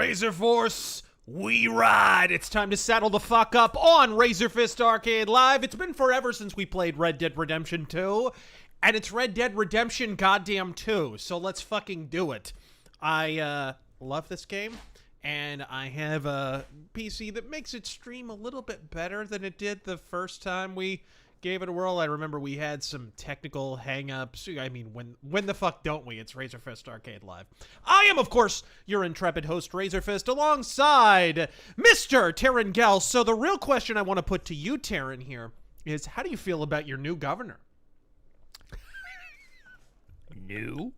Razor Force, we ride. It's time to saddle the fuck up on RazörFist Arcade Live. It's been forever since we played Red Dead Redemption 2, and it's Red Dead Redemption goddamn 2, so let's fucking do it. I love this game, and I have a PC that makes it stream a little bit better than it did the first time we gave it a whirl. I remember we had some technical hang-ups. I mean, when the fuck don't we? It's RazörFist Arcade Live. I am, of course, your intrepid host, RazörFist, alongside Mr. Taryn Gell. So the real question I want to put to you, Taryn, here is, how do you feel about your new governor? New?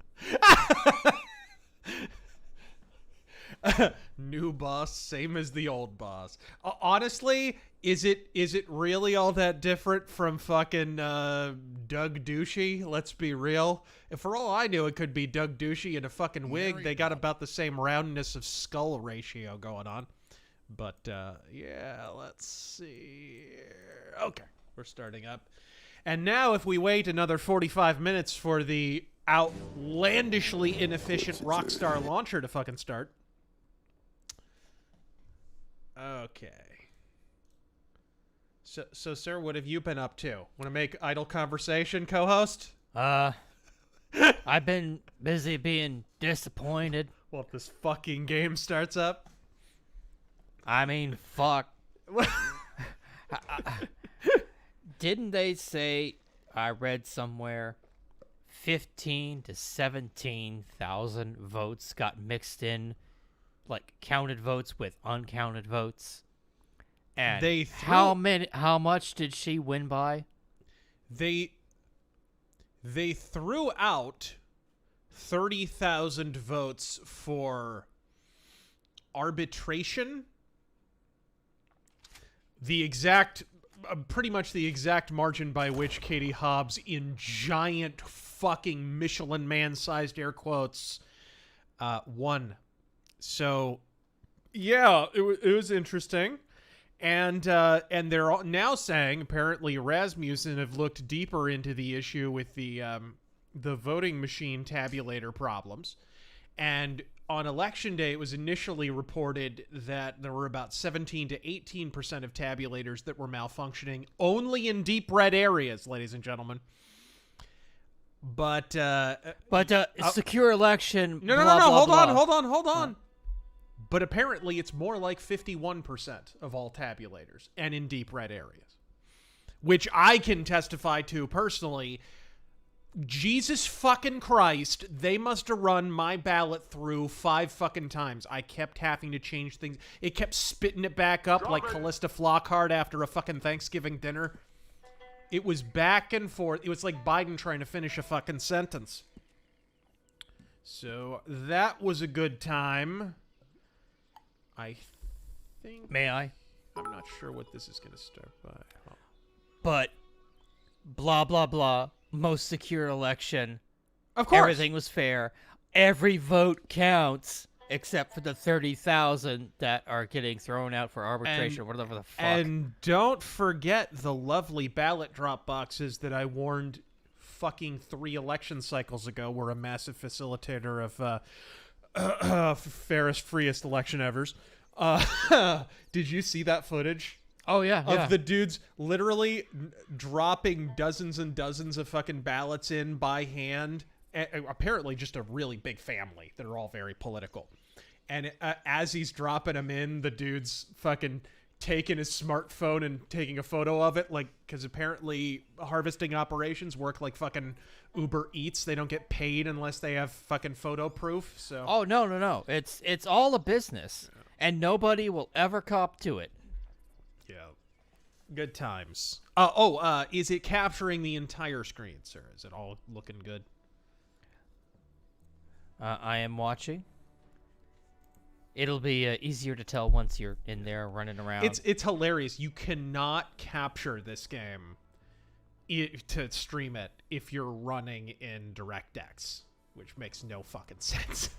New boss, same as the old boss. Honestly, is it really all that different from fucking Doug Douchey? Let's be real. And for all I knew, it could be Doug Douchey in a fucking wig. They got about the same roundness of skull ratio going on. But yeah, let's see. Okay, we're starting up. And now if we wait another 45 minutes for the outlandishly inefficient Rockstar launcher to fucking start. Okay. So, sir, what have you been up to? Want to make idle conversation, co-host? I've been busy being disappointed. Well, if this fucking game starts up. I mean, fuck. Didn't they say, I read somewhere, 15 to 17,000 votes got mixed in, like counted votes with uncounted votes? And how much did she win by? They threw out 30,000 votes for arbitration. The exact, pretty much the exact margin by which Katie Hobbs, in giant fucking Michelin man-sized air quotes, won. So, yeah, it was interesting. And they're now saying, apparently Rasmussen have looked deeper into the issue with the voting machine tabulator problems. And on election day, it was initially reported that there were about 17 to 18% of tabulators that were malfunctioning only in deep red areas, ladies and gentlemen. But secure election. No, hold on. But apparently it's more like 51% of all tabulators and in deep red areas, which I can testify to personally. Jesus fucking Christ, they must have run my ballot through 5 fucking times. I kept having to change things. It kept spitting it back up like Callista Flockhart after a fucking Thanksgiving dinner. It was back and forth. It was like Biden trying to finish a fucking sentence. So that was a good time. I think... May I? I'm not sure what this is going to start by. Oh. But, blah, blah, blah, most secure election. Of course. Everything was fair. Every vote counts, except for the 30,000 that are getting thrown out for arbitration or whatever the fuck. And don't forget the lovely ballot drop boxes that I warned fucking 3 election cycles ago were a massive facilitator of... fairest, freest election evers. Did you see that footage? Oh, yeah. Of the dudes literally dropping dozens and dozens of fucking ballots in by hand. Apparently just a really big family that are all very political. And as he's dropping them in, the dude's fucking taking his smartphone and taking a photo of it, like, because apparently harvesting operations work like fucking Uber Eats. They don't get paid unless they have fucking photo proof. So no. It's all a business, and nobody will ever cop to it. Yeah, good times. Is it capturing the entire screen, sir? Is it all looking good? I am watching. It'll be easier to tell once you're in there running around. It's hilarious. You cannot capture this game to stream it if you're running in DirectX, which makes no fucking sense.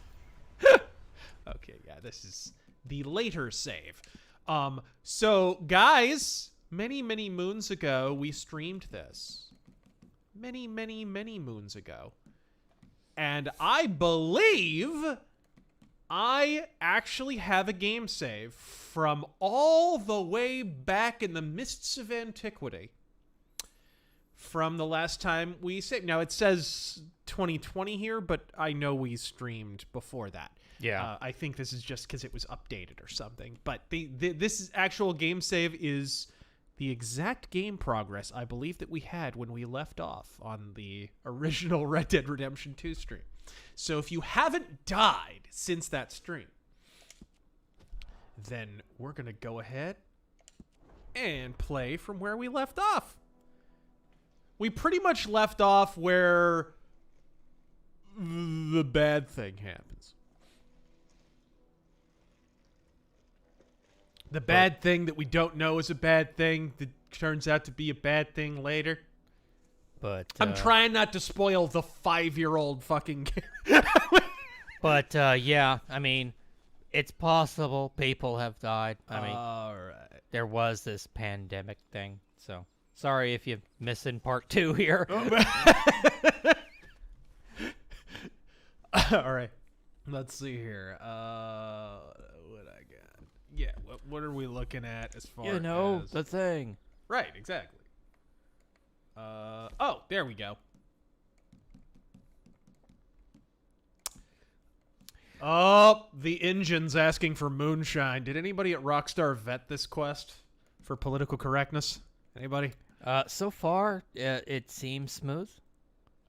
Okay, yeah, this is the later save. So, guys, many moons ago, we streamed this. Many moons ago. And I believe I actually have a game save from all the way back in the mists of antiquity. From the last time we saved. Now, it says 2020 here, but I know we streamed before that. Yeah. I think this is just because it was updated or something. But this actual game save is the exact game progress I believe that we had when we left off on the original Red Dead Redemption 2 stream. So if you haven't died since that stream, then we're going to go ahead and play from where we left off. We pretty much left off where the bad thing happens. The bad thing that we don't know is a bad thing that turns out to be a bad thing later. But I'm trying not to spoil the 5-year-old fucking game. But yeah, I mean, it's possible people have died. I mean, all right. there was this pandemic thing, so sorry if you're missing part 2 here. All right. Let's see here. What I got? Yeah, what are we looking at as far as... the thing. Right, exactly. Oh, there we go. Oh, the engine's asking for moonshine. Did anybody at Rockstar vet this quest for political correctness? Anybody? So far, it seems smooth.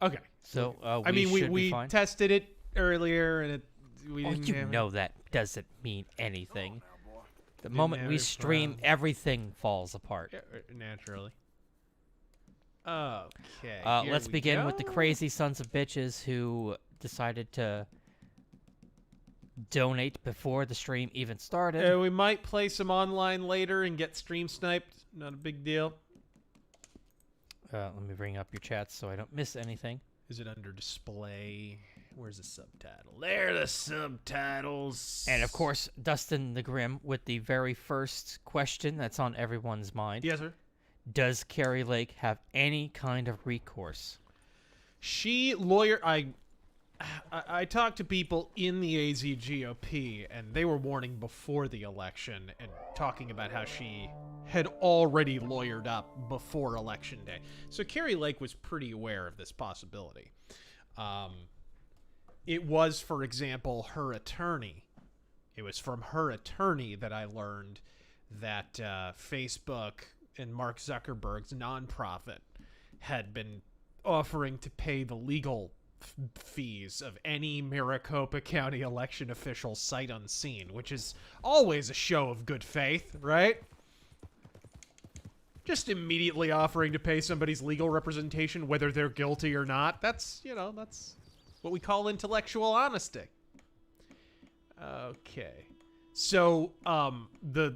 Okay. So, I mean, should be we fine. tested it earlier, and we Well, didn't you have know that doesn't mean anything. The Didn't moment have we any stream, problems. everything falls apart. Yeah, naturally. Okay. here Let's we begin with the go. crazy sons of bitches who decided to donate before the stream even started. We might play some online later and get stream sniped. Not a big deal. Let me bring up your chats so I don't miss anything. Is it under display? Where's the subtitle? There are the subtitles. And of course, Dustin the Grim with the very first question that's on everyone's mind. Yes, sir. Does Carrie Lake have any kind of recourse? I talked to people in the AZ GOP, and they were warning before the election and talking about how she had already lawyered up before Election Day. So Carrie Lake was pretty aware of this possibility. It was, for example, her attorney. It was from her attorney that I learned that Facebook and Mark Zuckerberg's nonprofit had been offering to pay the legal fees of any Maricopa County election official sight unseen, which is always a show of good faith, right? Just immediately offering to pay somebody's legal representation, whether they're guilty or not. That's, that's what we call intellectual honesty. Okay. So, the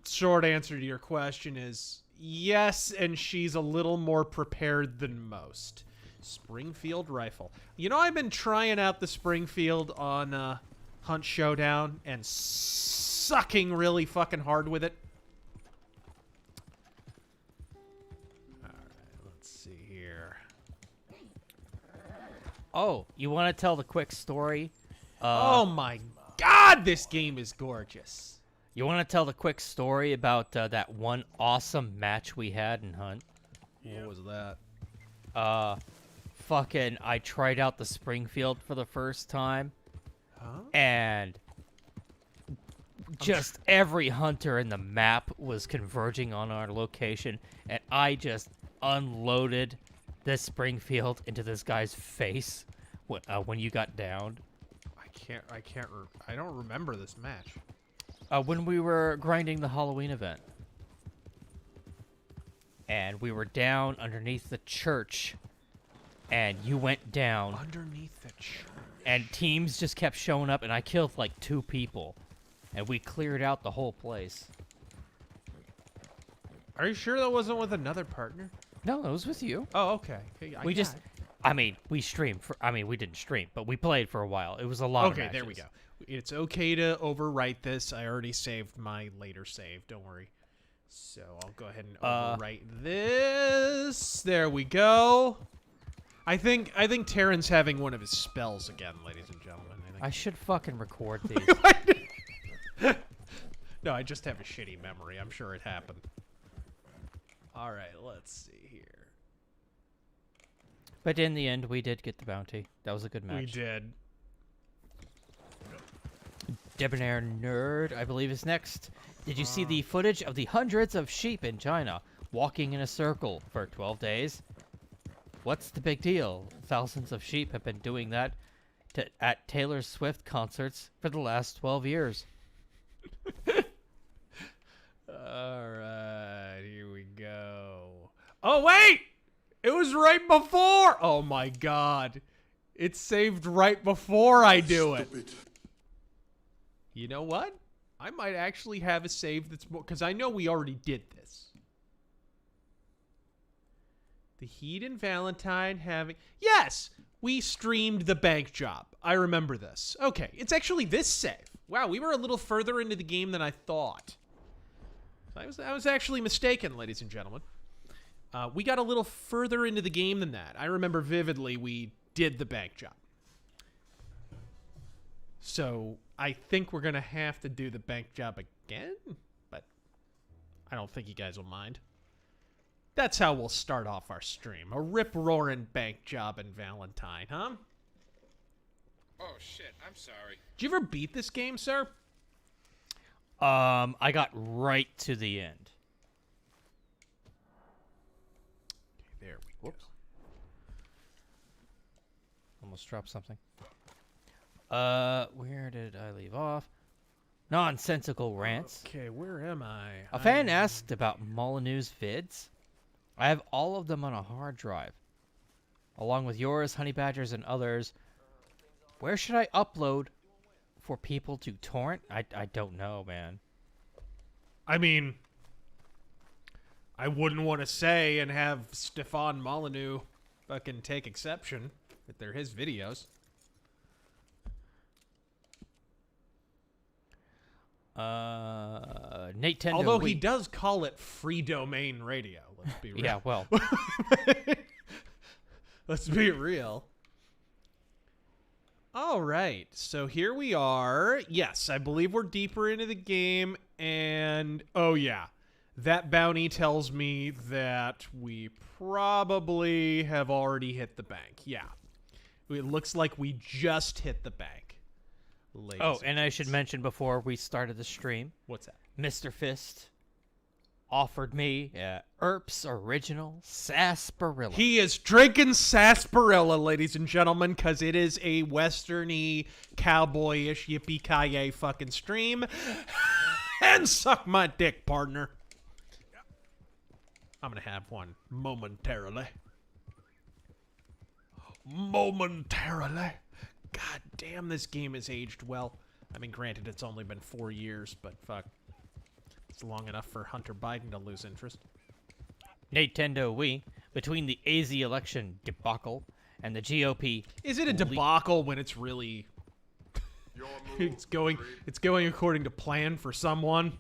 short answer to your question is yes, and she's a little more prepared than most. Springfield rifle. I've been trying out the Springfield on Hunt Showdown and sucking really fucking hard with it. Alright, let's see here. Oh, you want to tell the quick story? Oh my god, this game is gorgeous. You want to tell the quick story about that one awesome match we had in Hunt? What was that? Fucking, I tried out the Springfield for the first time, and just every hunter in the map was converging on our location, and I just unloaded this Springfield into this guy's face when you got downed. I don't remember this match. When we were grinding the Halloween event. And we were down underneath the church, and you went down. Underneath the church. And teams just kept showing up, and I killed like 2 people. And we cleared out the whole place. Are you sure that wasn't with another partner? No, it was with you. Oh, okay. We streamed we didn't stream, but we played for a while. It was a lot of matches. Okay, there we go. It's okay to overwrite this. I already saved my later save. Don't worry. So I'll go ahead and overwrite this. There we go. I think Terran's having one of his spells again, ladies and gentlemen. I anything. I should fucking record these. No, I just have a shitty memory. I'm sure it happened. All right, let's see here. But in the end, we did get the bounty. That was a good match. We did. Debonair Nerd, I believe, is next. Did you see the footage of the hundreds of sheep in China walking in a circle for 12 days? What's the big deal? Thousands of sheep have been doing that at Taylor Swift concerts for the last 12 years. All right, here we go. Oh, wait! It was right before! Oh, my God. It's saved right before I do it. You know what? I might actually have a save that's more... Because I know we already did this. The Heat and Valentine having... Yes! We streamed the bank job. I remember this. Okay, it's actually this save. Wow, we were a little further into the game than I thought. I was actually mistaken, ladies and gentlemen. We got a little further into the game than that. I remember vividly we did the bank job. So I think we're going to have to do the bank job again, but I don't think you guys will mind. That's how we'll start off our stream. A rip-roaring bank job in Valentine, huh? Oh, shit. I'm sorry. Did you ever beat this game, sir? I got right to the end. Okay, there we go. Almost dropped something. Where did I leave off? Nonsensical rants. Okay, where am I? A fan asked about Molyneux's vids. I have all of them on a hard drive, along with yours, Honey Badgers, and others. Where should I upload for people to torrent? I don't know, man. I mean, I wouldn't want to say and have Stefan Molyneux fucking take exception that they're his videos. Nate Tendo. Although he does call it free domain radio. Let's be real. Yeah, well. Let's be real. All right, so here we are. Yes, I believe we're deeper into the game, and oh yeah, that bounty tells me that we probably have already hit the bank. Yeah, it looks like we just hit the bank. Oh, and I should mention before we started the stream. What's that? Mr. Fist offered me Earp's original sarsaparilla. He is drinking sarsaparilla, ladies and gentlemen, because it is a westerny, cowboyish, yippee-ki-yay fucking stream. And suck my dick, partner. I'm going to have one momentarily. Momentarily. God damn, this game has aged well. I mean, granted, it's only been 4 years, but fuck. It's long enough for Hunter Biden to lose interest. Nintendo between the AZ election debacle and the GOP. Is it a debacle when it's really... it's going according to plan for someone?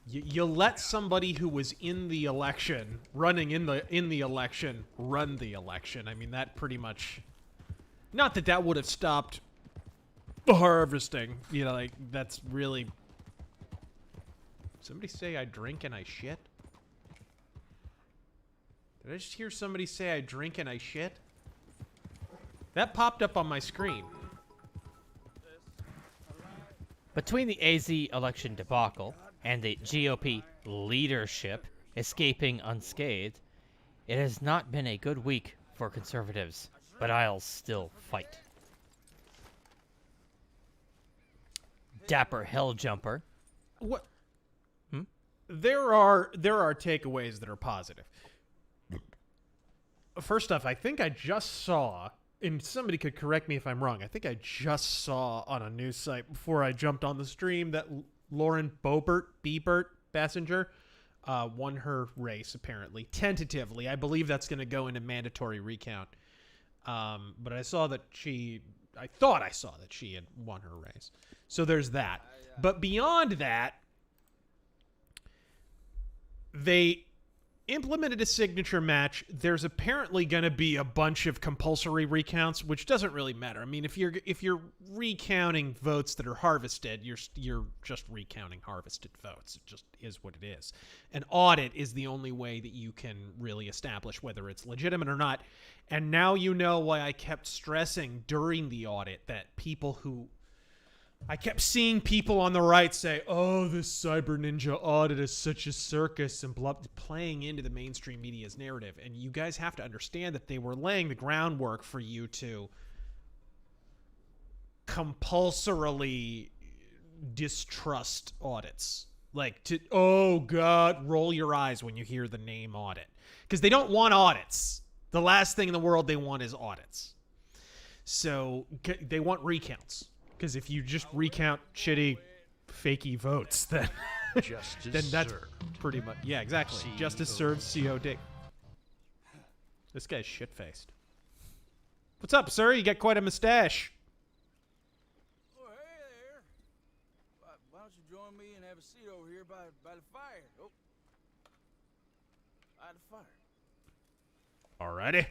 You let somebody who was in the election, running in the election, run the election. I mean, that pretty much... Not that that would have stopped harvesting. You know, like, that's really... Somebody say I drink and I shit? Did I just hear somebody say I drink and I shit? That popped up on my screen. Between the AZ election debacle and the GOP leadership escaping unscathed, it has not been a good week for conservatives, but I'll still fight. Dapper Helljumper. What? There are takeaways that are positive. First off, I think I just saw, and somebody could correct me if I'm wrong, I think I just saw on a news site before I jumped on the stream that Lauren Biebert Bassinger won her race, apparently. Tentatively. I believe that's going to go into mandatory recount. But I thought I saw that she had won her race. So there's that. But beyond that, they implemented a signature match. There's apparently going to be a bunch of compulsory recounts, which doesn't really matter. I mean, if you're recounting votes that are harvested, you're just recounting harvested votes. It just is what it is. An audit is the only way that you can really establish whether it's legitimate or not. And now you know why I kept stressing during the audit that people who I kept seeing people on the right say, oh, this Cyber Ninja audit is such a circus, and playing into the mainstream media's narrative. And you guys have to understand that they were laying the groundwork for you to compulsorily distrust audits. Like, to, oh, God, roll your eyes when you hear the name audit. Because they don't want audits. The last thing in the world they want is audits. So they want recounts. Because if you just recount shitty, fakey votes, then, then that's pretty much... Yeah, exactly. Justice served, COD. This guy's shit-faced. What's up, sir? You got quite a mustache. Oh, hey there. Why don't you join me and have a seat over here by the fire? Oh. By the fire. Alrighty.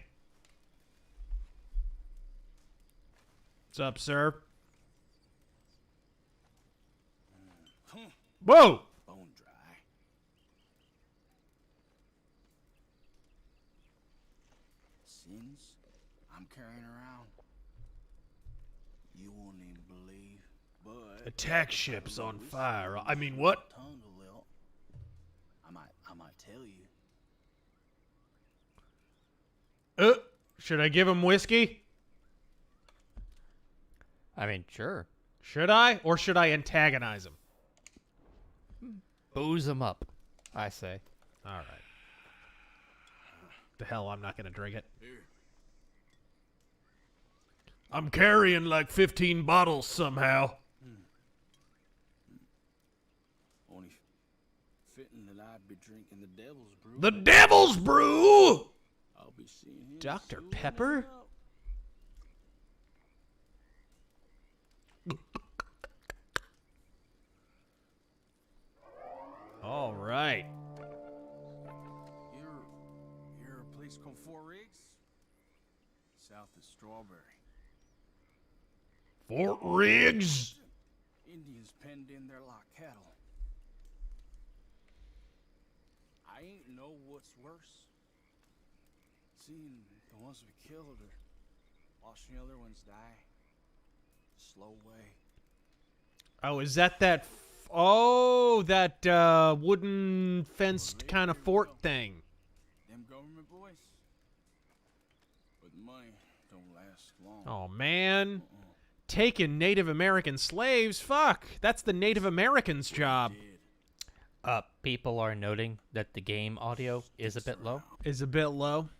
What's up, sir? Whoa! Bone dry. Sins I'm carrying around. You won't even believe, but Attack ship's on fire. I mean, what? tongue a little. I might tell you. Should I give him whiskey? I mean, sure. Should I? Or should I antagonize him? Booze them up, I say. All right. The hell, I'm not going to drink it. Here. I'm carrying like 15 bottles somehow. Only fitting that I'd be drinking the devil's brew. The Devil's Brew! I'll be seeing him Dr. soon Pepper? enough. All right. You're a place called Fort Riggs? South of Strawberry. Fort Riggs? Indians penned in there like cattle. I ain't know what's worse. Seeing the ones we killed or watching the other ones die. Slow way. Oh, is that that... Oh, that wooden fenced kind of fort thing. Them government boys. But the money don't last long. Oh, man. Taking Native American slaves? Fuck. That's the Native Americans' job. People are noting that the game audio is a bit low. Is a bit low.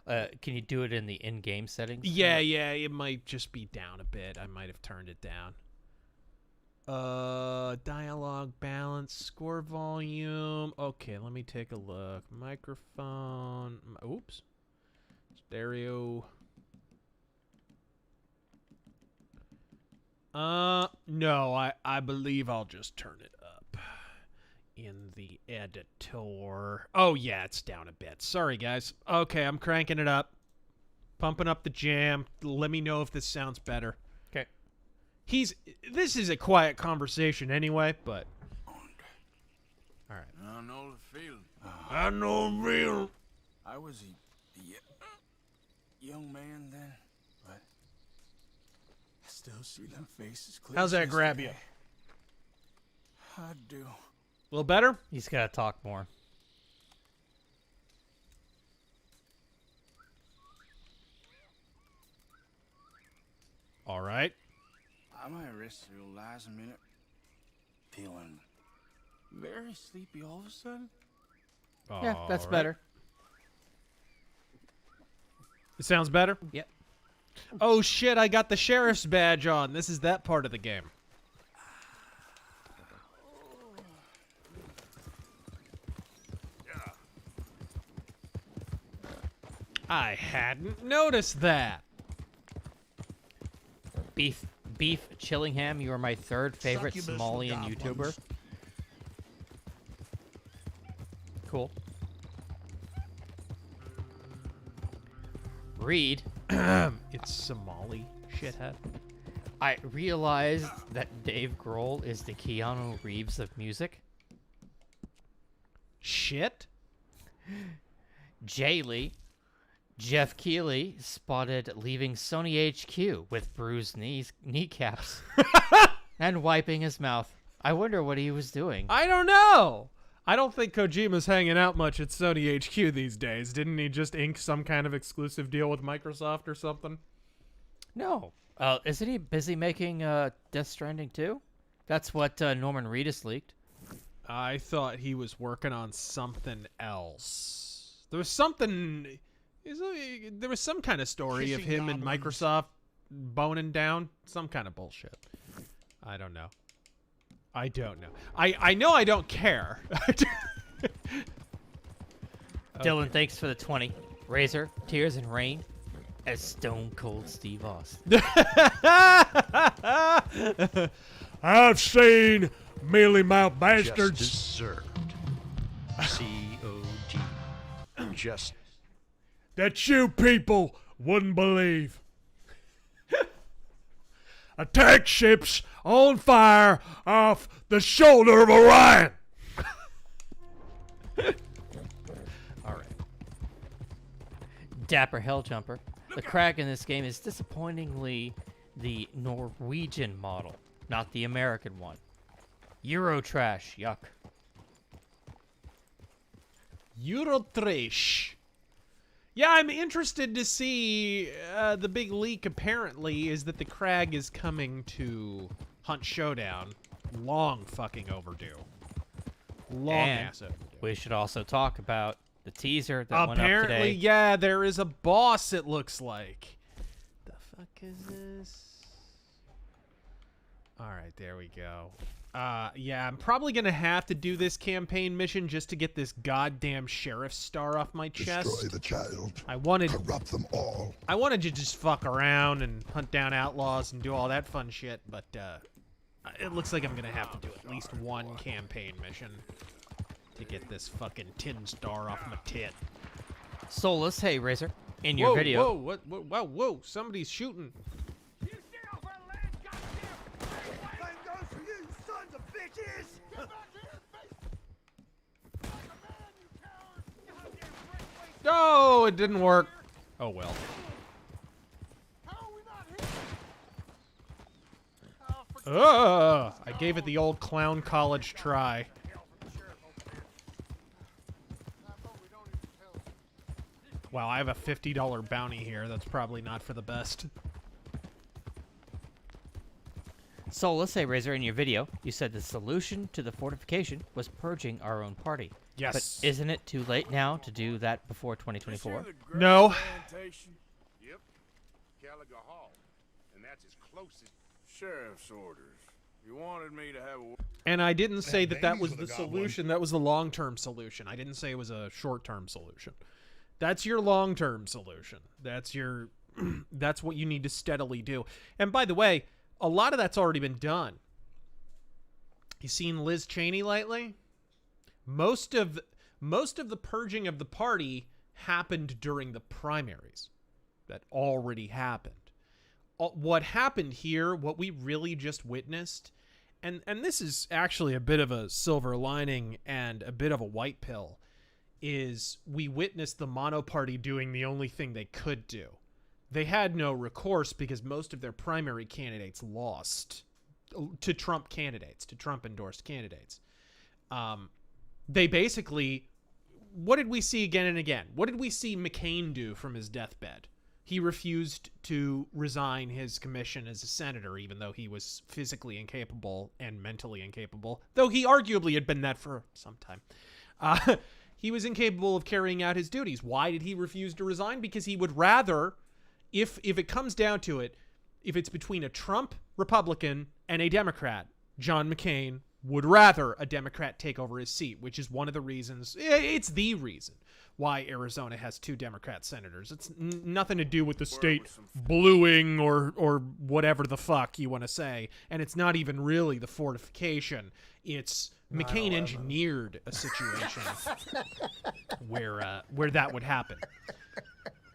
Can you do it in the in-game settings? Yeah, it might just be down a bit. I might have turned it down. Dialogue balance, score volume. Okay, let me take a look. Microphone. Oops. Stereo. No, I believe I'll just turn it up in the editor. Oh, yeah, it's down a bit. Sorry, guys. Okay, I'm cranking it up. Pumping up the jam. Let me know if this sounds better. Okay. This is a quiet conversation anyway, but... All right. I know the feeling. I know the feeling. I was a young man then, but I still see them faces clear. How's that as grab you? yesterday. I do. A little better? He's got to talk more. All right. I might rest your lies a minute. Feeling very sleepy all of a sudden. Yeah, that's All right. better. It sounds better? Yep. Oh shit, I got the sheriff's badge on. This is that part of the game. I hadn't noticed that. Beef Chillingham, you are my third favorite Somalian YouTuber. Cool. Read. It's Somali, shithead. I realized that Dave Grohl is the Keanu Reeves of music. Shit? Jaylee. Jeff Keighley spotted leaving Sony HQ with bruised kneecaps and wiping his mouth. I wonder what he was doing. I don't know. I don't think Kojima's hanging out much at Sony HQ these days. Didn't he just ink some kind of exclusive deal with Microsoft or something? No. Isn't he busy making Death Stranding 2? That's what Norman Reedus leaked. I thought he was working on something else. There was something... There was some kind of story of him and Microsoft boning down. Some kind of bullshit. I don't know. I don't know. I know I don't care. Dylan, thanks for the 20. Razor, Tears and Rain, as Stone Cold Steve Austin. I've seen mealy mouth bastards. Just deserved. COD. Just. That you people wouldn't believe. Attack ships on fire off the shoulder of Orion. All right. Dapper Helljumper. The crack in this game is disappointingly the Norwegian model, not the American one. Euro trash, yuck. Eurotrash. Yeah, I'm interested to see the big leak apparently is that the Crag is coming to Hunt Showdown. Long fucking overdue. Long ass overdue. We should also talk about the teaser that went up Apparently, today. yeah, there is a boss, it looks like. The fuck is this? Alright, there we go. Yeah, I'm probably gonna have to do this campaign mission just to get this goddamn sheriff star off my chest. Destroy the child. I wanted Corrupt them all. I wanted to just fuck around and hunt down outlaws and do all that fun shit, but it looks like I'm gonna have to do at least one campaign mission to get this fucking tin star off my tit. Solus, hey Razor, in your video. Whoa, somebody's shooting. No, it didn't work. Oh well. I gave it the old clown college try. Wow, I have a $50 bounty here. That's probably not for the best. Solus, hey Razor, in your video, you said the solution to the fortification was purging our own party. Yes. But isn't it too late now to do that before 2024? No. Yep. Gallagher Hall. And that's as close as... Sheriff's orders. You wanted me to have a... And I didn't say that that these was are the the goblin. solution. That was the long-term solution. I didn't say it was a short-term solution. That's your long-term solution. That's your... that's what you need to steadily do. And by the way, a lot of that's already been done. You seen Liz Cheney lately? Most of the purging of the party happened during the primaries. That already happened. What happened here, what we really just witnessed, and this is actually a bit of a silver lining and a bit of a white pill, is we witnessed the mono party doing the only thing they could do. They had no recourse because most of their primary candidates lost to Trump candidates, to Trump-endorsed candidates. They basically... What did we see again and again? What did we see McCain do from his deathbed? He refused to resign his commission as a senator, even though he was physically incapable and mentally incapable, though he arguably had been that for some time. He was incapable of carrying out his duties. Why did he refuse to resign? Because he would rather, if it comes down to it, if it's between a Trump Republican and a Democrat, John McCain would rather a Democrat take over his seat, which is one of the reasons, it's the reason why Arizona has 2 Democrat senators. It's nothing to do with the state bluing or whatever the fuck you want to say. And it's not even really the fortification. It's McCain engineered a situation where that would happen.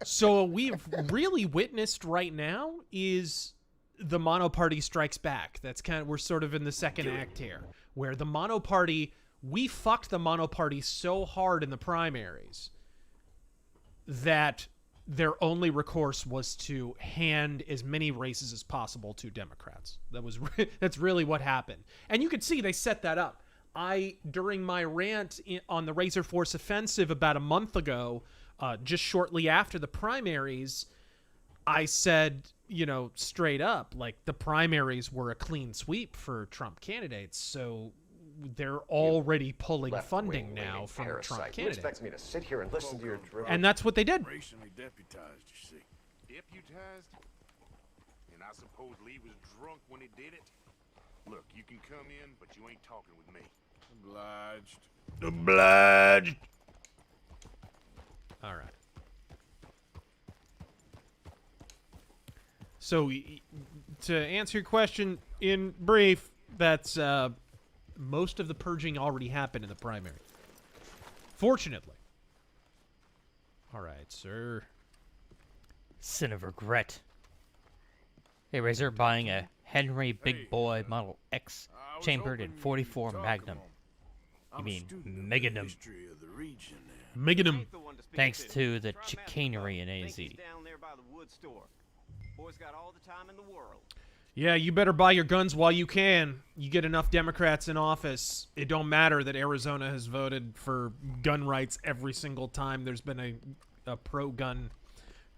So what we've really witnessed right now is the mono party strikes back. That's we're sort of in the second act here, where the mono party, we fucked the mono party so hard in the primaries that their only recourse was to hand as many races as possible to Democrats. That's really what happened. And you could see they set that up. During my rant on the Razor Force offensive about a month ago, just shortly after the primaries, I said, straight up, like, the primaries were a clean sweep for Trump candidates. So they're already pulling funding now from Trump candidates. You expect me to sit here and listen to your drivel? And that's what they did. Racially deputized, you see. Deputized? And I suppose Lee was drunk when he did it? Look, you can come in, but you ain't talking with me. Obliged. Obliged. All right. So, to answer your question in brief, that's most of the purging already happened in the primary. Fortunately. All right, sir. Sin of regret. Hey, Razor, buying a Henry Big Boy Model X chambered in 44 Magnum. You mean Meganum. Meganum. Thanks to the chicanery in AZ. Boy's got all the time in the world. Yeah, you better buy your guns while you can. You get enough Democrats in office. It don't matter that Arizona has voted for gun rights every single time there's been a pro-gun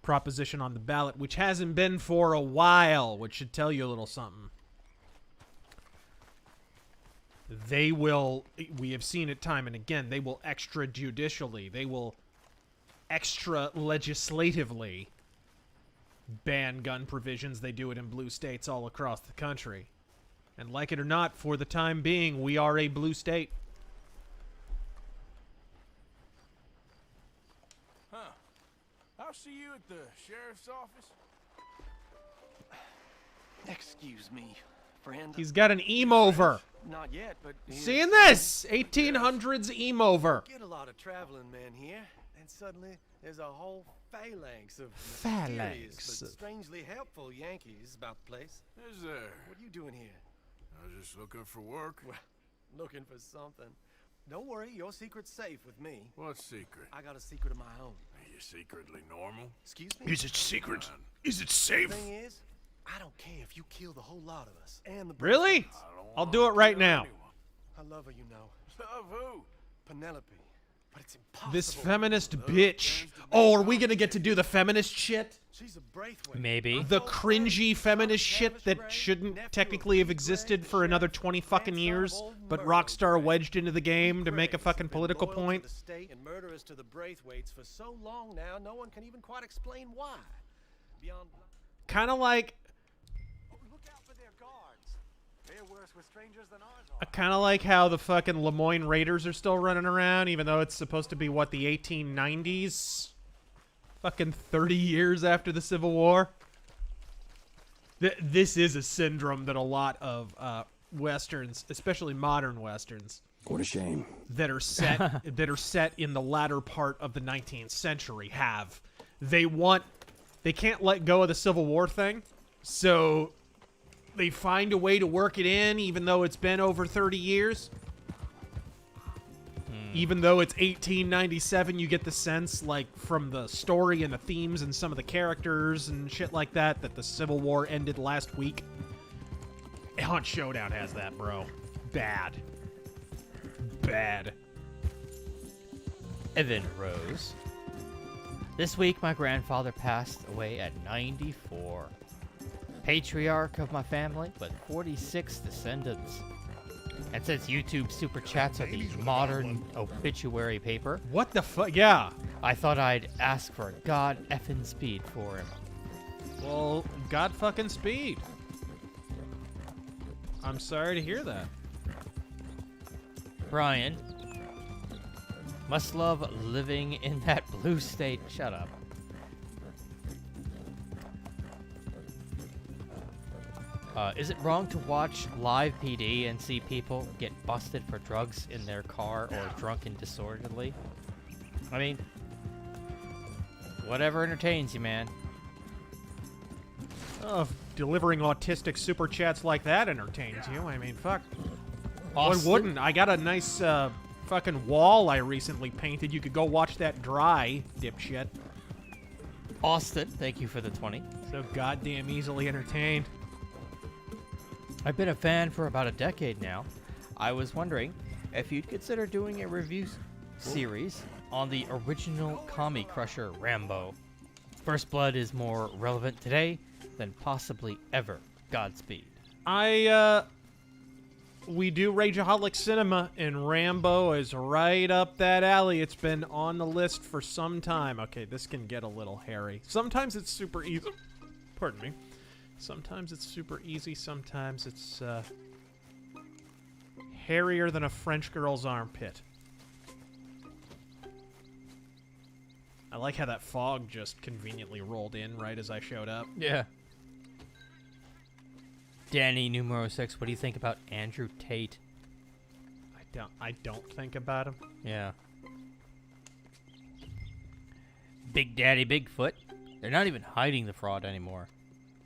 proposition on the ballot, which hasn't been for a while, which should tell you a little something. They will, we have seen it time and again, they will extrajudicially, they will extra legislatively ban gun provisions. They do it in blue states all across the country. And like it or not, for the time being, we are a blue state. Huh. I'll see you at the sheriff's office. Excuse me, friend. He's got an emo-over. Not yet, but... Seeing this! 1800s emo-over. Get a lot of traveling men here, and suddenly there's a whole phalanx of Phalanx. mysterious but strangely helpful Yankees about the place. Is there? What are you doing here? I was just looking for work. Well, looking for something. Don't worry, your secret's safe with me. What secret? I got a secret of my own. Are you secretly normal? Excuse me? Is it secret? Is it safe? The thing is, I don't care if you kill the whole lot of us. And the Really? Braithwaites. I'll do it right now. I love her, you know. Love who? Penelope. But it's impossible. This feminist bitch. Oh, are we gonna get to do the feminist shit? She's a Braithwaite. Maybe. The cringy feminist shit that shouldn't technically have existed for another 20 fucking years, but Rockstar wedged into the game to make a fucking political Loyal to point? the state and murderous to the Braithwaites for so long now, no one can even quite explain why. Beyond Kind of like, Look out for their guards. They're worse with strangers than ours are. kind of like how the fucking Lemoyne Raiders are still running around, even though it's supposed to be what, the 1890s? Fucking 30 years after the Civil War. This is a syndrome that a lot of westerns, especially modern westerns, What a shame. that are set in the latter part of the 19th century have. They can't let go of the Civil War thing, so they find a way to work it in, even though it's been over 30 years. Even though it's 1897, you get the sense, like, from the story and the themes and some of the characters and shit like that, that the Civil War ended last week. Hunt Showdown has that, bro. Bad. Bad. Evan Rose. This week, my grandfather passed away at 94. Patriarch of my family, with 46 descendants. And since YouTube Super Chats are the modern obituary paper, What the fuck? Yeah. I thought I'd ask for God effing speed for him. Well, God fucking speed. I'm sorry to hear that. Brian. Must love living in that blue state. Shut up. Is it wrong to watch live PD and see people get busted for drugs in their car or drunk and disorderly? I mean, Whatever entertains you, man. Oh, if delivering autistic super chats like that entertains you. I mean, fuck. Austin? What wouldn't? I got a nice fucking wall I recently painted. You could go watch that dry, dipshit. Austin, thank you for the 20. So goddamn easily entertained. I've been a fan for about a decade now. I was wondering if you'd consider doing a review series on the original Kami Crusher Rambo. First Blood is more relevant today than possibly ever. Godspeed. We do Rageaholic Cinema, and Rambo is right up that alley. It's been on the list for some time. Okay, this can get a little hairy. Sometimes it's super easy. Pardon me. Sometimes it's super easy. Sometimes it's hairier than a French girl's armpit. I like how that fog just conveniently rolled in right as I showed up. Yeah. Danny numero 6, what do you think about Andrew Tate? I don't think about him. Yeah. Big Daddy Bigfoot. They're not even hiding the fraud anymore.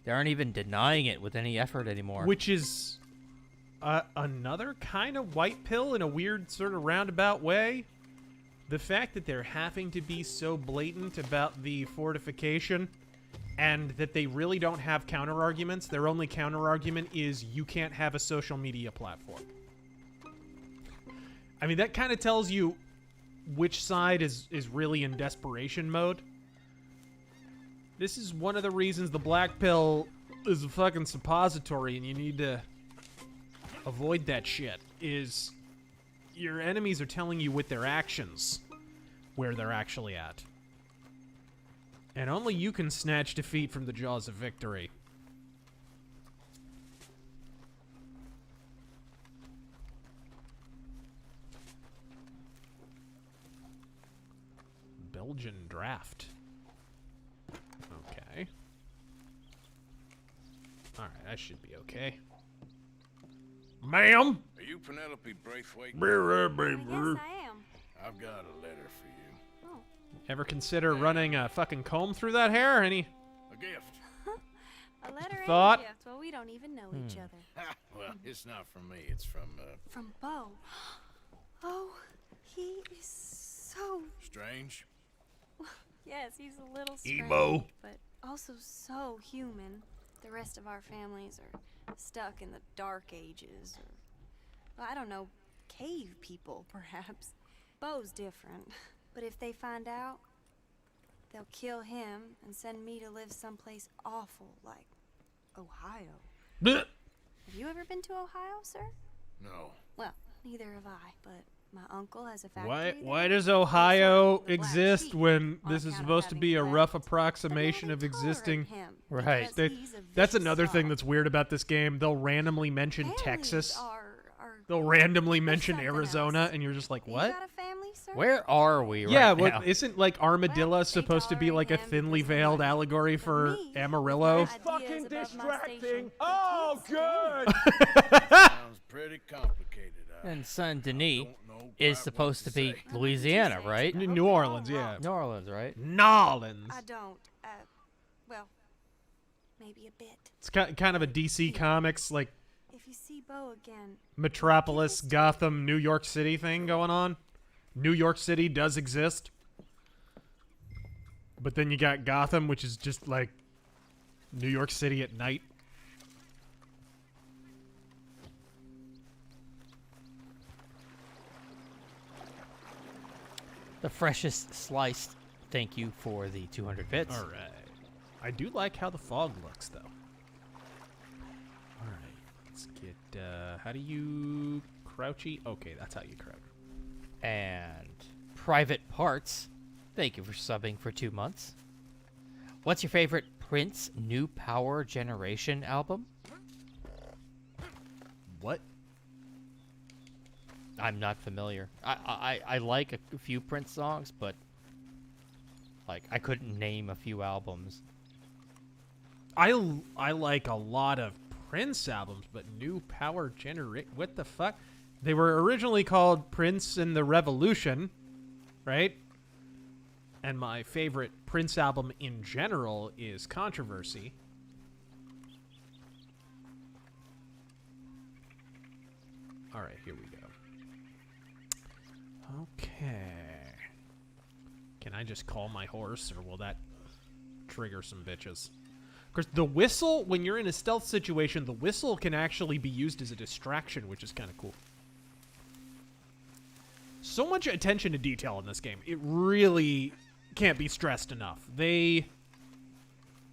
They aren't even denying it with any effort anymore. Which is another kind of white pill in a weird sort of roundabout way. The fact that they're having to be so blatant about the fortification and that they really don't have counter-arguments. Their only counter-argument is you can't have a social media platform. I mean, that kind of tells you which side is really in desperation mode. This is one of the reasons the black pill is a fucking suppository and you need to avoid that shit, is your enemies are telling you with their actions where they're actually at. And only you can snatch defeat from the jaws of victory. Belgian draft. Okay. Alright, I should be okay. Ma'am! Are you Penelope Braithwaite? I guess I am. I've got a letter for you. Oh. Ever consider running a fucking comb through that hair? Any A gift. A letter Thought? and a gift. Well, we don't even know each other. Ha, well, it's not from me. It's from, From Bo. Oh, he is so... Strange. Yes, he's a little strange, Emo. but also so human. The rest of our families are stuck in the dark ages, or, well, I don't know, cave people, perhaps. Bo's different, but if they find out, they'll kill him and send me to live someplace awful like Ohio. Blech. Have you ever been to Ohio, sir? No. Well, neither have I, but my uncle has a factory Why there. does They sort Ohio of the black exist sheep when on this is account of supposed to having be a left. rough But now approximation they of tolerate existing? him Right. because They- he's a that's vicious another thing dog. that's weird about this game. They'll randomly mention Families Texas. are They'll randomly There's mention something Arizona, else. and you're just like, You what? got a family, sir? Where are we right Yeah, now? what isn't like Armadillo Well, they supposed to be like a tolerate him thinly because of veiled money. allegory But for me, Amarillo? my ideas above my station. Oh, They can't good. Sounds pretty complicated. And Saint Denis don't know is quite supposed what to be say. Louisiana, right? New Orleans, yeah. New Orleans, right? Nolans. I don't. Well, maybe a bit. It's kind of a DC Comics, like, If you see Bo again, Metropolis, Gotham, New York City thing going on. New York City does exist. But then you got Gotham, which is just like New York City at night. The freshest sliced. Thank you for the 200 bits. All right. I do like how the fog looks, though. All right. Let's get, how do you crouchy? Okay, that's how you crouch. And Private Parts. Thank you for subbing for 2 months. What's your favorite Prince New Power Generation album? What? I'm not familiar. I like a few Prince songs, but like I couldn't name a few albums. I like a lot of Prince albums, but New Power Generate. What the fuck? They were originally called Prince and the Revolution, right? And my favorite Prince album in general is Controversy. All right, here we go. Okay. Can I just call my horse, or will that trigger some bitches? Because the whistle, when you're in a stealth situation, the whistle can actually be used as a distraction, which is kind of cool. So much attention to detail in this game. It really can't be stressed enough. They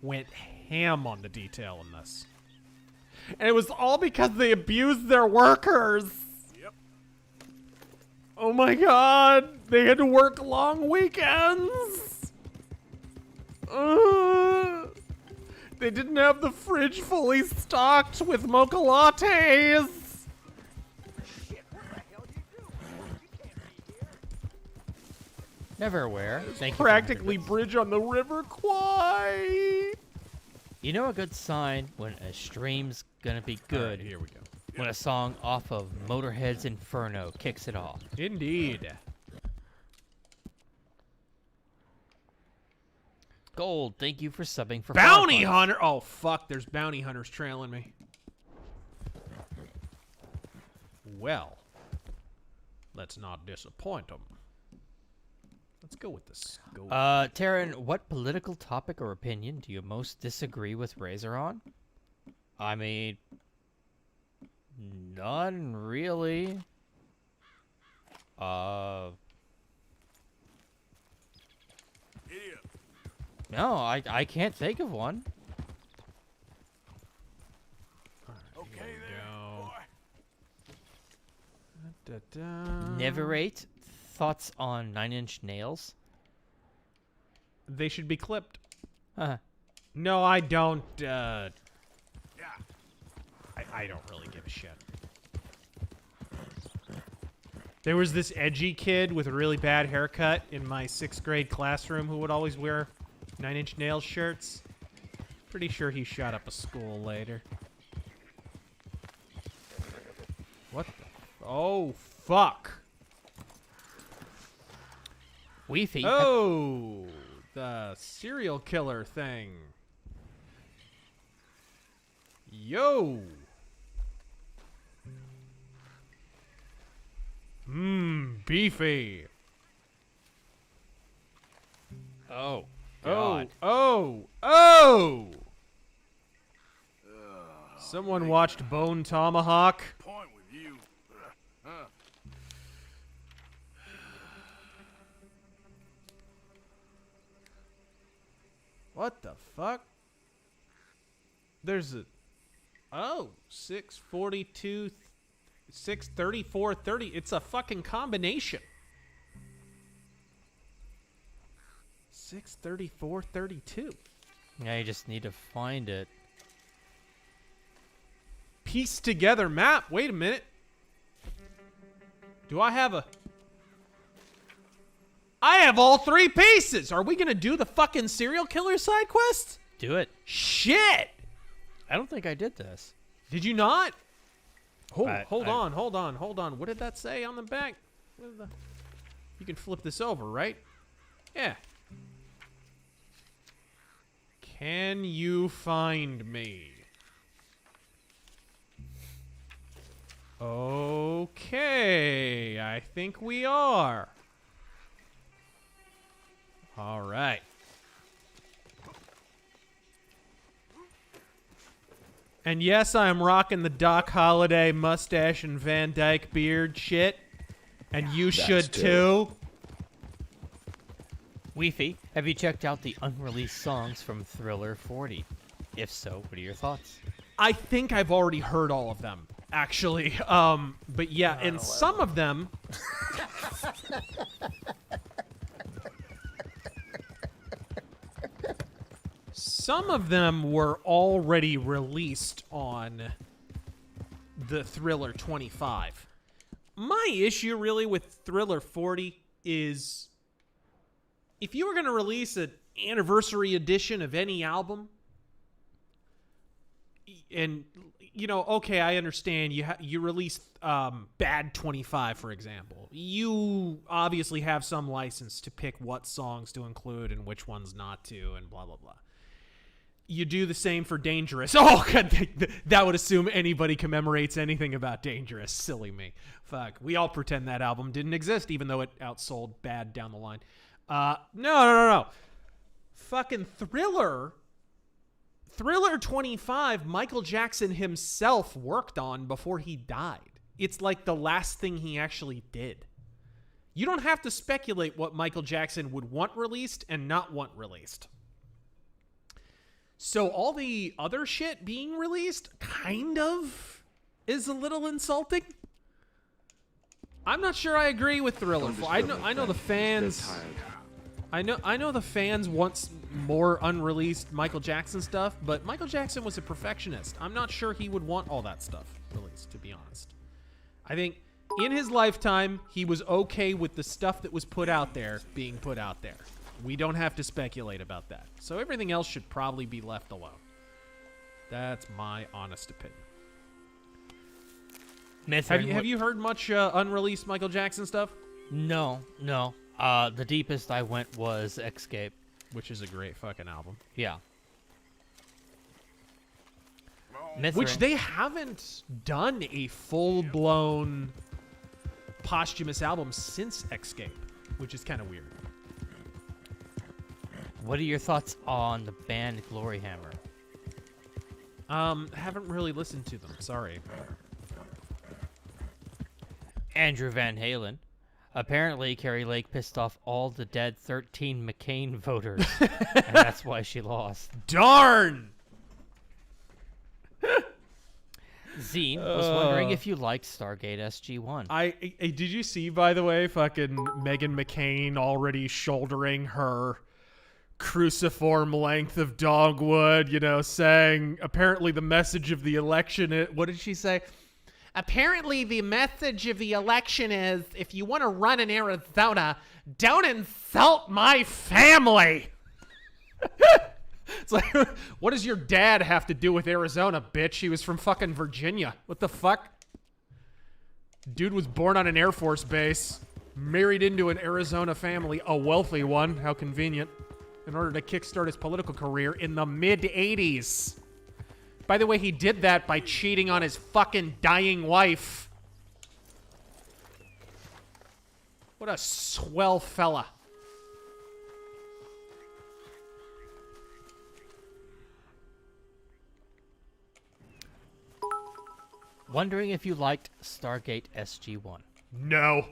went ham on the detail in this. And it was all because they abused their workers. Yep. Oh my god. They had to work long weekends. They didn't have the fridge fully stocked with mocha lattes. Never aware. Thank you for Practically 100 bits. bridge on the River Kwai. You know a good sign when a stream's gonna be good? Here we go. When a song off of Motorhead's Inferno kicks it off. Indeed. Gold, thank you for subbing for Bounty Fireflies. Hunter. Oh, fuck. There's bounty hunters trailing me. Well, let's not disappoint them. Let's go with this. Go. Taryn, what political topic or opinion do you most disagree with Razor on? I mean, none really. No, I can't think of one. Okay Here we there, go. boy. Da-da. Neverate, thoughts on 9 Inch Nails? They should be clipped. Huh. No, I don't. Yeah. I don't really give a shit. There was this edgy kid with a really bad haircut in my 6th grade classroom who would always wear 9 Inch Nails shirts. Pretty sure he shot up a school later. What the? Oh, fuck. Weefy. Oh, the serial killer thing. Yo. Beefy. Oh. Oh, oh. Someone watched Bone Tomahawk. Point with you. What the fuck? There's a... Oh, 642... 634, 30. It's a fucking combination. 634, 32. Yeah, you just need to find it. Piece together map. Wait a minute. Do I have a... I have all 3 pieces. Are we going to do the fucking serial killer side quest? Do it. Shit. I don't think I did this. Did you not? Hold I- on. What did that say on the back? You can flip this over, right? Yeah. Can you find me? Okay, I think we are. All right. And yes, I am rocking the Doc Holliday mustache and Van Dyke beard shit. And you should too. Weefy, have you checked out the unreleased songs from Thriller 40? If so, what are your thoughts? I think I've already heard all of them, actually. But yeah, and some of them... Some of them were already released on the Thriller 25. My issue really with Thriller 40 is if you were going to release an anniversary edition of any album, and you know, okay, I understand. You released Bad 25, for example. You obviously have some license to pick what songs to include and which ones not to, and blah blah blah. You do the same for Dangerous. Oh, God, that would assume anybody commemorates anything about Dangerous. Silly me. Fuck. We all pretend that album didn't exist, even though it outsold Bad down the line. No. Fucking Thriller 25, Michael Jackson himself worked on before he died. It's like the last thing he actually did. You don't have to speculate what Michael Jackson would want released and not want released. So all the other shit being released kind of is a little insulting. I'm not sure I agree with Thriller. I know the fans. I know the fans want more unreleased Michael Jackson stuff, but Michael Jackson was a perfectionist. I'm not sure he would want all that stuff released, to be honest. I think in his lifetime, he was okay with the stuff that was put out there being put out there. We don't have to speculate about that. So everything else should probably be left alone. That's my honest opinion. Have you heard much unreleased Michael Jackson stuff? No. The deepest I went was Escape. Which is a great fucking album. Yeah. Which they haven't done a full-blown posthumous album since Escape, which is kind of weird. What are your thoughts on the band Glory Hammer? Haven't really listened to them. Sorry. Andrew Van Halen. Apparently, Carrie Lake pissed off all the dead 13 McCain voters, and that's why she lost. Darn! Zine was wondering if you liked Stargate SG-1. Did you see, by the way, fucking Meghan McCain already shouldering her cruciform length of dogwood, you know, saying apparently the message of the election, what did she say? Apparently the message of the election is, if you want to run in Arizona, don't insult my family. It's like, what does your dad have to do with Arizona, bitch? He was from fucking Virginia. What the fuck? Dude was born on an Air Force base, married into an Arizona family, a wealthy one, how convenient, in order to kickstart his political career in the mid-'80s. By the way, he did that by cheating on his fucking dying wife. What a swell fella. Wondering if you liked Stargate SG-1. No,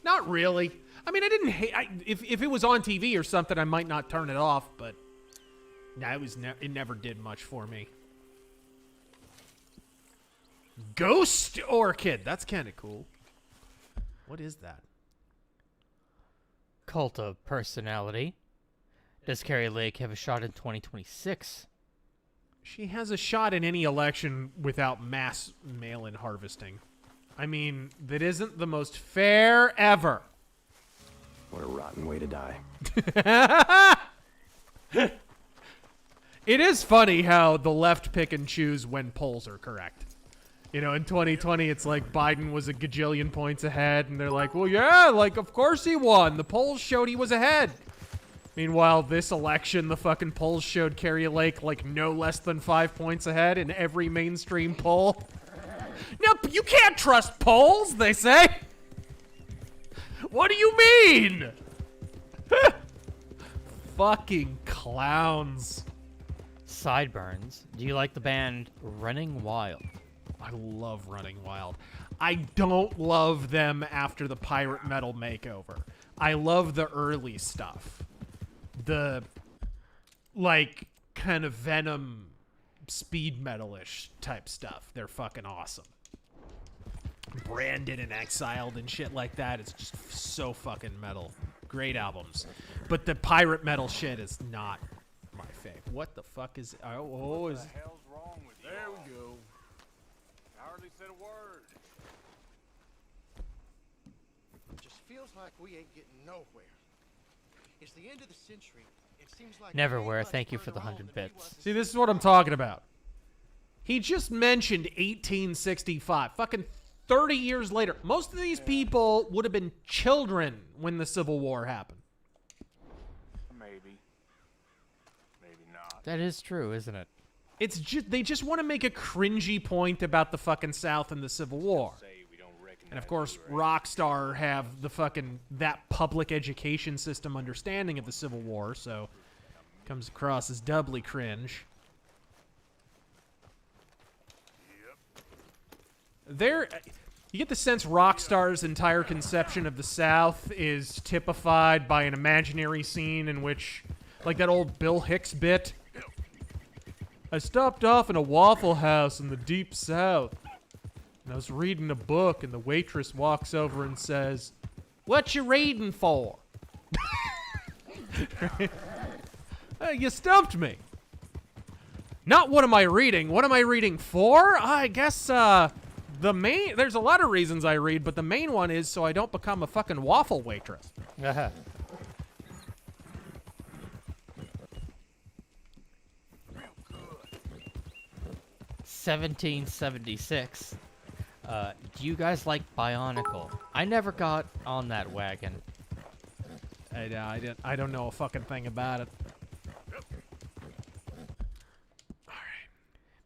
not really. I mean, I didn't hate. If it was on TV or something, I might not turn it off. But no, it never did much for me. Ghost Orchid. That's kind of cool. What is that? Cult of Personality. Does Carrie Lake have a shot in 2026? She has a shot in any election without mass mail-in harvesting. I mean, that isn't the most fair ever. What a rotten way to die. It is funny how the left pick and choose when polls are correct. You know, in 2020, it's like Biden was a gajillion points ahead, and they're like, well, yeah, like, of course he won. The polls showed he was ahead. Meanwhile, this election, the fucking polls showed Carrie Lake like no less than 5 points ahead in every mainstream poll. Nope, you can't trust polls, they say. What do you mean? Fucking clowns. Sideburns. Do you like the band Running Wild? I love Running Wild. I don't love them after the pirate metal makeover. I love the early stuff. The, like, kind of Venom speed metal-ish type stuff. They're fucking awesome. Branded and Exiled and shit like that. It's just so fucking metal. Great albums. But the pirate metal shit is not my fave. What the fuck is... is... What the hell's wrong with you? There we go. I hardly said a word. It just feels like we ain't getting nowhere. It's the end of the century. It seems like Neverwhere, thank you for the 100 bits. See, this is what I'm talking about. He just mentioned 1865. Fucking 30 years later. Most of these people would have been children when the Civil War happened. Maybe. Maybe not. That is true, isn't it? It's just they just want to make a cringy point about the fucking South and the Civil War. And of course, Rockstar have the fucking that public education system understanding of the Civil War, so comes across as doubly cringe. There, you get the sense Rockstar's entire conception of the South is typified by an imaginary scene in which, like that old Bill Hicks bit, I stopped off in a Waffle House in the deep South, and I was reading a book, and the waitress walks over and says, "What you reading for?" You stumped me. Not what am I reading? What am I reading for? I guess, there's a lot of reasons I read, but the main one is so I don't become a fucking waffle waitress. 1776. Do you guys like Bionicle? I never got on that wagon. I don't know a fucking thing about it.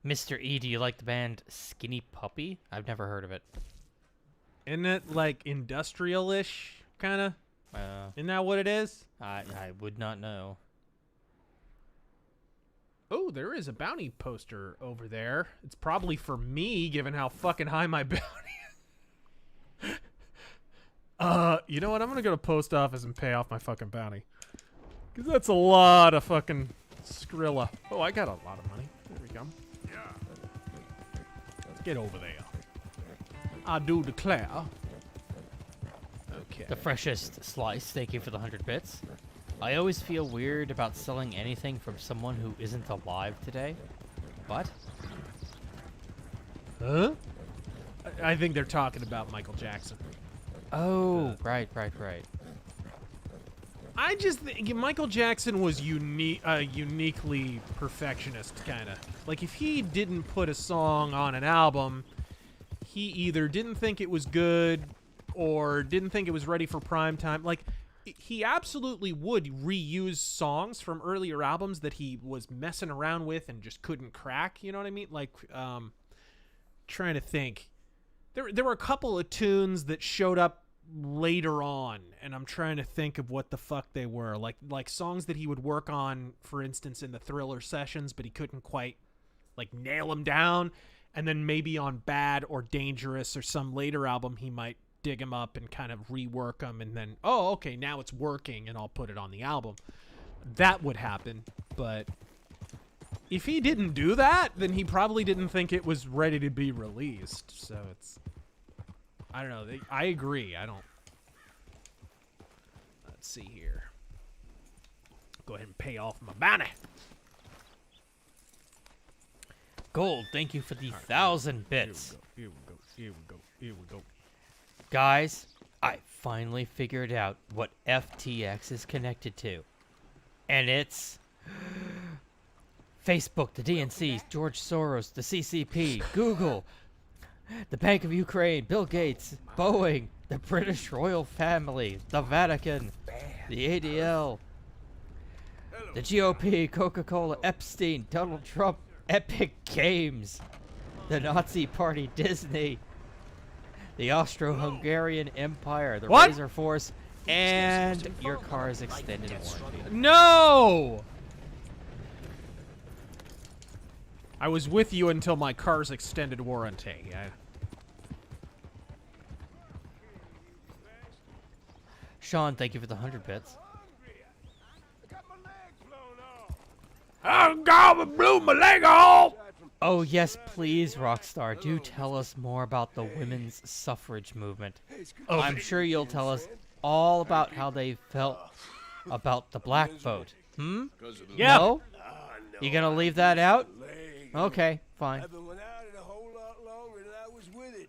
Mr. E, do you like the band Skinny Puppy? I've never heard of it. Isn't it like industrial-ish, kind of? Isn't that what it is? I would not know. Oh, there is a bounty poster over there. It's probably for me, given how fucking high my bounty is. You know what? I'm gonna go to post office and pay off my fucking bounty. Because that's a lot of fucking Skrilla. Oh, I got a lot of money. There we go. Let's get over there. I do declare. Okay. The freshest slice, thank you for the 100 bits. I always feel weird about selling anything from someone who isn't alive today. What? Huh? I think they're talking about Michael Jackson. Oh, right. I just think Michael Jackson was uniquely perfectionist, kind of. Like, if he didn't put a song on an album, he either didn't think it was good or didn't think it was ready for prime time. Like, he absolutely would reuse songs from earlier albums that he was messing around with and just couldn't crack, you know what I mean? Like, trying to think. There were a couple of tunes that showed up later on, and I'm trying to think of what the fuck they were. Like songs that he would work on, for instance, in the Thriller sessions, but he couldn't quite, like, nail them down. And then maybe on Bad or Dangerous or some later album, he might dig them up and kind of rework them, and then, oh, okay, now it's working, and I'll put it on the album. That would happen, but if he didn't do that, then he probably didn't think it was ready to be released. So it's, I don't know. I agree. I don't. Let's see here. Go ahead and pay off my bounty. Gold, thank you for the 1,000 bits. Here we go. Guys, I finally figured out what FTX is connected to. And it's Facebook, the DNCs, George Soros, the CCP, Google, the Bank of Ukraine, Bill Gates, Boeing, the British royal family, the Vatican, the ADL, the GOP, Coca-Cola, Epstein, Donald Trump, Epic Games, the Nazi Party, Disney, the Austro-Hungarian Empire, the Razor Force, and your car's extended warranty. No! I was with you until my car's extended warranty. Sean, thank you for the 100 bits. Oh, God, it blew my leg off! Oh, yes, please, Rockstar. Do tell us more about the women's suffrage movement. Oh, I'm sure you'll tell us all about how they felt about the black vote. Hmm? Yeah. No? You gonna leave that out? Okay, fine. I've been without it a whole lot longer than I was with it.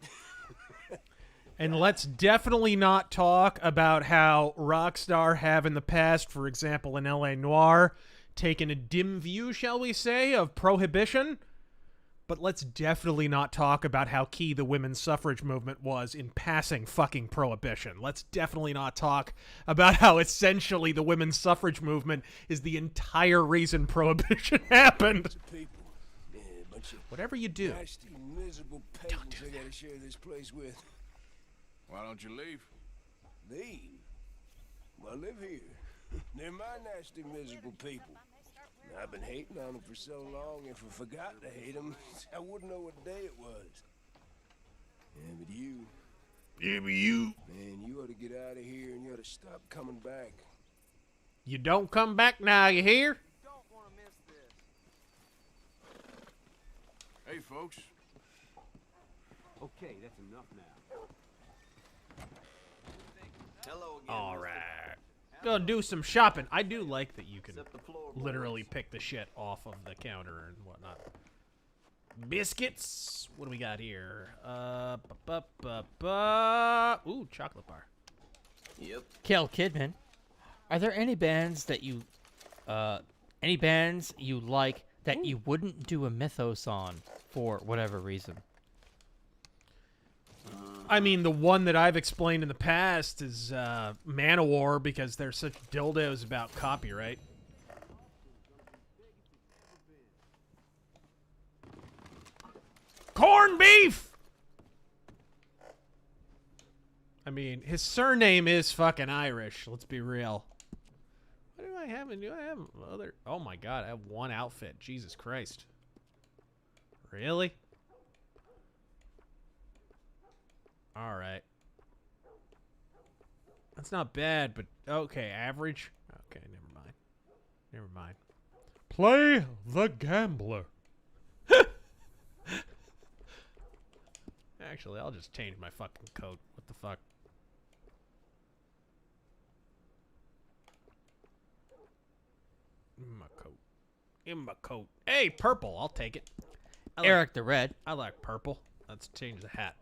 And let's definitely not talk about how Rockstar have in the past, for example, in L.A. Noire, taken a dim view, shall we say, of prohibition. but let's definitely not talk about how key the women's suffrage movement was in passing fucking prohibition. Let's definitely not talk about how essentially the women's suffrage movement is the entire reason prohibition happened. People. Yeah, a bunch of Whatever you do. nasty, miserable pagans I gotta share this place with. Why don't you leave? Leave? Well, I live here. They're my nasty, miserable people. I've been hating on them for so long, if I forgot to hate them, I wouldn't know what day it was. Yeah, but you... Yeah, but you... Man, you ought to get out of here and you ought to stop coming back. You don't come back now, you hear? Don't want to miss this. Hey, folks. Okay, that's enough now. All right. Gonna do some shopping. I do like that you can literally pick the shit off of the counter and whatnot. Biscuits. What do we got here? Ooh, chocolate bar. Yep. Kel Kidman, are there any bands that you like that you wouldn't do a mythos on for whatever reason? I mean, the one that I've explained in the past is Manowar, because they're such dildos about copyright. Corned beef! I mean, his surname is fucking Irish, let's be real. What do I have? Do I have other... Oh my god, I have one outfit. Jesus Christ. Really? Alright. That's not bad, but okay, average. Okay, never mind. Never mind. Play the gambler. Actually, I'll just change my fucking coat. What the fuck? In my coat. In my coat. Hey, purple. I'll take it. Eric the Red. I like purple. Let's change the hat.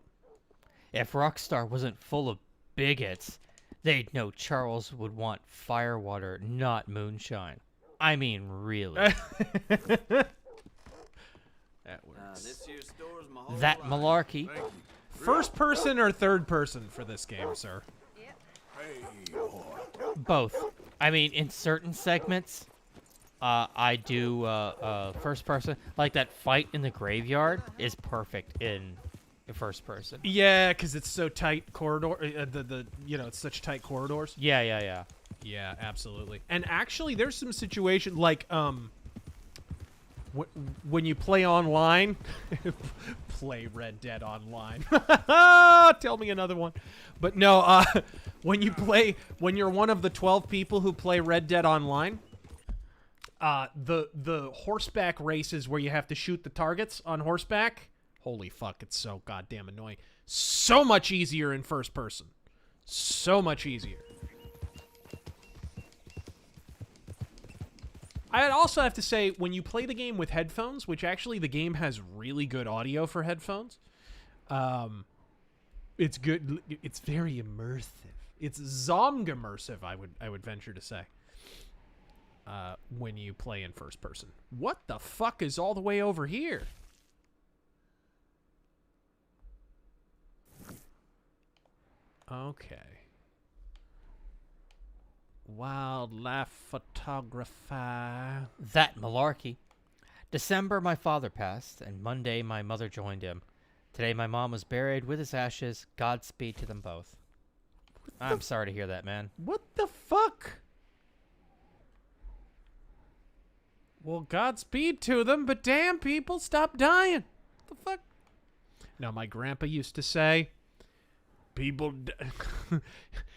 If Rockstar wasn't full of bigots, they'd know Charles would want firewater, not moonshine. I mean, really. That works. This here store's my whole That life. malarkey. First person or third person for this game, sir? Both. I mean, in certain segments, I do first person. Like that fight in the graveyard is perfect in first person. Yeah, because it's so tight corridor. It's such tight corridors. Yeah. Yeah, absolutely. And actually, there's some situation like when you play online, play Red Dead Online. Tell me another one. But no, when you're one of the 12 people who play Red Dead Online, the horseback races where you have to shoot the targets on horseback. Holy fuck, it's so goddamn annoying. So much easier in first person. So much easier. I'd also have to say, when you play the game with headphones, which actually the game has really good audio for headphones, it's good. It's very immersive. It's zomg-immersive, I would venture to say, when you play in first person. What the fuck is all the way over here? Okay. Wildlife photographer. That malarkey. December, my father passed, and Monday, my mother joined him. Today, my mom was buried with his ashes. Godspeed to them both. I'm sorry to hear that, man. What the fuck? Well, Godspeed to them, but damn, people, stop dying. What the fuck? Now, my grandpa used to say, people...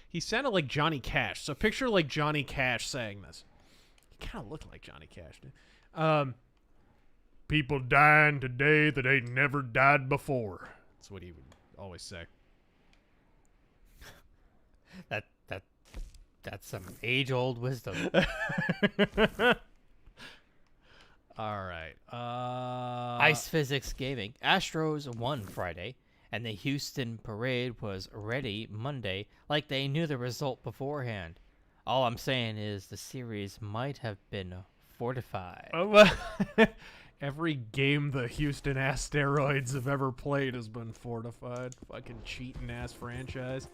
He sounded like Johnny Cash. So picture like Johnny Cash saying this. He kind of looked like Johnny Cash, dude. People dying today that ain't never died before. That's what he would always say. That's some age-old wisdom. All right. Ice Physics Gaming. Astros won Friday, and the Houston parade was ready Monday, like they knew the result beforehand. All I'm saying is the series might have been fortified. Every game the Houston Asteroids have ever played has been fortified. Fucking cheating ass franchise.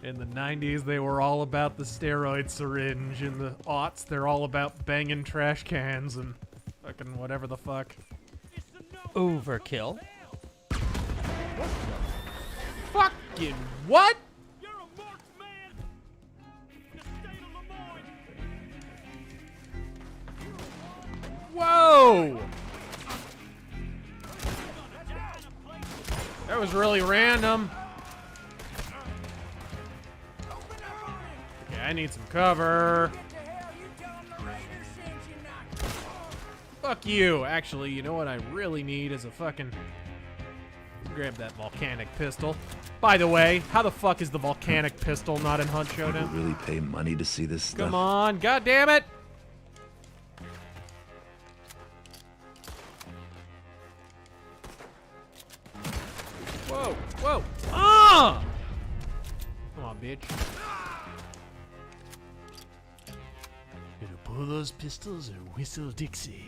In the 90s, they were all about the steroid syringe. In the aughts, they're all about banging trash cans and fucking whatever the fuck. Overkill. Fucking what? You're a marksman! The state of Lemoyne! Whoa! That was really random. Okay, I need some cover. Fuck you. Actually, you know what I really need is a fucking... Grab that volcanic pistol. By the way, how the fuck is the volcanic pistol not in Hunt Showdown? People really pay money to see this stuff? Come on, god damn it! Whoa, whoa! Ah! Come on, bitch. Gonna pull those pistols or whistle Dixie.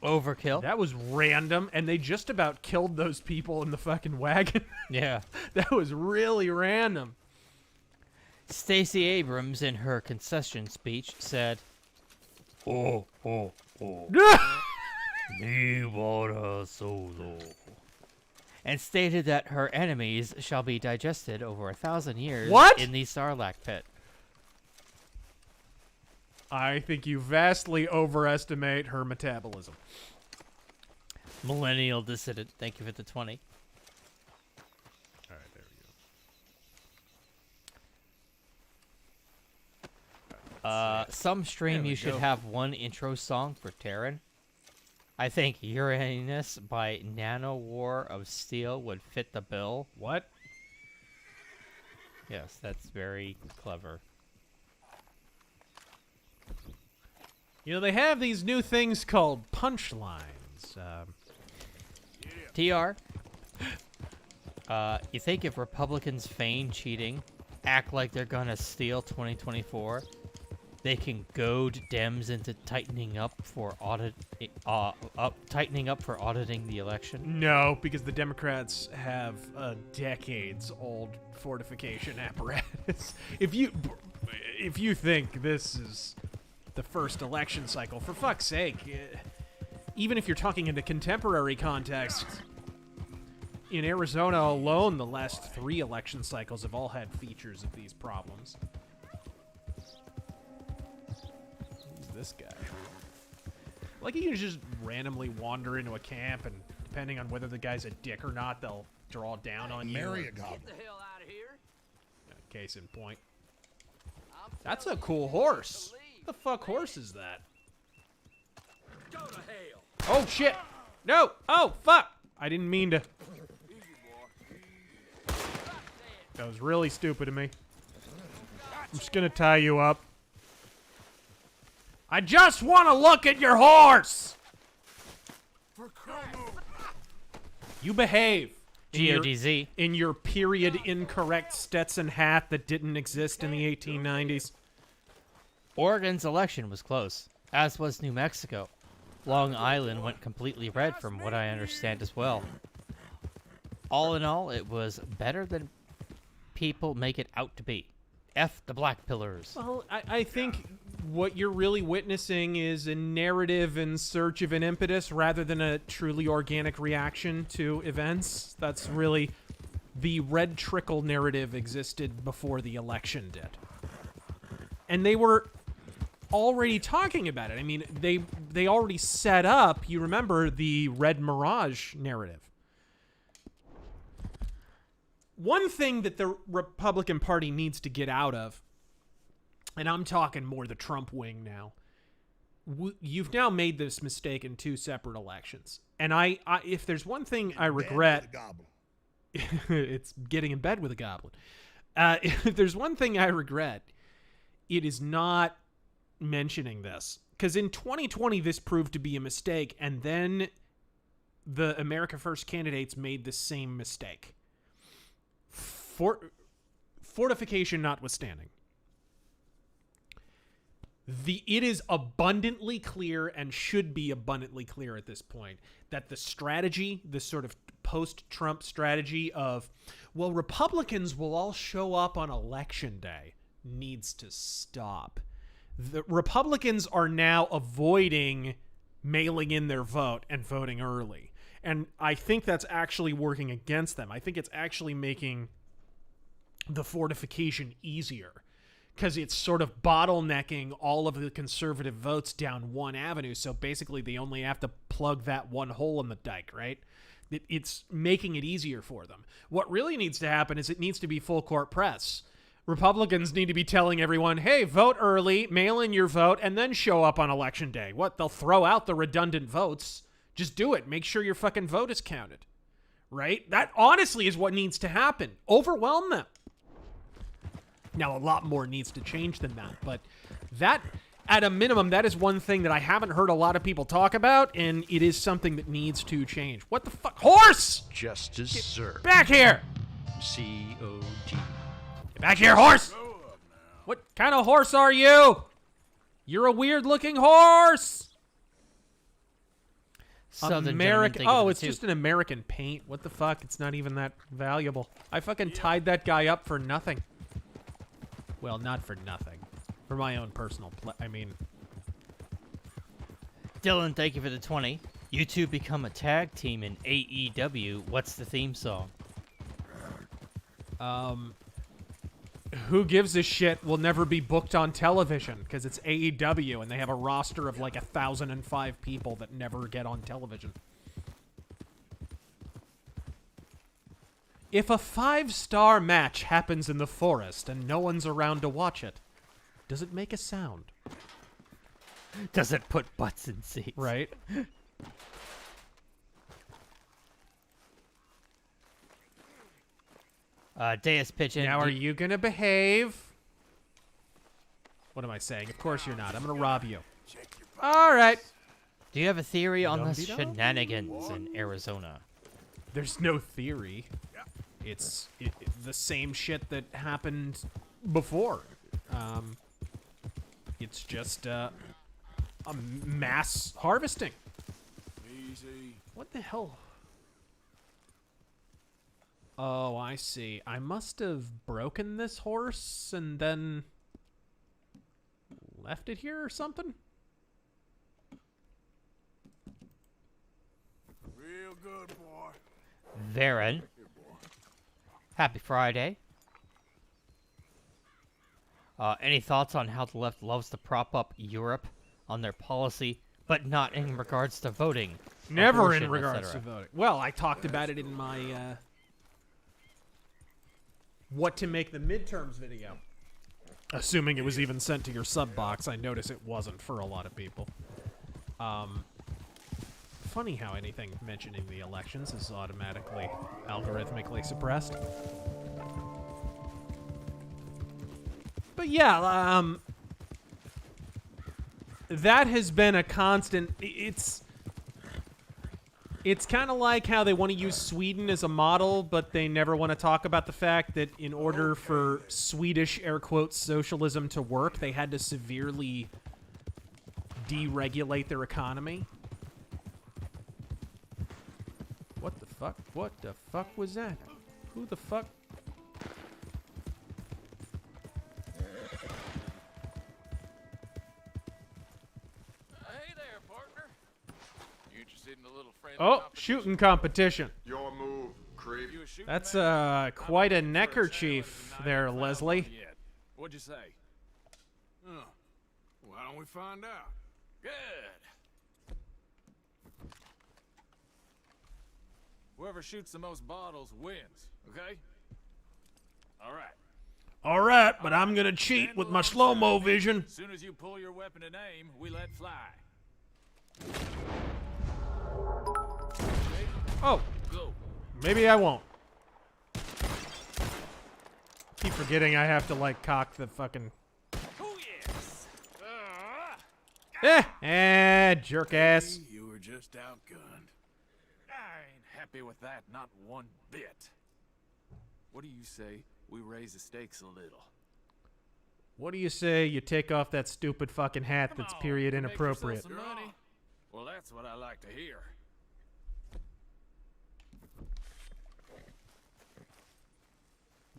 Overkill. That was random, and they just about killed those people in the fucking wagon. Yeah. That was really random. Stacey Abrams, in her concession speech, said, "Oh, me wanna solo," and stated that her enemies shall be digested over 1,000 years What? in the Sarlacc pit. I think you vastly overestimate her metabolism. Millennial dissident, thank you for the 20. All right, there we go. Some stream There we you should go. have one intro song for Terran. I think Uranus by Nano War of Steel would fit the bill. What? Yes, that's very clever. You know, they have these new things called punchlines. TR, you think if Republicans feign cheating, act like they're gonna steal 2024, they can goad Dems into tightening up for auditing the election? No, because the Democrats have a decades-old fortification apparatus. If you think this is the first election cycle, for fuck's sake, even if you're talking in the contemporary context, in Arizona alone, the last 3 election cycles have all had features of these problems. Who's this guy? Like, you can just randomly wander into a camp, and depending on whether the guy's a dick or not, they'll draw down on you. Marry a goblin. Get the hell out of here! Case in point. That's a cool horse. What the fuck horse is that? Go to hell! Oh, shit! No! Oh, fuck! I didn't mean to... That was really stupid of me. I'm just gonna tie you up. I just want to look at your horse! You behave. GODZ. In your period incorrect Stetson hat that didn't exist in the 1890s. Oregon's election was close, as was New Mexico. Long Island went completely red from what I understand as well. All in all, it was better than people make it out to be. F the black pillars. Well, I think what you're really witnessing is a narrative in search of an impetus rather than a truly organic reaction to events. That's really... The red trickle narrative existed before the election did. And they were already talking about it. I mean, they already set up, you remember, the Red Mirage narrative. One thing that the Republican Party needs to get out of, and I'm talking more the Trump wing now, you've now made this mistake in 2 separate elections. And I if there's one thing I regret, it's getting in bed with a goblin. If there's one thing I regret, it is not mentioning this. Because in 2020, this proved to be a mistake, and then the America First candidates made the same mistake. fortification notwithstanding, it is abundantly clear, and should be abundantly clear at this point, that the strategy, this sort of post-Trump strategy of, well, Republicans will all show up on election day, needs to stop. The Republicans are now avoiding mailing in their vote and voting early. And I think that's actually working against them. I think it's actually making the fortification easier, because it's sort of bottlenecking all of the conservative votes down one avenue. So basically they only have to plug that one hole in the dike, right? It's making it easier for them. What really needs to happen is it needs to be full court press. Republicans need to be telling everyone, hey, vote early, mail in your vote, and then show up on election day. What? They'll throw out the redundant votes. Just do it. Make sure your fucking vote is counted. Right? That honestly is what needs to happen. Overwhelm them. Now, a lot more needs to change than that, but that, at a minimum, that is one thing that I haven't heard a lot of people talk about, and it is something that needs to change. What the fuck? Horse! Justice served. Back here! C-O-G. Get back here, horse! What kind of horse are you? You're a weird-looking horse! American. Oh, it's just an American paint. What the fuck? It's not even that valuable. I fucking tied that guy up for nothing. Well, not for nothing. For my own personal I mean... Dylan, thank you for the 20. You two become a tag team in AEW. What's the theme song? Who gives a shit will never be booked on television, because it's AEW and they have a roster of like 1,005 people that never get on television. If a 5-star match happens in the forest and no one's around to watch it, does it make a sound? Does it put butts in seats? Right? Deus pitching. Now, are you gonna behave? What am I saying? Of course you're not. I'm gonna rob you. All right. Do you have a theory on the shenanigans in Arizona? There's no theory. It's the same shit that happened before. It's just a mass harvesting. Easy. What the hell? Oh, I see. I must have broken this horse and then left it here or something? Real good, boy. Varen. Happy Friday. Any thoughts on how the left loves to prop up Europe on their policy, but not in regards to voting? Never in regards to voting. Well, I talked about it in my what to make the midterms video. Assuming it was even sent to your sub box. I notice it wasn't for a lot of people. Funny how anything mentioning the elections is automatically algorithmically suppressed. But yeah, that has been a constant. It's kind of like how they want to use Sweden as a model, but they never want to talk about the fact that in order for Swedish, air quotes, socialism to work, they had to severely deregulate their economy. What the fuck? What the fuck was that? Who the fuck? Hey there, partner. You interested in a little friend? Oh, shooting competition. Your move, creep. That's quite a neckerchief there, Leslie. What'd you say? Oh, why don't we find out? Good. Whoever shoots the most bottles wins, okay? All right. All right, but I'm gonna cheat with my slow-mo vision. As soon as you pull your weapon and aim, we let fly. Oh, maybe I won't. Keep forgetting I have to, like, cock the fucking... Oh, yes! Jerk ass. You were just outgunned. I ain't happy with that, not one bit. What do you say we raise the stakes a little. What do you say you take off that stupid fucking hat Come that's on, period make yourself inappropriate? some money. Well, that's what I like to hear.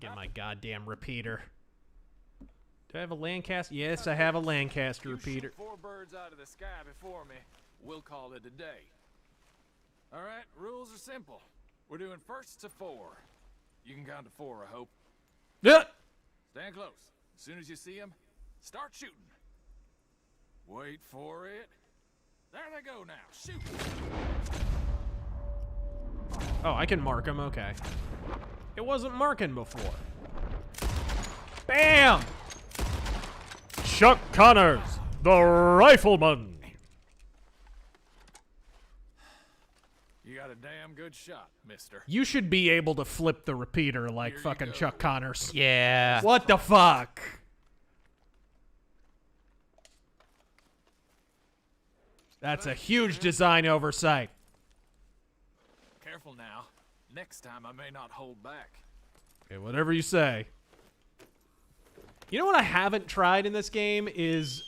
Get my goddamn repeater. Do I have a Lancaster? Yes, I have a Lancaster You repeater. shoot 4 birds out of the sky before me. We'll call it a day. All right, rules are simple. We're doing first to 4. You can count to 4, I hope. Yeah. Stand close. As soon as you see them, start shooting. Wait for it. There they go now. Shoot. Oh, I can mark them. Okay. It wasn't marking before. Bam! Chuck Connors, the rifleman. You got a damn good shot, mister. You should be able to flip the repeater like Here you fucking go. Chuck Connors. Yeah. What the fuck? That's a huge design oversight. Careful now. Next time I may not hold back. Okay, whatever you say. You know what I haven't tried in this game is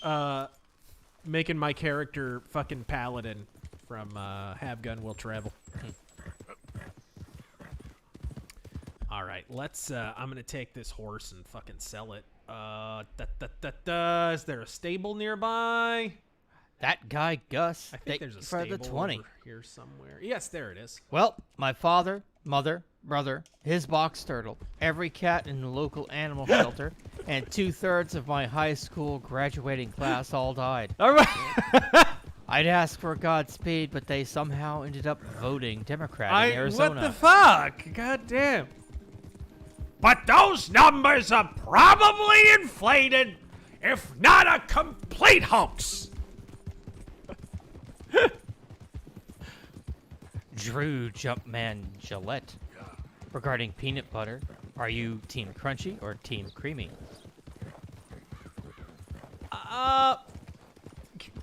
making my character fucking paladin from Have Gun Will Travel. All right, let's. I'm gonna take this horse and fucking sell it. Is there a stable nearby? That guy, Gus. I think there's a for stable the 20. over here somewhere. Yes, there it is. Well, my father, mother, brother, his box turtle, every cat in the local animal shelter, and 2/3 of my high school graduating class all died. All right. I'd ask for Godspeed, but they somehow ended up voting Democrat in Arizona. What the fuck? God damn. But those numbers are probably inflated, if not a complete hoax. Drew Jumpman Gillette. Regarding peanut butter, are you team crunchy or team creamy?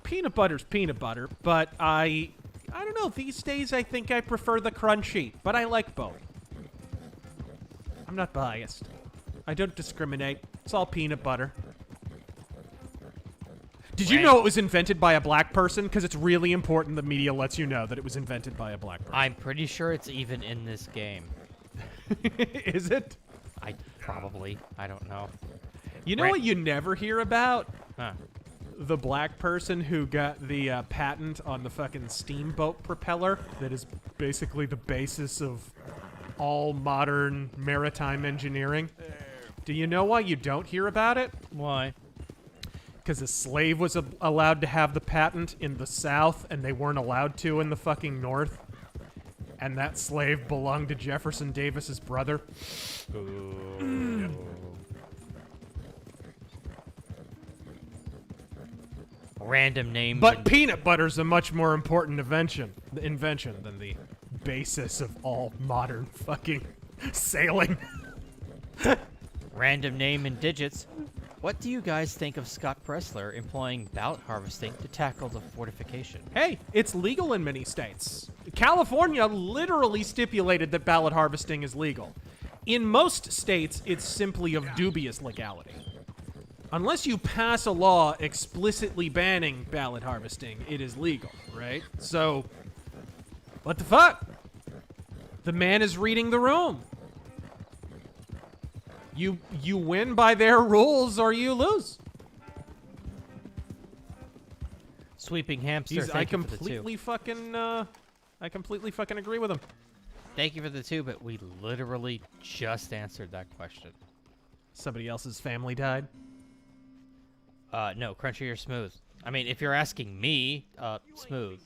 Peanut butter's peanut butter, but I don't know. These days, I think I prefer the crunchy, but I like both. I'm not biased. I don't discriminate. It's all peanut butter. Did you know it was invented by a black person? Because it's really important the media lets you know that it was invented by a black person. I'm pretty sure it's even in this game. Is it? I don't know. You know what you never hear about? Huh. The black person who got the patent on the fucking steamboat propeller that is basically the basis of all modern maritime engineering. Do you know why you don't hear about it? Why? Because a slave was allowed to have the patent in the South, and they weren't allowed to in the fucking North. And that slave belonged to Jefferson Davis's brother. Random name. But peanut butter's a much more important invention than the basis of all modern fucking sailing. Random name and digits. What do you guys think of Scott Pressler employing ballot harvesting to tackle the fortification? Hey, it's legal in many states. California literally stipulated that ballot harvesting is legal. In most states, it's simply of dubious legality. Unless you pass a law explicitly banning ballot harvesting, it is legal, right? So, what the fuck? The man is reading the room. You win by their rules or you lose. Sweeping hamster. I completely fucking agree with him. Thank you for the 2, but we literally just answered that question. Somebody else's family died? No, crunchy or smooth. I mean, if you're asking me, smooth.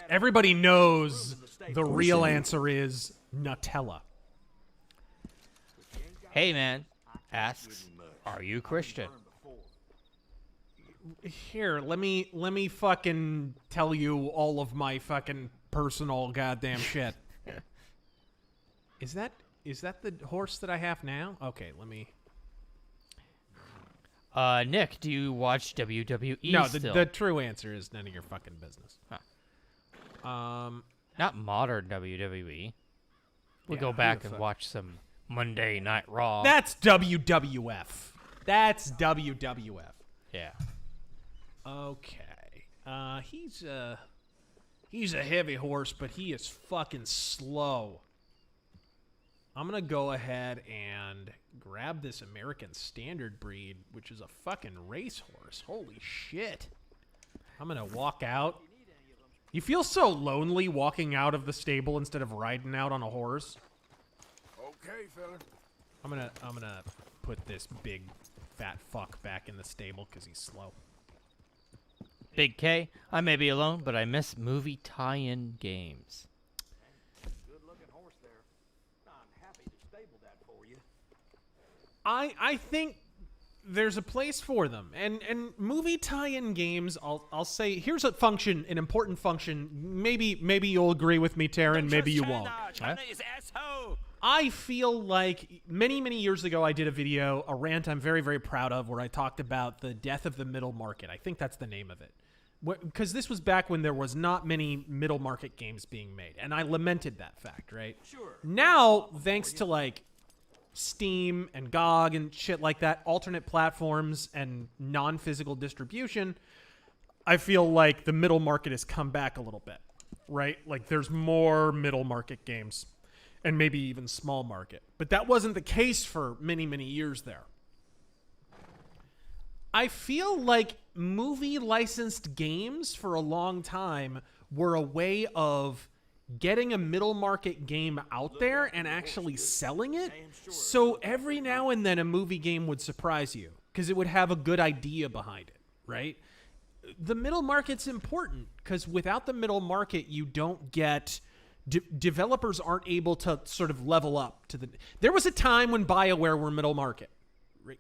Everybody knows the real answer is Nutella. Hey man, asks, are you Christian? Here, let me fucking tell you all of my fucking personal goddamn shit. Is that the horse that I have now? Okay, let me. Nick, do you watch WWE? No, still? the true answer is none of your fucking business. Huh. Not modern WWE. We'll Yeah, go who back the and fuck- watch some Monday Night Raw. That's WWF. That's WWF. Yeah. Okay. He's a heavy horse, but he is fucking slow. I'm gonna go ahead and grab this American Standard breed, which is a fucking racehorse. Holy shit. I'm gonna walk out. You feel so lonely walking out of the stable instead of riding out on a horse. Okay, fella. I'm gonna put this big fat fuck back in the stable because he's slow. Big K, I may be alone, but I miss movie tie-in games. Good-looking horse there. I'm happy to stable that for you. I think there's a place for them, and movie tie-in games. I'll say here's an important function. Maybe you'll agree with me, Taryn. Maybe you won't. China is asshole. I feel like many years ago I did a rant I'm very, very proud of, where I talked about the death of the middle market. I think that's the name of it. Because this was back when there was not many middle market games being made, and I lamented that fact, right? Sure. Now, thanks to like Steam and GOG and shit like that, alternate platforms and non-physical distribution, I feel like the middle market has come back a little bit, right? Like there's more middle market games and maybe even small market. But that wasn't the case for many years there. I feel like movie licensed games for a long time were a way of getting a middle market game out there and actually selling it. So every now and then a movie game would surprise you because it would have a good idea behind it, right? The middle market's important because without the middle market, you don't get... developers aren't able to sort of level up to the... There was a time when BioWare were middle market.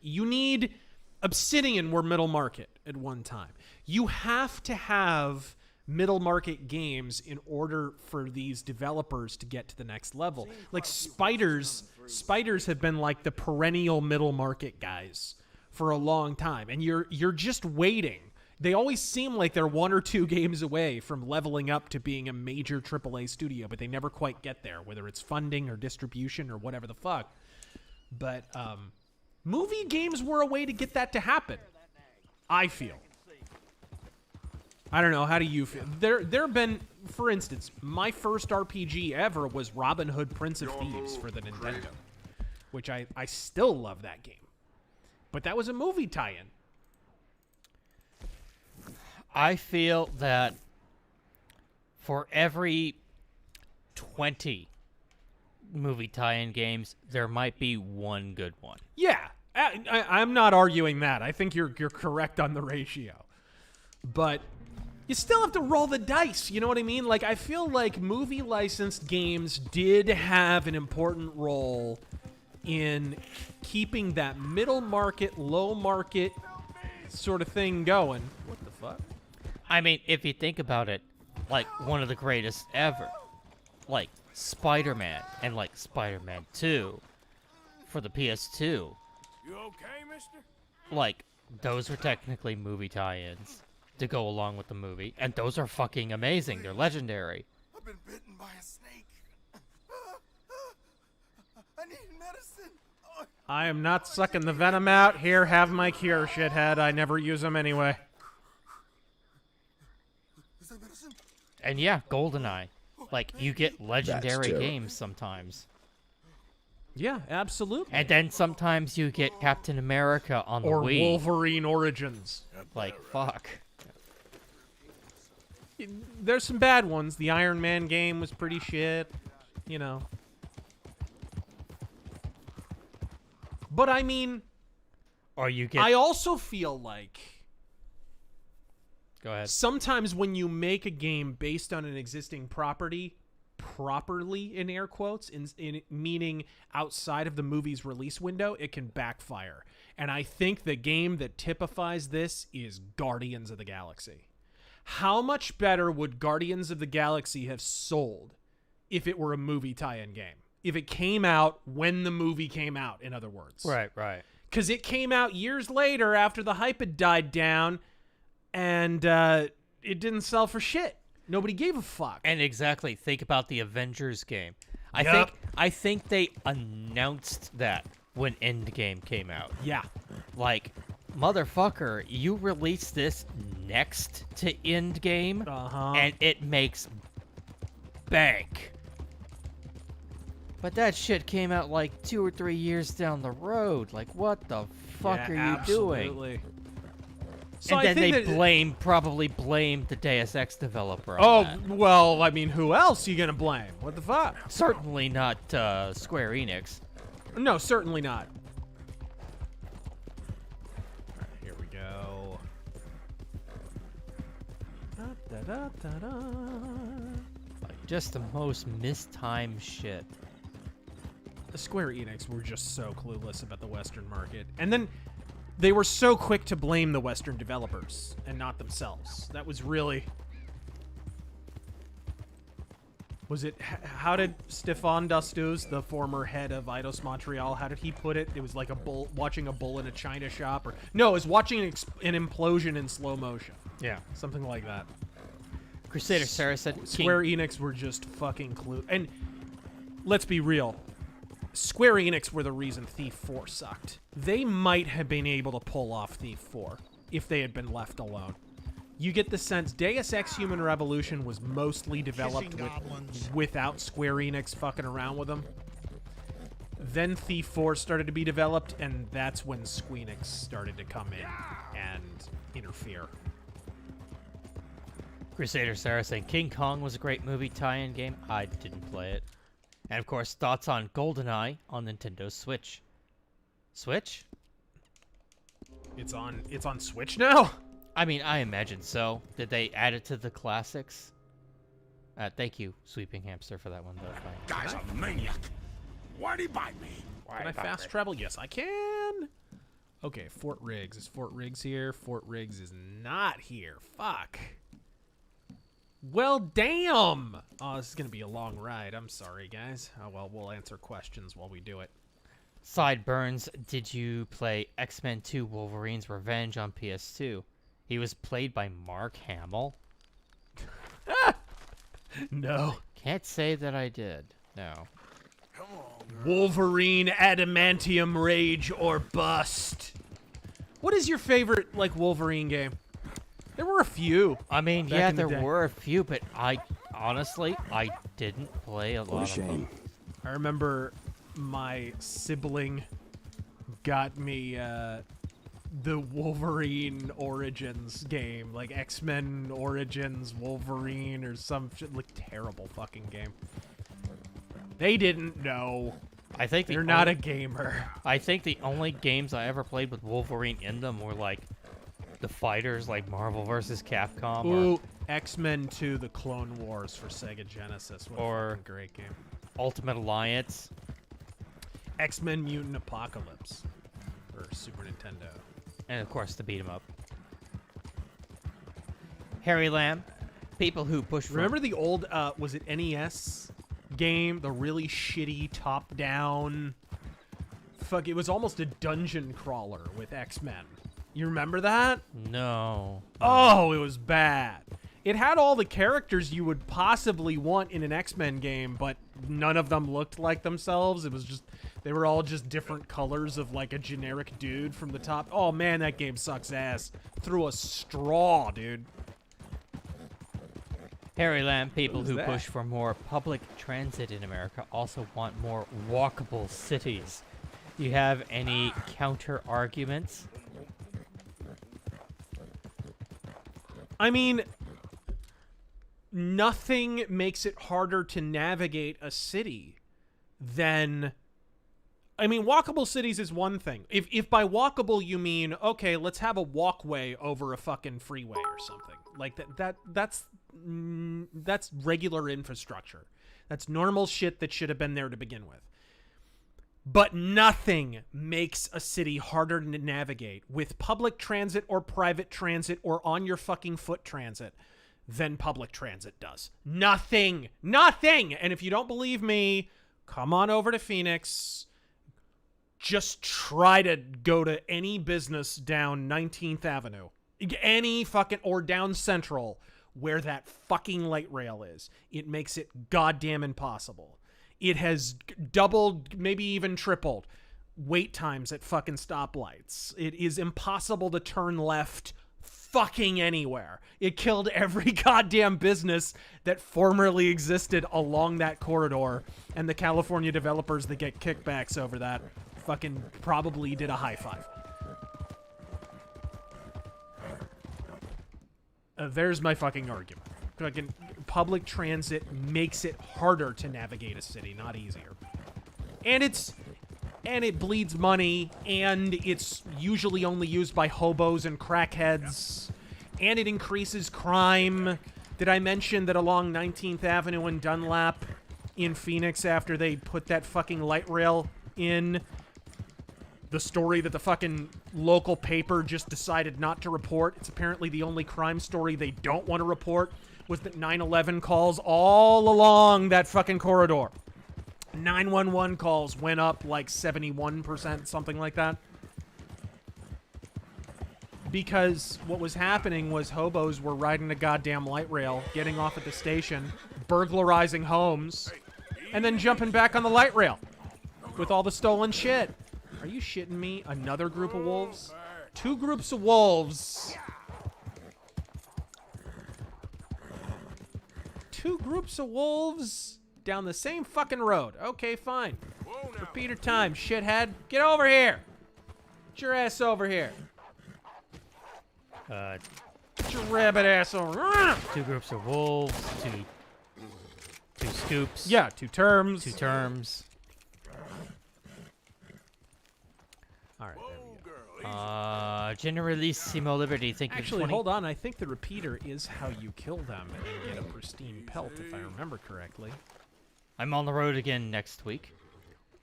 You need... Obsidian were middle market at one time. You have to have middle market games in order for these developers to get to the next level. Like Spiders have been like the perennial middle market guys for a long time, and you're just waiting. They always seem like they're one or two games away from leveling up to being a major AAA studio, but they never quite get there, whether it's funding or distribution or whatever the fuck. But movie games were a way to get that to happen, I feel. I don't know. How do you feel? There have been, for instance, my first RPG ever was Robin Hood Prince of Thieves for the Nintendo, which I still love that game. But that was a movie tie-in. I feel that for every 20 movie tie-in games, there might be one good one. Yeah, I'm not arguing that. I think you're correct on the ratio. But you still have to roll the dice, you know what I mean? Like, I feel like movie licensed games did have an important role in keeping that middle market, low market sort of thing going. What the fuck? I mean, if you think about it, like, one of the greatest ever, like, Spider-Man and, like, Spider-Man 2 for the PS2. You okay, mister? Like, those are technically movie tie-ins to go along with the movie, and those are fucking amazing. They're legendary. I've been bitten by a snake. I need medicine. I am not sucking the venom out. Here, have my cure, shithead. I never use them anyway. Is that medicine? And yeah, GoldenEye. Like, you get legendary games sometimes. Yeah, absolutely. And then sometimes you get Captain America on the or Wii. Wolverine Origins. Like, fuck. There's some bad ones. The Iron Man game was pretty shit, you know. But I mean, or you get... I also feel like Go ahead. sometimes when you make a game based on an existing property properly, in air quotes, in meaning outside of the movie's release window, it can backfire. And I think the game that typifies this is Guardians of the Galaxy. How much better would Guardians of the Galaxy have sold if it were a movie tie-in game? If it came out when the movie came out, in other words. Right, right. Because it came out years later after the hype had died down, and it didn't sell for shit. Nobody gave a fuck. And exactly, think about the Avengers game. I think they announced that when Endgame came out. Yeah. Like, motherfucker, you release this next to Endgame, and it makes bank. But that shit came out like 2 or 3 years down the road. Like, what the fuck are you doing? So and I then think they probably blamed the Deus Ex developer Oh, on that. well, I mean, who else are you gonna blame? What the fuck? Certainly not Square Enix. No, certainly not. Alright, here we go. Like, just the most mistimed shit. The Square Enix were just so clueless about the Western market. And then they were so quick to blame the Western developers and not themselves. That was really... Was it... How did Stefan Dustuz, the former head of Eidos Montreal, how did he put it? It was like a bull... Watching a bull in a china shop? Or no, it was watching an implosion in slow motion. Yeah. Something like that. Crusader Sarah said... Square Enix were just fucking clueless. And let's be real. Square Enix were the reason Thief 4 sucked. They might have been able to pull off Thief 4 if they had been left alone. You get the sense Deus Ex Human Revolution was mostly developed without Square Enix fucking around with them. Then Thief 4 started to be developed, and that's when Squeenix started to come in and interfere. Crusader Sarah saying King Kong was a great movie tie-in game. I didn't play it. And of course, thoughts on GoldenEye on Nintendo Switch. Switch? It's on Switch now? I mean, I imagine so. Did they add it to the classics? Thank you, Sweeping Hamster, for that one, though. Guy's a maniac. Why'd he bite me? Can I fast travel? Yes, I can. Okay, Fort Riggs. Is Fort Riggs here? Fort Riggs is not here. Fuck. Well, damn! Oh, this is going to be a long ride. I'm sorry, guys. Oh, well, we'll answer questions while we do it. Sideburns, did you play X-Men 2 Wolverine's Revenge on PS2? He was played by Mark Hamill. No. Can't say that I did. No. Come on, girl. Wolverine, Adamantium, Rage, or Bust. What is your favorite, like, Wolverine game? There were a few. I mean, back yeah, in the there day. were a few, but I didn't play a lot of them. I remember my sibling got me the Wolverine Origins game, like X-Men Origins Wolverine or some shit, like terrible fucking game. They didn't know. I think they're not a gamer. I think the only games I ever played with Wolverine in them were like the fighters, like Marvel vs. Capcom, Ooh, X-Men 2: The Clone Wars for Sega Genesis. What a fucking great game. Ultimate Alliance. X-Men Mutant Apocalypse for Super Nintendo. And of course, the beat 'em up. Harry Lamb. People who push for... Remember the old, was it NES game? The really shitty top-down... Fuck, it was almost a dungeon crawler with X-Men. You remember that? No. Oh, it was bad. It had all the characters you would possibly want in an X-Men game, but none of them looked like themselves. It was just... They were all just different colors of, like, a generic dude from the top. Oh, man, that game sucks ass. Through a straw, dude. Harry Lamb, people who that? push for more public transit in America also want more walkable cities. Do you have any counter arguments? I mean, nothing makes it harder to navigate a city than... I mean, walkable cities is one thing. If by walkable you mean, okay, let's have a walkway over a fucking freeway or something. Like, that's regular infrastructure. That's normal shit that should have been there to begin with. But nothing makes a city harder to navigate with public transit or private transit or on your fucking foot transit than public transit does. Nothing. Nothing! And if you don't believe me, come on over to Phoenix. Just try to go to any business down 19th Avenue. Any fucking... Or down Central where that fucking light rail is. It makes it goddamn impossible. It has doubled, maybe even tripled wait times at fucking stoplights. It is impossible to turn left fucking anywhere. It killed every goddamn business that formerly existed along that corridor, and the California developers that get kickbacks over that fucking probably did a high five. There's my fucking argument. Fucking public transit makes it harder to navigate a city, not easier. And it bleeds money, and it's usually only used by hobos and crackheads, and it increases crime. Did I mention that along 19th Avenue and Dunlap in Phoenix, after they put that fucking light rail in, the story that the fucking local paper just decided not to report, it's apparently the only crime story they don't want to report, was that 9/11 calls all along that fucking corridor. 911 calls went up like 71%, something like that. Because what was happening was hobos were riding a goddamn light rail, getting off at the station, burglarizing homes, and then jumping back on the light rail with all the stolen shit. Are you shitting me? Another group of wolves? 2 groups of wolves. 2 groups of wolves down the same fucking road. Okay, fine. Repeater time, shithead. Get over here. Get your ass over here. Get your rabbit ass over. 2 groups of wolves, two scoops. Yeah, 2 terms. 2 terms. All right, there we go. Generalissimo Liberty, thank you. Actually, hold on. I think the repeater is how you kill them and get a pristine pelt, if I remember correctly. I'm on the road again next week.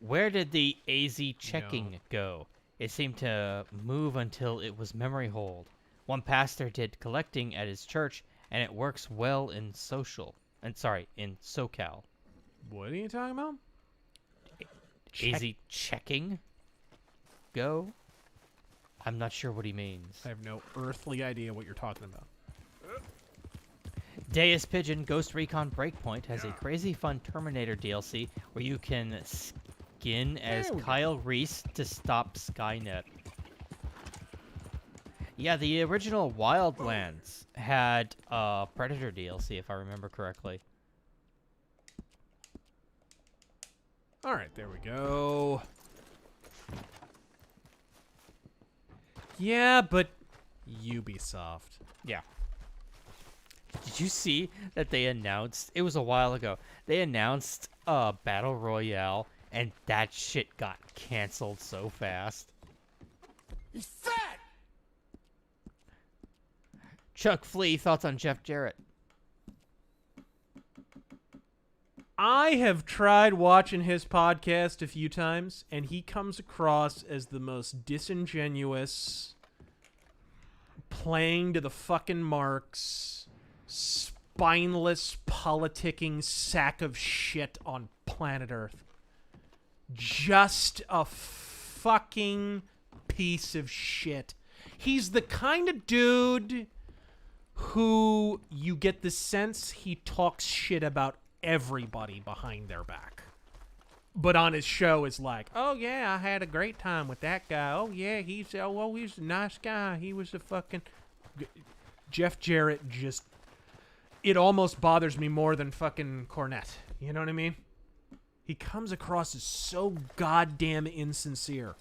Where did the AZ checking go? It seemed to move until it was memory hold. One pastor did collecting at his church, and it works well in SoCal. What are you talking about? AZ checking go? I'm not sure what he means. I have no earthly idea what you're talking about. Deus Pigeon Ghost Recon Breakpoint has a crazy fun Terminator DLC where you can skin as Kyle Reese to stop Skynet. Yeah, the original Wildlands had Predator DLC, if I remember correctly. All right, there we go. Yeah, but Ubisoft. Yeah. Did you see that they announced, it was a while ago, they announced Battle Royale, and that shit got canceled so fast. He's fat! Chuck Flea, thoughts on Jeff Jarrett? I have tried watching his podcast a few times, and he comes across as the most disingenuous, playing to the fucking marks, spineless, politicking sack of shit on planet Earth. Just a fucking piece of shit. He's the kind of dude who you get the sense he talks shit about everybody behind their back. But on his show is like, oh yeah, I had a great time with that guy. Oh yeah, he's a nice guy. He was a fucking... Jeff Jarrett just... It almost bothers me more than fucking Cornette. You know what I mean? He comes across as so goddamn insincere.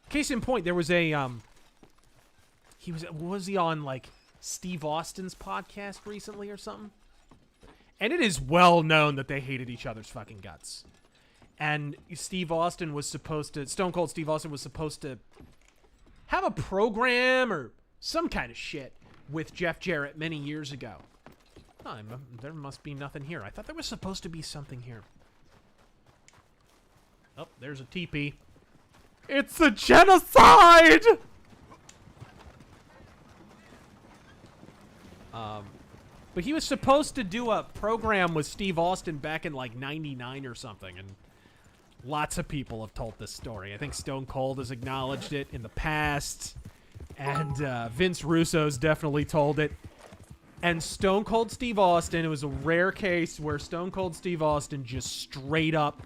Case in point, there was a, was he on, like, Steve Austin's podcast recently or something? And it is well known that they hated each other's fucking guts. And Steve Austin was supposed to... Stone Cold Steve Austin was supposed to have a program or some kind of shit with Jeff Jarrett many years ago. Oh, there must be nothing here. I thought there was supposed to be something here. Oh, there's a teepee. It's a genocide! But he was supposed to do a program with Steve Austin back in like 99 or something, and lots of people have told this story. I think Stone Cold has acknowledged it in the past, and Vince Russo's definitely told it. And Stone Cold Steve Austin, it was a rare case where Stone Cold Steve Austin just straight up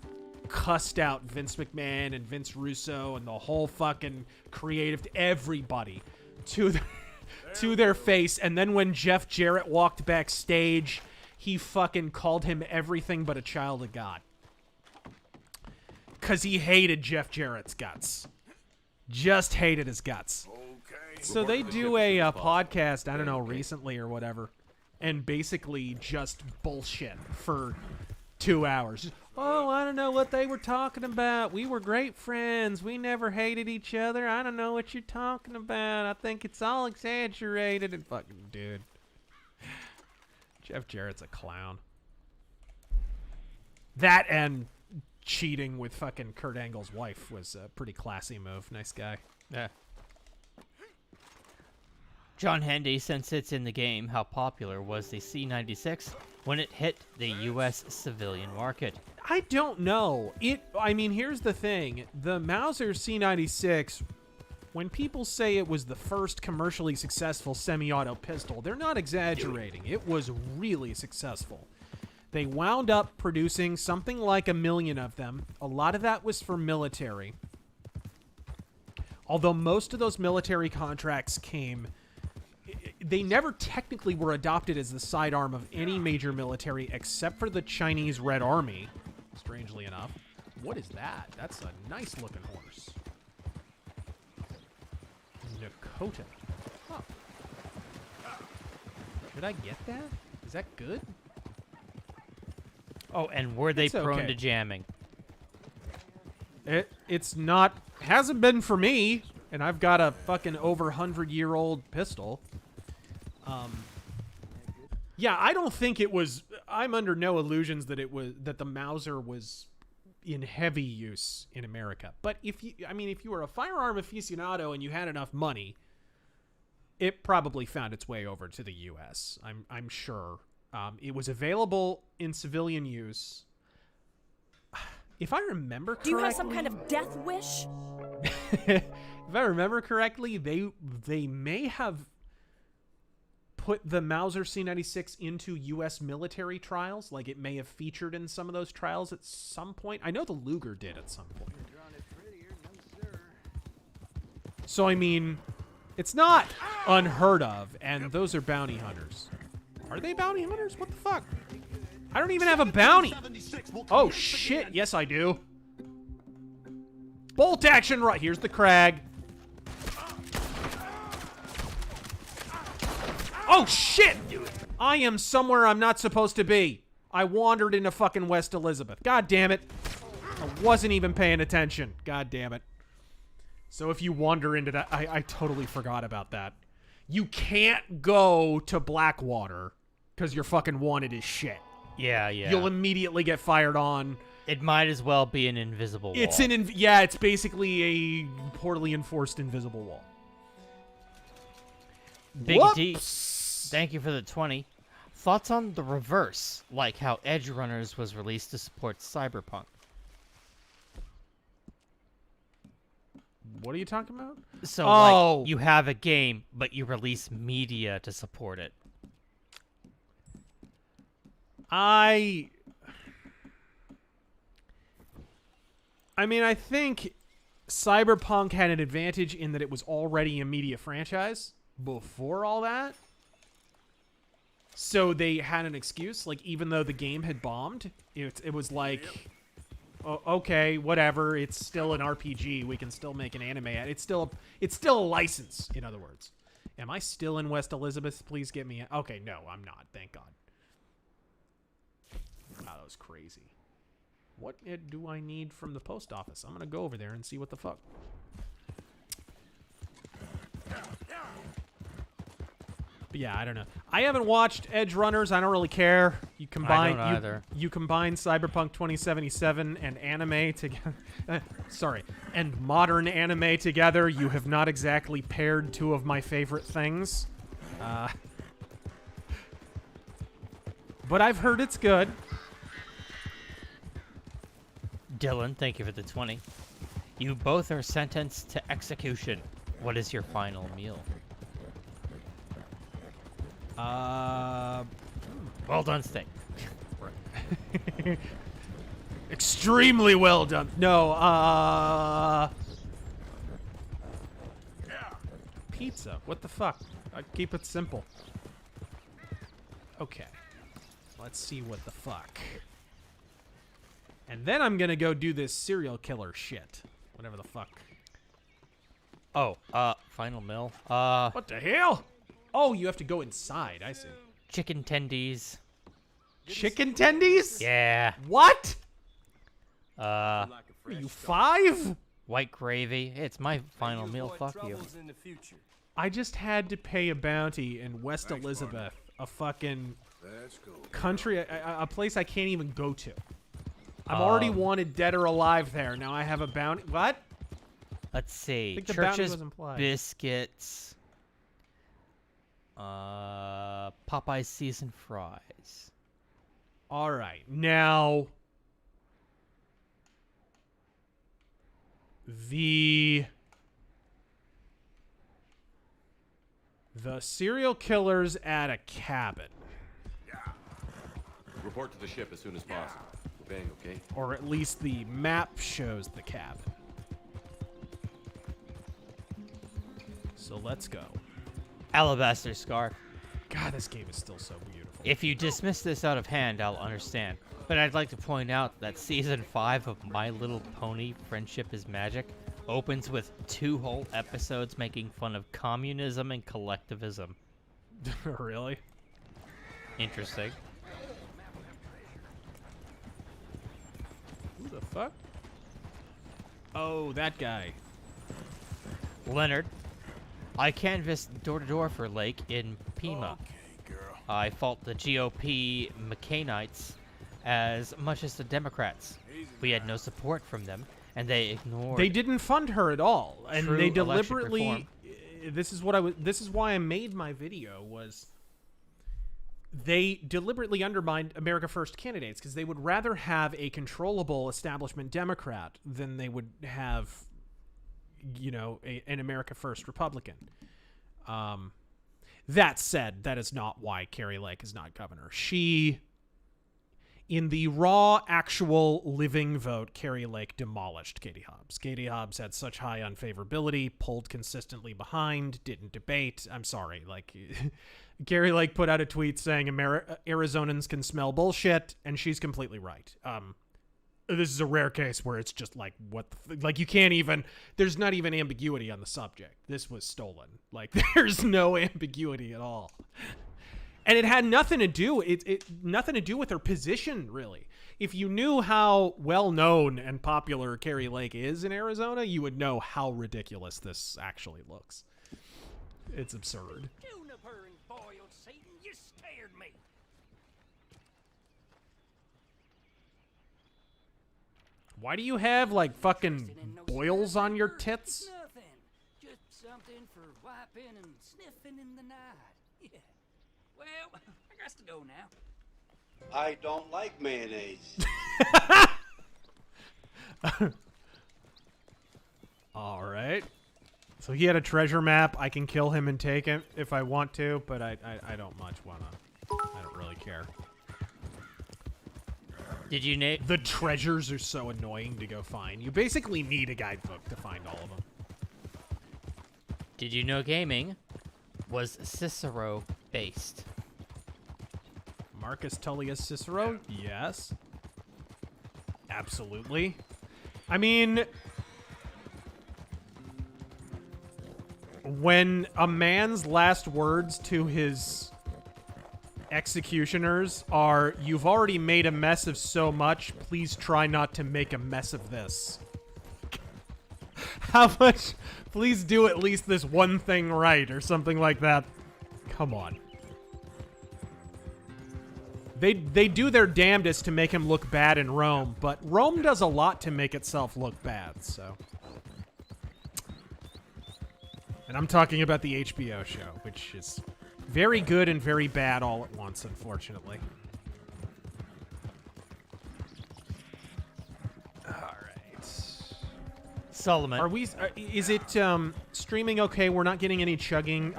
cussed out Vince McMahon and Vince Russo and the whole fucking creative, everybody to their face. And then when Jeff Jarrett walked backstage, he fucking called him everything but a child of God. Because he hated Jeff Jarrett's guts. Just hated his guts. So they do a podcast, I don't know, recently or whatever, and basically just bullshit for 2 hours. Oh, I don't know what they were talking about. We were great friends. We never hated each other. I don't know what you're talking about. I think it's all exaggerated. And fucking dude. Jeff Jarrett's a clown. That and cheating with fucking Kurt Angle's wife was a pretty classy move. Nice guy. Yeah. John Handy, since it's in the game, how popular was the C96 when it hit the U.S. civilian market? I don't know. I mean, here's the thing. The Mauser C96, when people say it was the first commercially successful semi-auto pistol, they're not exaggerating. It was really successful. They wound up producing something like 1 million of them. A lot of that was for military. Although most of those military contracts came... They never technically were adopted as the sidearm of any major military except for the Chinese Red Army, strangely enough. What is that? That's a nice-looking horse. Dakota. Huh. Did I get that? Is that good? Oh, and were they It's prone okay. to jamming? It's not... Hasn't been for me, and I've got a fucking over 100-year-old pistol. Yeah, I don't think it was... I'm under no illusions that that the Mauser was in heavy use in America. But if you were a firearm aficionado and you had enough money, it probably found its way over to the U.S. I'm sure. It was available in civilian use. If I remember correctly... Do you have some kind of death wish? If I remember correctly, they may have put the Mauser C96 into U.S. military trials. Like, it may have featured in some of those trials at some point. I know the Luger did at some point. So, I mean, it's not unheard of, and those are bounty hunters. Are they bounty hunters? What the fuck? I don't even have a bounty. Oh, shit. Yes, I do. Bolt action right. Here's the Krag. Oh, shit! I am somewhere I'm not supposed to be. I wandered into fucking West Elizabeth. God damn it. I wasn't even paying attention. God damn it. So if you wander into that, I totally forgot about that. You can't go to Blackwater because you're fucking wanted as shit. Yeah, yeah. You'll immediately get fired on. It might as well be an invisible wall. It's basically a poorly enforced invisible wall. Big Whoops. D, thank you for the 20. Thoughts on the reverse, like how Edge Runners was released to support Cyberpunk? What are you talking about? So, like, you have a game, but you release media to support it. I mean, I think Cyberpunk had an advantage in that it was already a media franchise before all that. So they had an excuse. Like, even though the game had bombed, it was like, oh, okay, whatever. It's still an RPG. We can still make an anime. It's still a license, in other words. Am I still in West Elizabeth? Please get me. Okay, no, I'm not. Thank God. Wow, that was crazy. What do I need from the post office? I'm going to go over there and see what the fuck. But yeah, I don't know. I haven't watched Edge Runners. I don't really care. You combine, I don't either. You combine Cyberpunk 2077 and anime together. And modern anime together. You have not exactly paired two of my favorite things. But I've heard it's good. Dylan, thank you for the 20. You both are sentenced to execution. What is your final meal? Well done, steak. Right. Extremely well done. No, pizza. What the fuck? I keep it simple. Okay. Let's see what the fuck. And then I'm gonna go do this serial killer shit. Whatever the fuck. Oh, final mill. What the hell? Oh, you have to go inside. I see. Chicken tendies. Chicken tendies? Yeah. What? Are you 5? White gravy. It's my final meal. Fuck you. I just had to pay a bounty in West Elizabeth, a fucking country, a place I can't even go to. I'm already wanted dead or alive there. Now I have a bounty. What? Let's see. I think the bounty Church's was implied. biscuits. Popeye's seasoned fries. All right. Now, the serial killer's at a cabin. Report to the ship as soon as possible. Bang, okay? Or at least the map shows the cabin. So let's go. Alabaster scarf. God, this game is still so beautiful. If you dismiss this out of hand, I'll understand. But I'd like to point out that Season 5 of My Little Pony Friendship is Magic opens with 2 whole episodes making fun of communism and collectivism. Really? Interesting. Who the fuck? Oh, that guy. Leonard. I canvassed door-to-door for Lake in Pima. I fault the GOP McCainites as much as the Democrats. We had no support from them, and they ignored. They didn't fund her at all, and true they election deliberately. reform. This is what I was. This is why I made my video. Was they deliberately undermined America First candidates because they would rather have a controllable establishment Democrat than they would have, you know, an America First Republican. That said, that is not why Carrie Lake is not governor. She, in the raw, actual, living vote, Carrie Lake demolished Katie Hobbs. Katie Hobbs had such high unfavorability, pulled consistently behind, didn't debate. I'm sorry, like, Carrie Lake put out a tweet saying Arizonans can smell bullshit, and she's completely right. This is a rare case where it's just like, what the like, you can't even, there's not even ambiguity on the subject. This was stolen. Like, there's no ambiguity at all. And it had nothing to do, nothing to do with her position, really. If you knew how well-known and popular Carrie Lake is in Arizona, you would know how ridiculous this actually looks. It's absurd. Juniper and boiled Satan, you scared me. Why do you have, like, fucking boils on your tits? Nothing. Just something for wiping and sniffing in the night. Yeah. Well, I got to go now. I don't like mayonnaise. All right. So he had a treasure map. I can kill him and take it if I want to, but I don't much want to. I don't really care. Did you name? The treasures are so annoying to go find. You basically need a guidebook to find all of them. Did you know gaming was Cicero based? Marcus Tullius Cicero? Yes. Absolutely. I mean, when a man's last words to his executioners are, "You've already made a mess of so much, please try not to make a mess of this." How much? Please do at least this one thing right, or something like that. Come on. They do their damnedest to make him look bad in Rome, but Rome does a lot to make itself look bad, so. And I'm talking about the HBO show, which is very good and very bad all at once, unfortunately. Solomon. Are we? Is it streaming okay? We're not getting any chugging.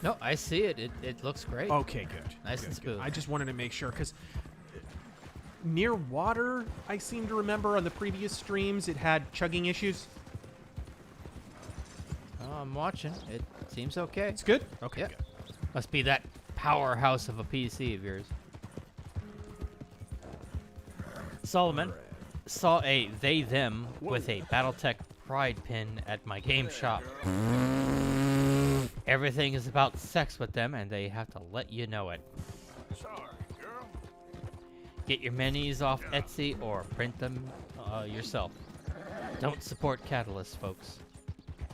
No, I see it. It looks great. Okay, good. Nice Good, and smooth. good. I just wanted to make sure because near water, I seem to remember on the previous streams it had chugging issues. Oh, I'm watching. It seems okay. It's good. Okay, Yep. good. Must be that powerhouse of a PC of yours. Solomon saw a they-them with a BattleTech pride pin at my game shop. Everything is about sex with them, and they have to let you know it. Sorry, girl. Get your minis off Etsy or print them yourself. Don't support Catalyst, folks.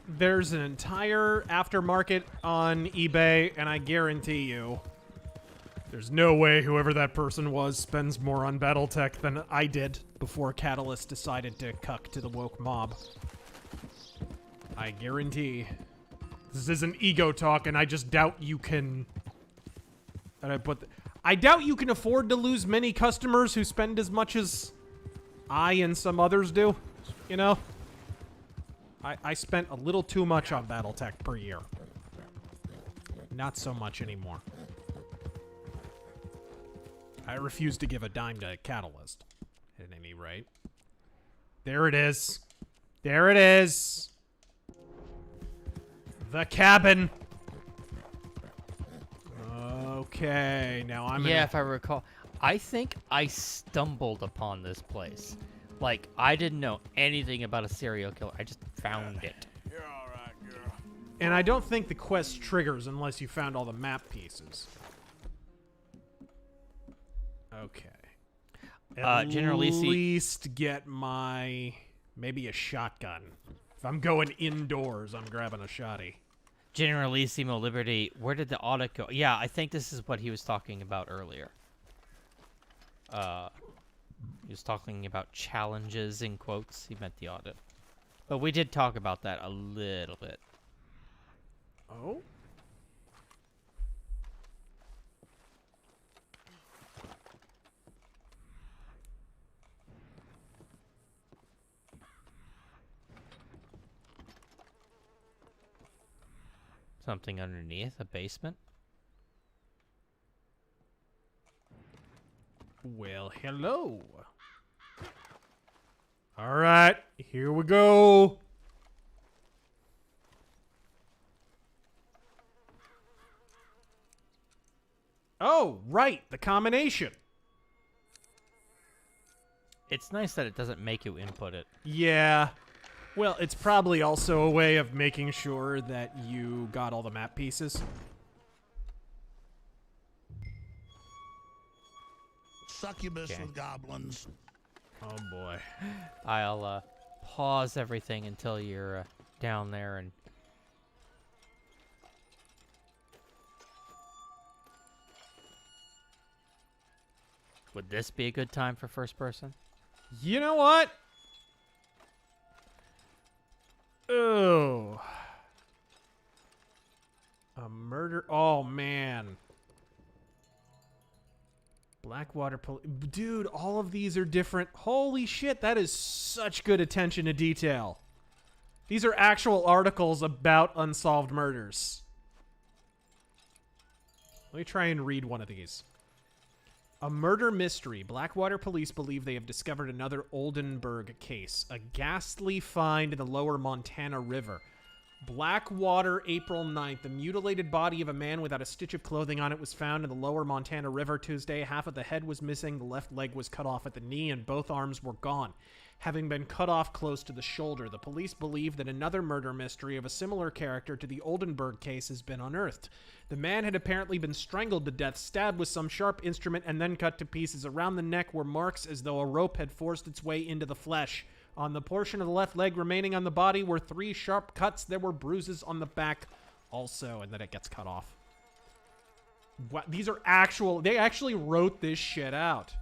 There's an entire aftermarket on eBay, and I guarantee you, there's no way whoever that person was spends more on BattleTech than I did before Catalyst decided to cuck to the woke mob. I guarantee. This isn't ego talk, and I just doubt you can... I doubt you can afford to lose many customers who spend as much as I and some others do, you know? I spent a little too much on BattleTech per year. Not so much anymore. I refuse to give a dime to Catalyst, at any rate. There it is. There it is. The cabin. Okay, now I'm Yeah, if I recall. I think I stumbled upon this place. Like, I didn't know anything about a serial killer. I just found it. You're all right, girl. And I don't think the quest triggers unless you found all the map pieces. Okay. At least get my... maybe a shotgun. If I'm going indoors, I'm grabbing a shotty. Generalissimo Liberty, where did the audit go? Yeah, I think this is what he was talking about earlier. He was talking about challenges in quotes. He meant the audit. But we did talk about that a little bit. Oh? Something underneath a basement? Well, hello. All right, here we go. Oh, right, the combination. It's nice that it doesn't make you input it. Yeah. Well, it's probably also a way of making sure that you got all the map pieces. Succubus with goblins. Oh boy. I'll pause everything until you're down there and... Would this be a good time for first person? You know what? Oh. A murder. Oh, man. Blackwater police. Dude, all of these are different. Holy shit, that is such good attention to detail. These are actual articles about unsolved murders. Let me try and read one of these. A murder mystery. Blackwater police believe they have discovered another Oldenburg case. A ghastly find in the lower Montana River. Blackwater, April 9th. The mutilated body of a man without a stitch of clothing on it was found in the lower Montana River Tuesday. Half of the head was missing, the left leg was cut off at the knee, and both arms were gone, having been cut off close to the shoulder. The police believe that another murder mystery of a similar character to the Oldenburg case has been unearthed. The man had apparently been strangled to death, stabbed with some sharp instrument, and then cut to pieces. Around the neck were marks as though a rope had forced its way into the flesh. On the portion of the left leg remaining on the body were 3 sharp cuts. There were bruises on the back also, and then it gets cut off. Wow, these are actual... They actually wrote this shit out.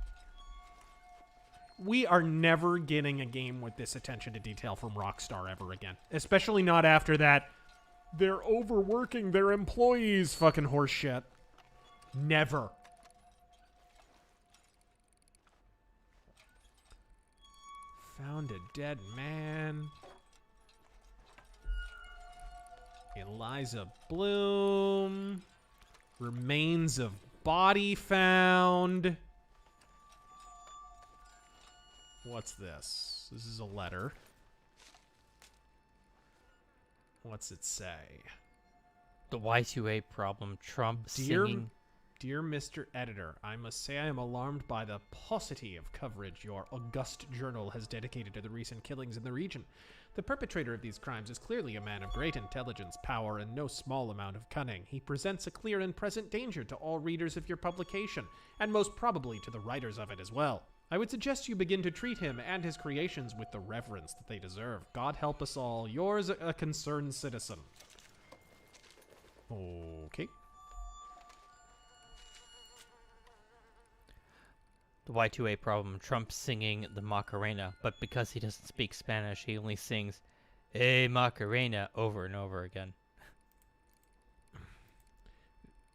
We are never getting a game with this attention to detail from Rockstar ever again. Especially not after that they're overworking their employees fucking horse shit. Never. Found a dead man. Eliza Bloom. Remains of body found. What's this? This is a letter. What's it say? The Y2A problem. Trump singing. Dear Mr. Editor, I must say I am alarmed by the paucity of coverage your august journal has dedicated to the recent killings in the region. The perpetrator of these crimes is clearly a man of great intelligence, power, and no small amount of cunning. He presents a clear and present danger to all readers of your publication, and most probably to the writers of it as well. I would suggest you begin to treat him and his creations with the reverence that they deserve. God help us all. Yours, a concerned citizen. Okay. The Y2A problem. Trump singing the Macarena, but because he doesn't speak Spanish, he only sings "Hey Macarena" over and over again.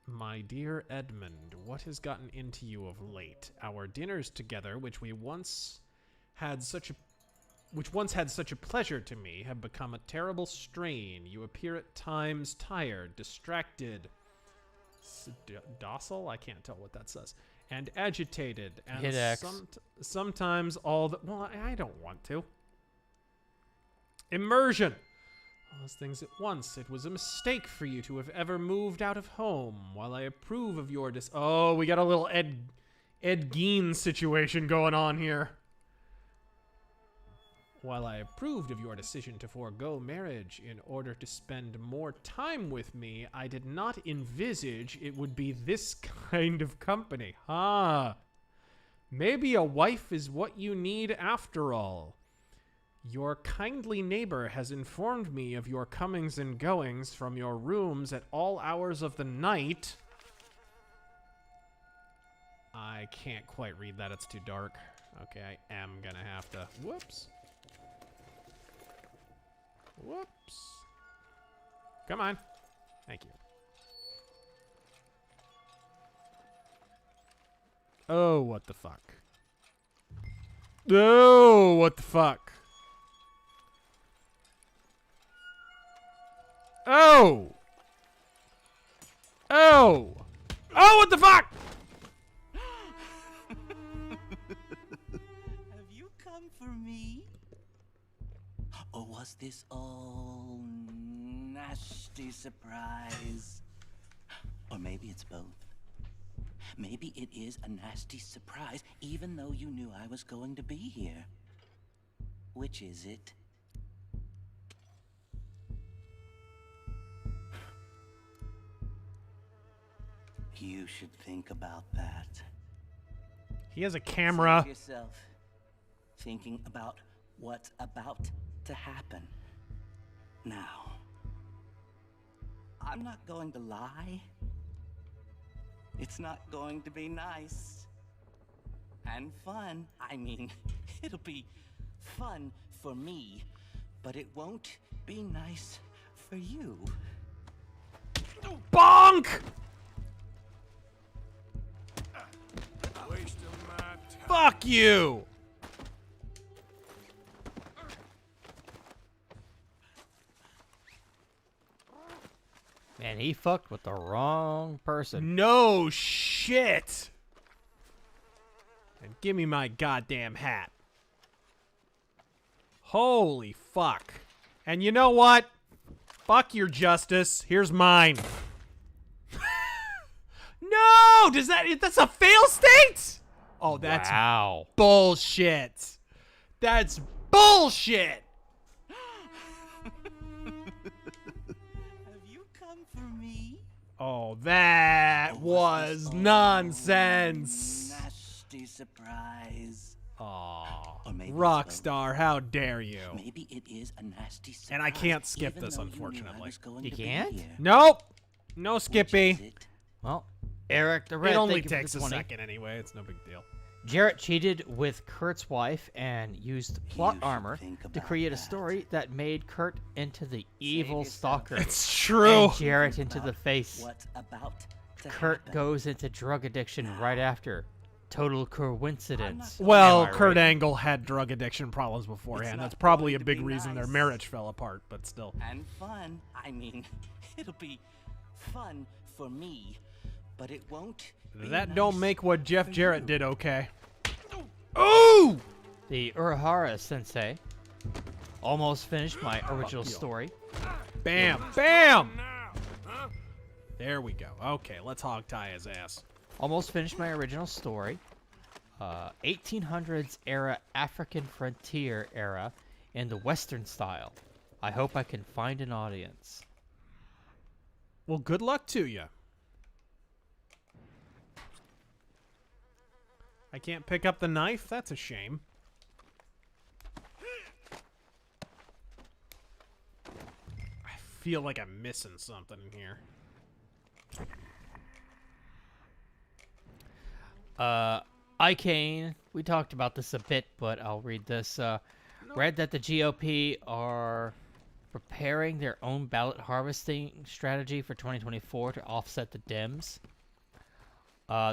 My dear Edmund, what has gotten into you of late? Our dinners together, which once had such a pleasure to me, have become a terrible strain. You appear at times tired, distracted, docile? I can't tell what that says. And agitated, and Hit X. Sometimes all the... Well, I don't want to. Immersion! All those things at once. It was a mistake for you to have ever moved out of home. While I approve of your Oh, we got a little Ed Gein situation going on here. While I approved of your decision to forego marriage in order to spend more time with me, I did not envisage it would be this kind of company. Maybe a wife is what you need after all. Your kindly neighbor has informed me of your comings and goings from your rooms at all hours of the night. I can't quite read that, it's too dark. Okay, I am gonna have to... Whoops. Whoops. Come on. Thank you. Oh, what the fuck. Oh, what the fuck. Oh! Oh! Oh, what the fuck? Have you come for me? Or was this all nasty surprise? Or maybe it's both. Maybe it is a nasty surprise, even though you knew I was going to be here. Which is it? You should think about that. He has a camera. Save yourself thinking about what's about to happen. Now, I'm not going to lie. It's not going to be nice and fun. I mean, it'll be fun for me, but it won't be nice for you. Bonk! Wasting my time. Fuck you! Man, he fucked with the wrong person. No shit! And give me my goddamn hat. Holy fuck. And you know what? Fuck your justice. Here's mine. No! That's a fail state? Oh, that's wow. Bullshit. That's bullshit. Oh, that was nonsense. Nasty surprise. Aw, Rockstar, how dare you? Maybe it is a nasty surprise. And I can't skip this, unfortunately. You can't? Nope. No skippy. Well, Eric the Red, it only thank you for takes the a 20. second anyway. It's no big deal. Jarrett cheated with Kurt's wife and used plot armor to create a story that made Kurt into the evil stalker. It's true. And Jarrett into the face. What's about to Kurt happen. goes into drug addiction right after. total coincidence. Well, Am I Kurt right? Angle had drug addiction problems beforehand. It's That's not probably going a to big be reason their nice. marriage fell apart, but still. And fun. I mean, it'll be fun for me, but it won't be That nice don't make what Jeff for Jarrett you. did okay. Ooh! The Urahara sensei almost finished my original story. Bam! Bam! There we go. Okay, let's hog tie his ass. Almost finished my original story. 1800s era African frontier era in the Western style. I hope I can find an audience. Well, good luck to you. I can't pick up the knife? That's a shame. I feel like I'm missing something in here. Icane, we talked about this a bit, but I'll read this. Read that the GOP are preparing their own ballot harvesting strategy for 2024 to offset the Dems.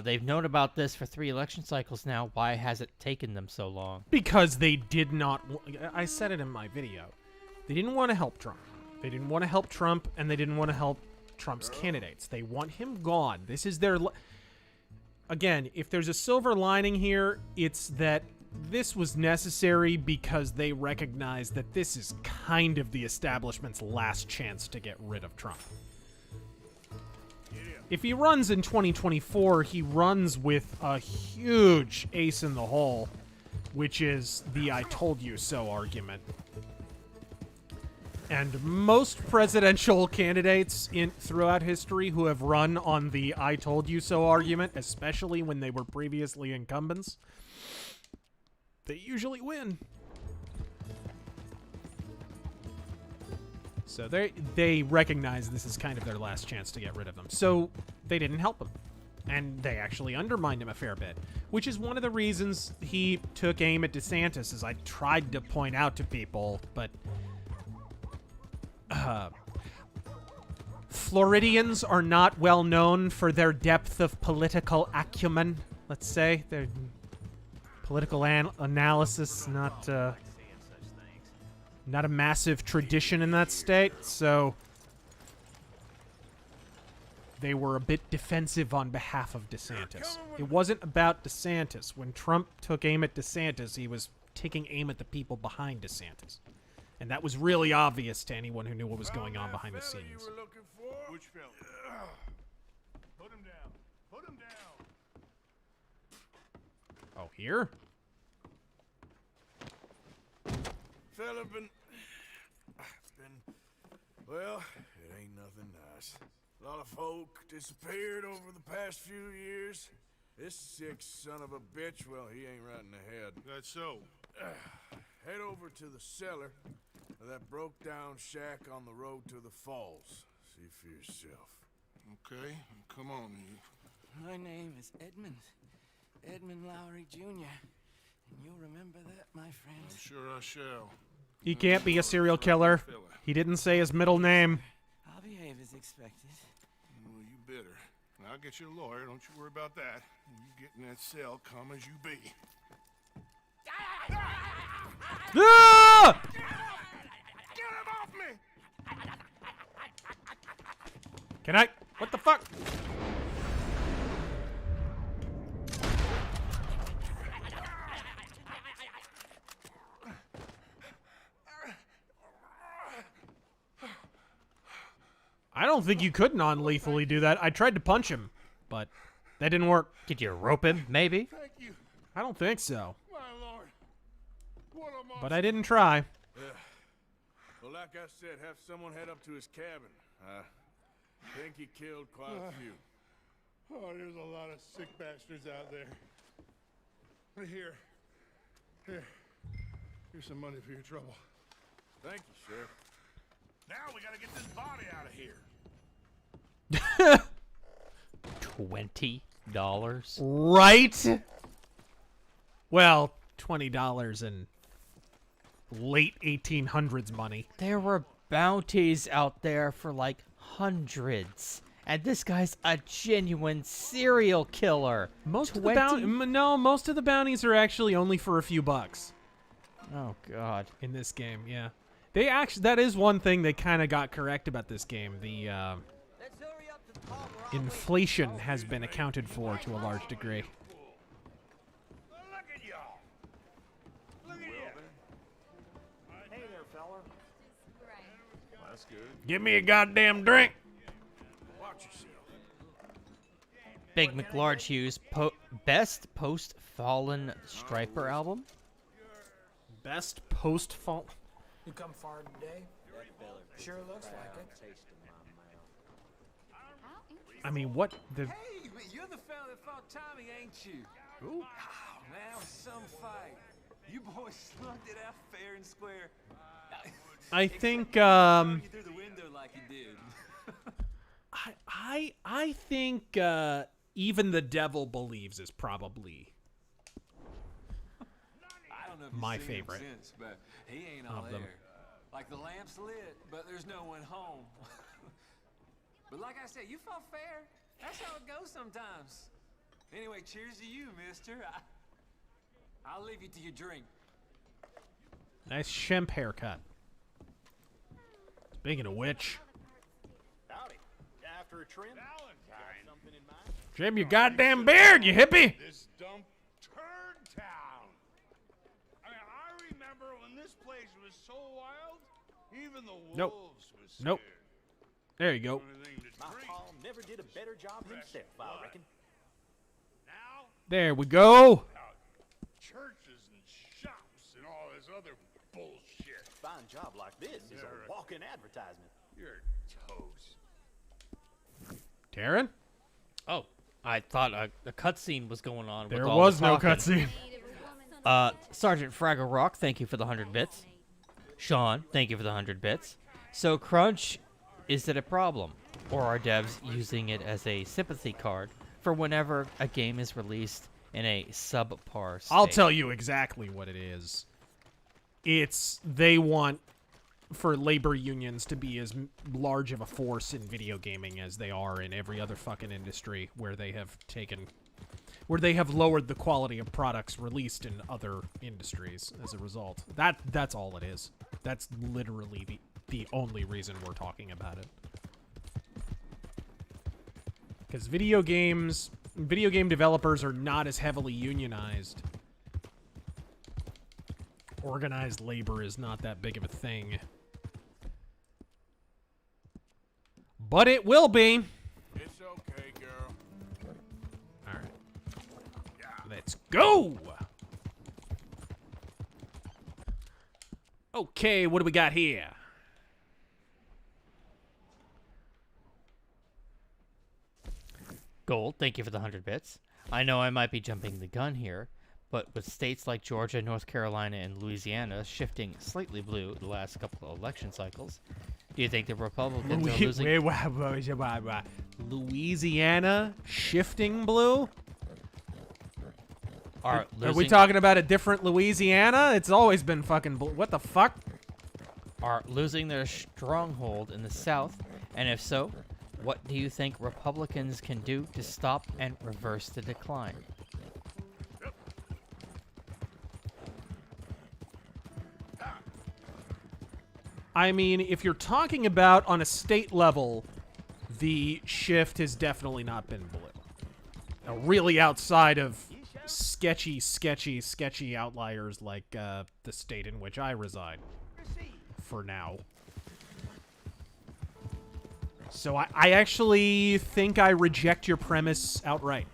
They've known about this for 3 election cycles now. Why has it taken them so long? Because they did not... I said it in my video. They didn't want to help Trump. They didn't want to help Trump, and they didn't want to help Trump's candidates. They want him gone. This is their... Again, if there's a silver lining here, it's that this was necessary because they recognize that this is kind of the establishment's last chance to get rid of Trump. If he runs in 2024, he runs with a huge ace in the hole, which is the I told you so argument. And most presidential candidates throughout history who have run on the I told you so argument, especially when they were previously incumbents, they usually win. So they recognize this is kind of their last chance to get rid of them. So they didn't help him. And they actually undermined him a fair bit, which is one of the reasons he took aim at DeSantis, as I tried to point out to people, but... Floridians are not well known for their depth of political acumen, let's say. Their political analysis, not a massive tradition in that state, so they were a bit defensive on behalf of DeSantis. It wasn't about DeSantis. When Trump took aim at DeSantis, he was taking aim at the people behind DeSantis. And that was really obvious to anyone who knew what was going on behind the scenes. Which fella? Put him down. Put him down. Oh, here? Fella well, it ain't nothing nice. A lot of folk disappeared over the past few years. This sick son of a bitch, well, he ain't right in the head. That's so. Head over to the cellar of that broke-down shack on the road to the falls. See for yourself. Okay, come on, you. My name is Edmund Lowry Jr. And you'll remember that, my friend. I'm sure I shall. He can't be a serial killer. He didn't say his middle name. I'll behave as expected. Well, you better. And I'll get you a lawyer, don't you worry about that. You get in that cell, calm as you be. Ah! Get him off me! Can I? What the fuck? I don't think you could non-lethally do that. I tried to punch him, but that didn't work. Did you rope him, maybe? Thank you, I don't think so. my lord. What a monster. But I didn't try. Yeah. Well, like I said, have someone head up to his cabin. I think he killed quite a few. Oh, there's a lot of sick bastards out there. Here. Here's some money for your trouble. Thank you, Sheriff. Now we gotta get this body out of here. $20? Right? Well, $20 in late 1800s money. There were bounties out there for like hundreds. And this guy's a genuine serial killer. Most of the bounties are actually only for a few bucks. Oh God! In this game, yeah, that is one thing they kind of got correct about this game. The inflation has been accounted for to a large degree. Hey there, fella. That's good. Give me a goddamn drink. Watch yourself. Big McLarge Hughes, best post-Fallen Striper album? Best post-Fallen... You come far today? Sure looks like it. I mean, what the... Hey, you're the fella that fought Tommy, ain't you? Ooh. Now some fight. You boys slugged it out fair and square. I think, You through the window like you did. I think, Even the Devil Believes is probably I don't know if my you've seen him favorite since, but he ain't all of them. there. Like the lamp's lit, but there's no one home. But like I said, you fought fair. That's how it goes sometimes. Anyway, cheers to you, mister. I'll leave you to your drink. Nice Shemp haircut. Speaking of which, Howdy. After a trim? Valentine. Something in mind? trim your goddamn beard, you hippie! This dump turd town. I mean, I remember when this place was so wild, even the wolves Nope. was scared. Nope. There you go. My Paul never did a better job himself, I reckon. Now, There we go. churches and shops and all this other bullshit. Fine job like this is You're a walk-in advertisement. You're toast. Taryn? Oh, I thought a cutscene was going on. There with all was the no talking. cutscene. Sergeant Fraggle Rock, thank you for the 100 bits. Sean, thank you for the 100 bits. So Crunch, is it a problem? Or are devs using it as a sympathy card for whenever a game is released in a subpar state? I'll tell you exactly what it is. It's they want for labor unions to be as large of a force in video gaming as they are in every other fucking industry where they have lowered the quality of products released in other industries as a result. That's all it is. That's literally the only reason we're talking about it. Because video game developers are not as heavily unionized. Organized labor is not that big of a thing. But it will be. It's okay, girl. All right. Let's go. Okay, what do we got here? Gold, thank you for the 100 bits. I know I might be jumping the gun here, but with states like Georgia, North Carolina, and Louisiana shifting slightly blue the last couple of election cycles, do you think the Republicans are losing... Louisiana shifting blue? Are we talking about a different Louisiana? It's always been fucking blue. What the fuck? Are losing their stronghold in the South? And if so, what do you think Republicans can do to stop and reverse the decline? I mean, if you're talking about on a state level, the shift has definitely not been blue. Now, really outside of sketchy outliers like the state in which I reside. For now. So I actually think I reject your premise outright.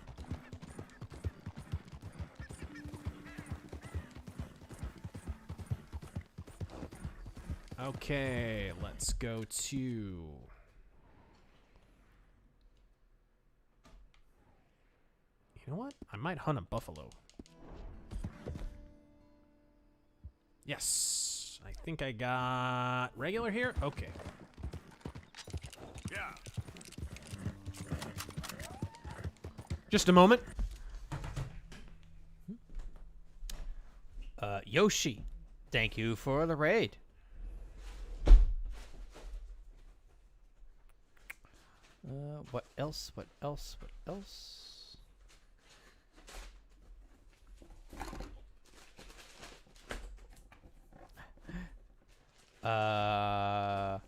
Okay, let's go to... You know what? I might hunt a buffalo. Yes. I think I got regular here. Okay. Yeah. Just a moment. Yoshi, thank you for the raid. What else? What else? What else? I'll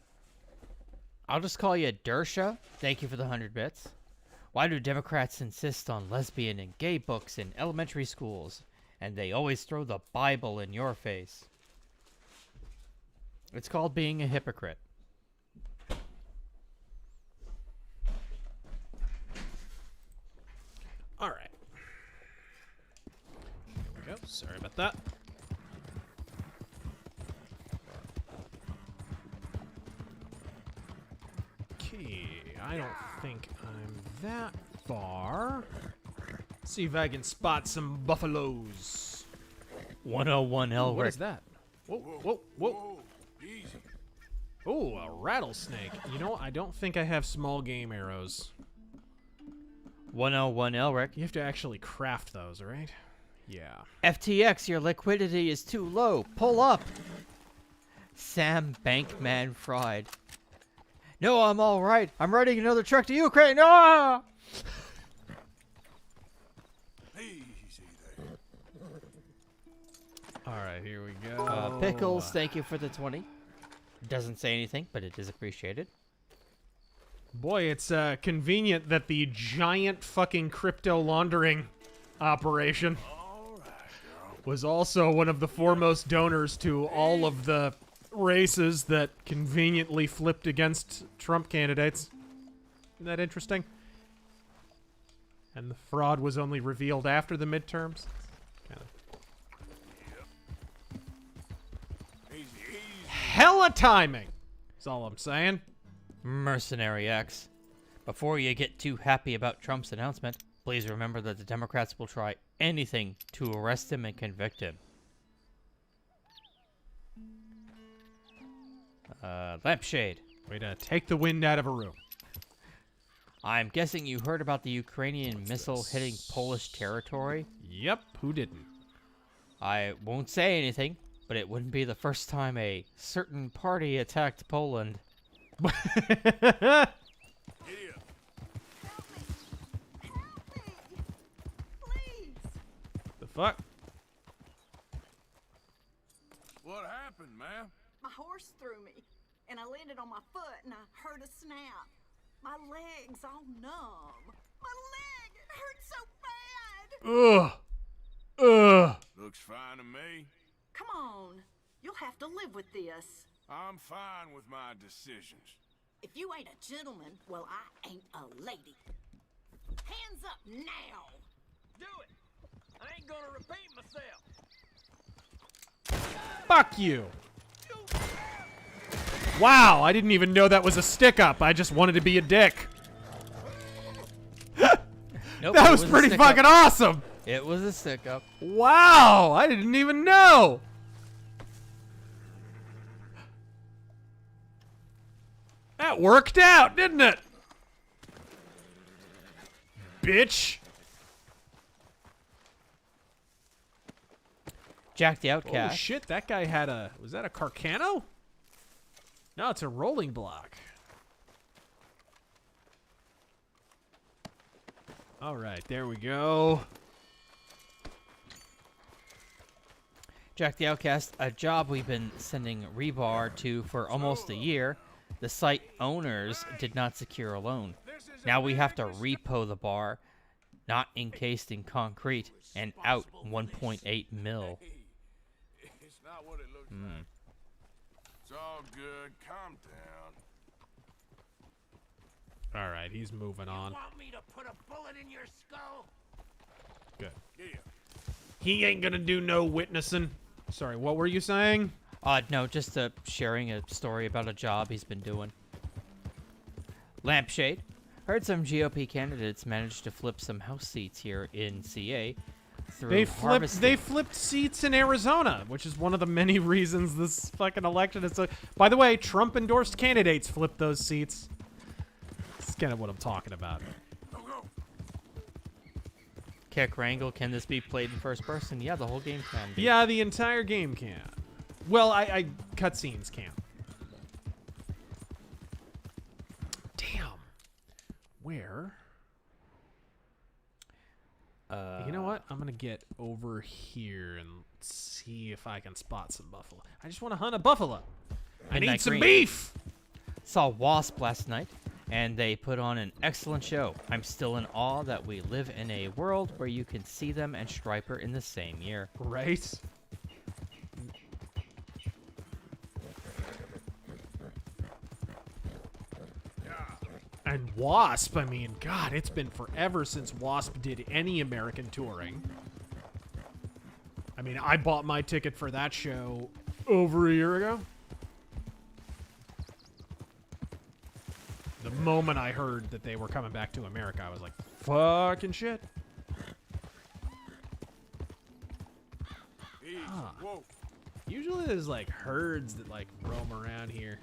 just call you Dersha. Thank you for the 100 bits. Why do Democrats insist on lesbian and gay books in elementary schools, and they always throw the Bible in your face? It's called being a hypocrite. All right. Here we go. Sorry about that. Okay, I don't think I'm that far. See if I can spot some buffaloes. 101 Elric. What is that? Whoa, whoa, whoa. Easy. Oh, a rattlesnake. You know, I don't think I have small game arrows. 101 Elric. You have to actually craft those, right? Yeah. FTX, your liquidity is too low. Pull up. Sam Bankman Fried. No, I'm all right. I'm riding another truck to Ukraine. Ah! Easy there. All right, here we go. Pickles, thank you for the 20. Doesn't say anything, but it is appreciated. Boy, it's convenient that the giant fucking crypto laundering operation was also one of the foremost donors to all of the races that conveniently flipped against Trump candidates. Isn't that interesting? And the fraud was only revealed after the midterms. Kind of. Hella timing! That's all I'm saying. Mercenary X. Before you get too happy about Trump's announcement, please remember that the Democrats will try anything to arrest him and convict him. Lampshade. Way to take the wind out of a room. I'm guessing you heard about the Ukrainian missile hitting Polish territory? Yep, who didn't? I won't say anything, but it wouldn't be the first time a certain party attacked Poland. The fuck? What happened, ma'am? My horse threw me, and I landed on my foot, and I heard a snap. My leg's all numb. My leg, it hurts so bad. Ugh. Looks fine to me. Come on, you'll have to live with this. I'm fine with my decisions. If you ain't a gentleman, well, I ain't a lady. Hands up now. Do it. I ain't gonna repeat myself. Fuck you. Wow, I didn't even know that was a stick-up. I just wanted to be a dick. Nope, that was pretty fucking awesome. It was a stick-up. Wow, I didn't even know. That worked out, didn't it? Bitch. Jack the Outcast. Oh shit, that guy had a... Was that a Carcano? No, it's a rolling block. All right, there we go. Jack the Outcast, a job we've been sending rebar to for almost a year. The site owners did not secure a loan. Now we have to repo the bar, not encased in concrete, and out 1.8 mil. It's not what it looks like. It's all good. Calm down. All right, he's moving on. Want me to put a bullet in your skull? Good. Yeah. He ain't gonna do no witnessing. Sorry, what were you saying? No, just sharing a story about a job he's been doing. Lampshade. Heard some GOP candidates managed to flip some house seats here in CA through They harvesting. flipped seats in Arizona, which is one of the many reasons this fucking election is so... By the way, Trump-endorsed candidates flipped those seats. That's kind of what I'm talking about. Kick Wrangle, can this be played in first person? Yeah, the whole game can be. Yeah, the entire game can. Well, I cutscenes can. Damn. where? You know what? I'm gonna get over here and see if I can spot some buffalo. I just want to hunt a buffalo. I need some beef. Saw Wasp last night, and they put on an excellent show. I'm still in awe that we live in a world where you can see them and Striper in the same year. Right? And Wasp, I mean, God, it's been forever since Wasp did any American touring. I mean, I bought my ticket for that show over a year ago. The moment I heard that they were coming back to America, I was like, fucking shit. Huh. Usually there's like herds that like roam around here.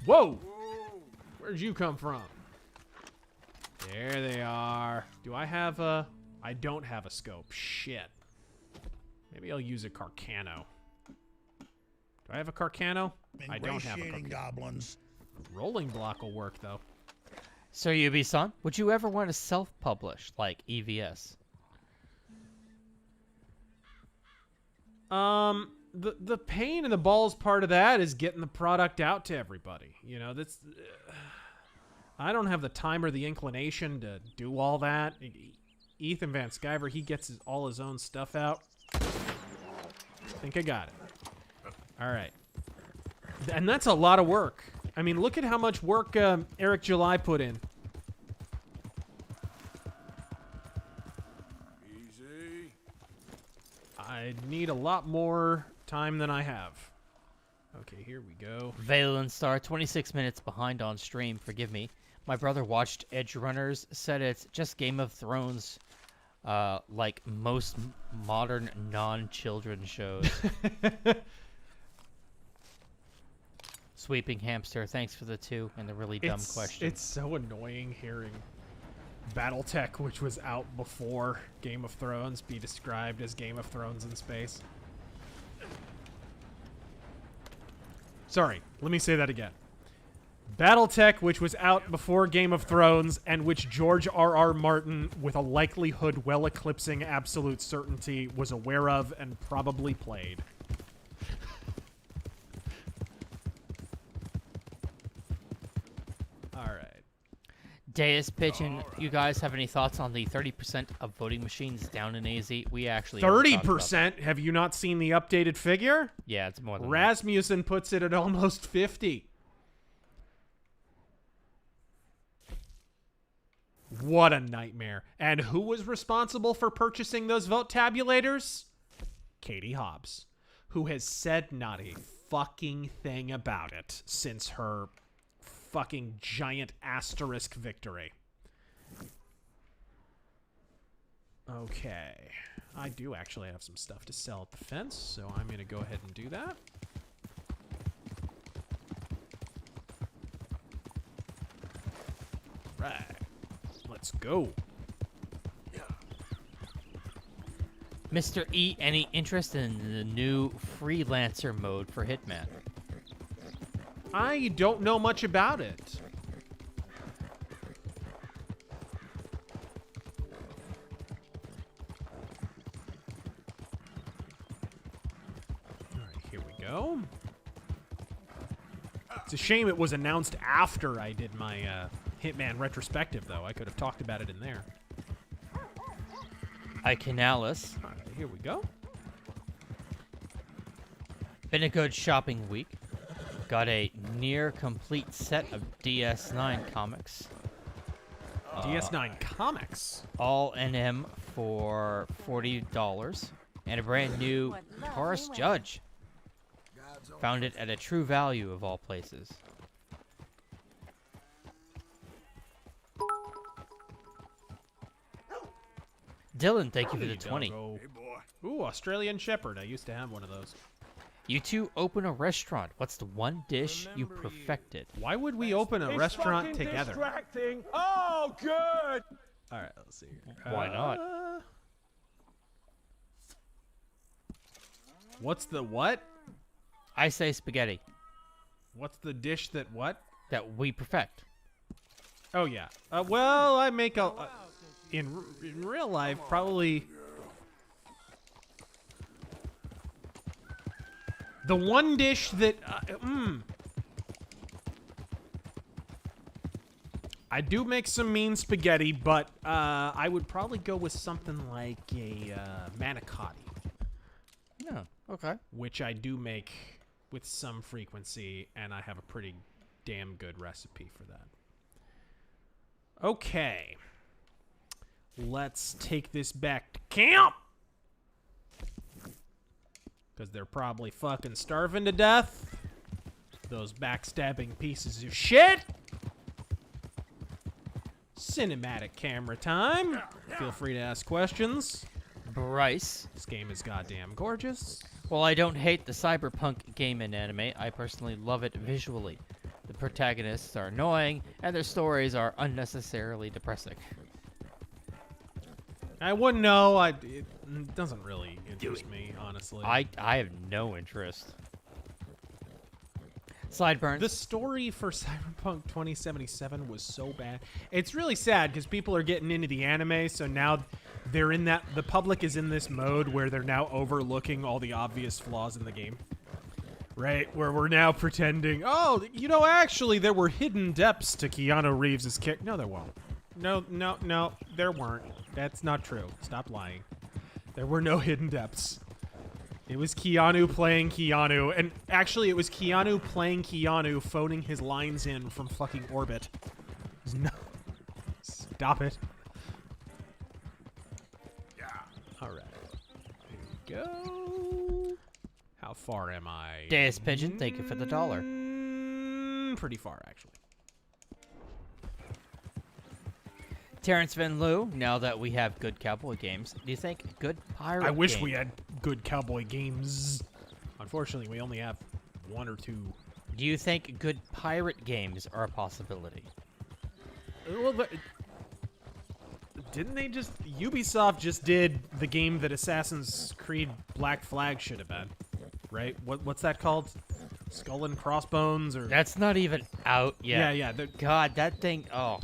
Whoa! Where'd you come from? There they are. Do I have a... I don't have a scope. Shit. Maybe I'll use a Carcano. Do I have a Carcano? I don't have a Carcano. Goblins. Rolling block will work, though. So, Ubi-san, would you ever want to self-publish, like EVS? The pain in the balls part of that is getting the product out to everybody. You know, that's... I don't have the time or the inclination to do all that. Ethan Van Sciver, he gets all his own stuff out. I think I got it. All right. And that's a lot of work. I mean, look at how much work Eric July put in. Easy. I need a lot more time than I have. Okay, here we go. Valen Star, 26 minutes behind on stream. Forgive me. My brother watched Edge Runners, said it's just Game of Thrones, like most modern non-children shows. Sweeping Hamster, thanks for the 2 and the really dumb question. It's so annoying hearing BattleTech, which was out before Game of Thrones, be described as Game of Thrones in space. Sorry, let me say that again. BattleTech, which was out before Game of Thrones, and which George R.R. Martin, with a likelihood well eclipsing absolute certainty, was aware of and probably played. Alright. Deus Pigeon, you guys have any thoughts on the 30% of voting machines down in AZ? We actually 30%? Have you not seen the updated figure? Yeah, it's more than Rasmussen puts it at almost 50. What a nightmare. And who was responsible for purchasing those vote tabulators? Katie Hobbs, who has said not a fucking thing about it since her fucking giant asterisk victory. Okay. I do actually have some stuff to sell at the fence, so I'm going to go ahead and do that. Right. Let's go. Mr. E, any interest in the new freelancer mode for Hitman? I don't know much about it. All right, here we go. It's a shame it was announced after I did my Hitman retrospective, though. I could have talked about it in there. Icanalis. All right, here we go. Been a good shopping week. Got a near complete set of DS9 comics. DS9 comics? All NM for $40. And a brand new Taurus Judge. Found it at a true value of all places. Dylan, thank you for the 20. Hey, boy. Ooh, Australian Shepherd. I used to have one of those. You two open a restaurant. What's the one dish you perfected? Why would we open a restaurant together? Distracting. Oh, good. All right, let's see here. Why not? What's the what? I say spaghetti. What's the dish that what? That we perfect. Oh yeah. Well, I make a in real life probably the one dish that I do make some mean spaghetti, but I would probably go with something like a manicotti. No, okay. Which I do make with some frequency, and I have a pretty damn good recipe for that. Okay. Let's take this back to camp. Because they're probably fucking starving to death. Those backstabbing pieces of shit. Cinematic camera time. Feel free to ask questions. Bryce. This game is goddamn gorgeous. Well, I don't hate the cyberpunk game in anime. I personally love it visually. The protagonists are annoying, and their stories are unnecessarily depressing. I wouldn't know. It doesn't really interest me, honestly. I have no interest. Sideburns. The story for Cyberpunk 2077 was so bad. It's really sad because people are getting into the anime, so now they're in that. The public is in this mode where they're now overlooking all the obvious flaws in the game. Right? Where we're now pretending, oh, you know, actually, there were hidden depths to Keanu Reeves' kick. No, there won't. No, there weren't. That's not true. Stop lying. There were no hidden depths. It was Keanu playing Keanu, and actually it was Keanu playing Keanu phoning his lines in from fucking orbit. No. Stop it. Yeah. Alright. Here we go. How far am I? Deus Pigeon, thank you for the $1. Pretty far, actually. Terrence Van Loo, now that we have good cowboy games, do you think good pirate I wish game- we had good cowboy games. Unfortunately, we only have one or two. Do you think good pirate games are a possibility? Well, didn't they just... Ubisoft just did the game that Assassin's Creed Black Flag should have been, right? What's that called? Skull and Crossbones? Or That's not even out yet. Yeah. God, that thing... Oh.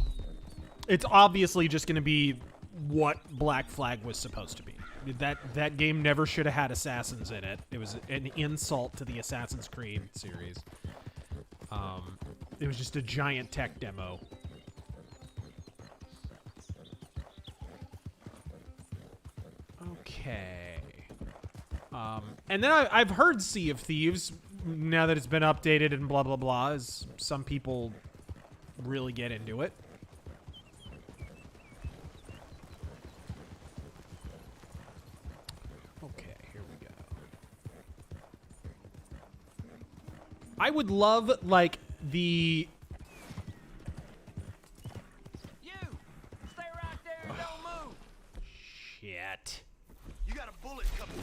It's obviously just going to be what Black Flag was supposed to be. That game never should have had assassins in it. It was an insult to the Assassin's Creed series. It was just a giant tech demo. Okay. And then I've heard Sea of Thieves, now that it's been updated and blah, blah, blah, as some people really get into it. I would love, like, the... You! Stay right there and don't move! Shit. You got a bullet coming.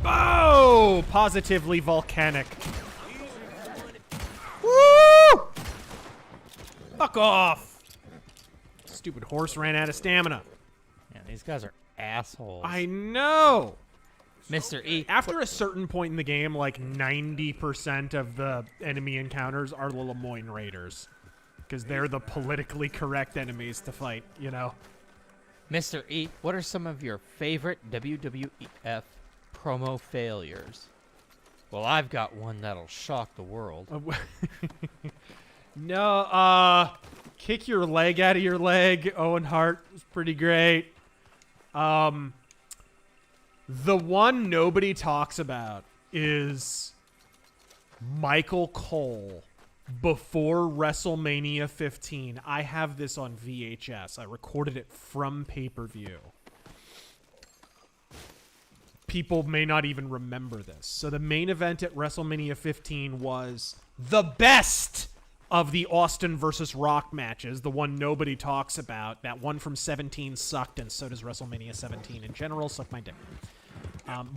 Oh! Positively volcanic. Woo! Fuck off! Stupid horse ran out of stamina. Yeah, these guys are assholes. I know! Mr. E. After a certain point in the game, like 90% of the enemy encounters are the Lemoyne Raiders. Because they're the politically correct enemies to fight, you know? Mr. E, what are some of your favorite WWF promo failures? Well, I've got one that'll shock the world. No, kick your leg out of your leg. Owen Hart was pretty great. The one nobody talks about is Michael Cole before WrestleMania 15. I have this on VHS. I recorded it from pay-per-view. People may not even remember this. So the main event at WrestleMania 15 was the best of the Austin versus Rock matches, the one nobody talks about. That one from 17 sucked, and so does WrestleMania 17 in general. Suck my dick.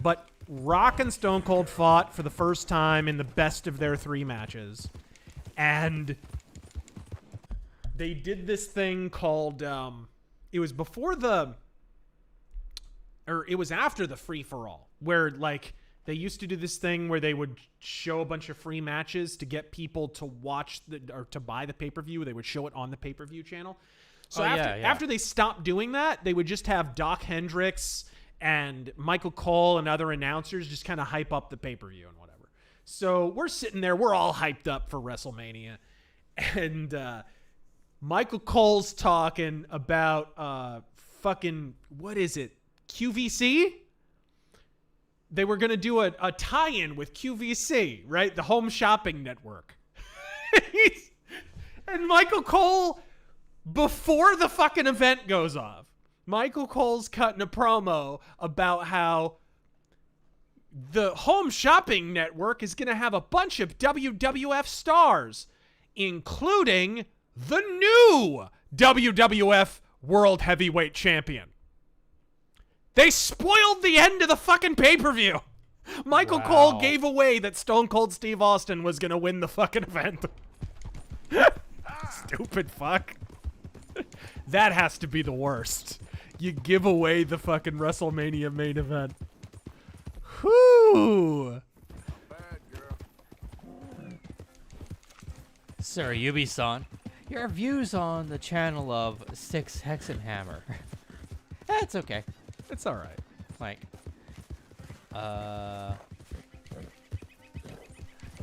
But Rock and Stone Cold fought for the first time in the best of their 3 matches. And they did this thing called, it was before the, or it was after the free-for-all, where, like, They used to do this thing where they would show a bunch of free matches to get people to watch or to buy the pay-per-view. They would show it on the pay-per-view channel. So after they stopped doing that, they would just have Doc Hendricks and Michael Cole and other announcers just kind of hype up the pay-per-view and whatever. So we're sitting there, we're all hyped up for WrestleMania, and Michael Cole's talking about fucking, what is it, QVC? They were going to do a tie-in with QVC, right? The Home Shopping Network. And Michael Cole, before the fucking event goes off, Michael Cole's cutting a promo about how the Home Shopping Network is going to have a bunch of WWF stars, including the new WWF World Heavyweight Champion. They spoiled the end of the fucking pay-per-view. Michael Cole gave away that Stone Cold Steve Austin was going to win the fucking event. Stupid fuck. That has to be the worst. You give away the fucking WrestleMania main event. Whoo! Sir Ubi-san, your views on the channel of Six Hexenhammer. That's okay. It's all right. Like,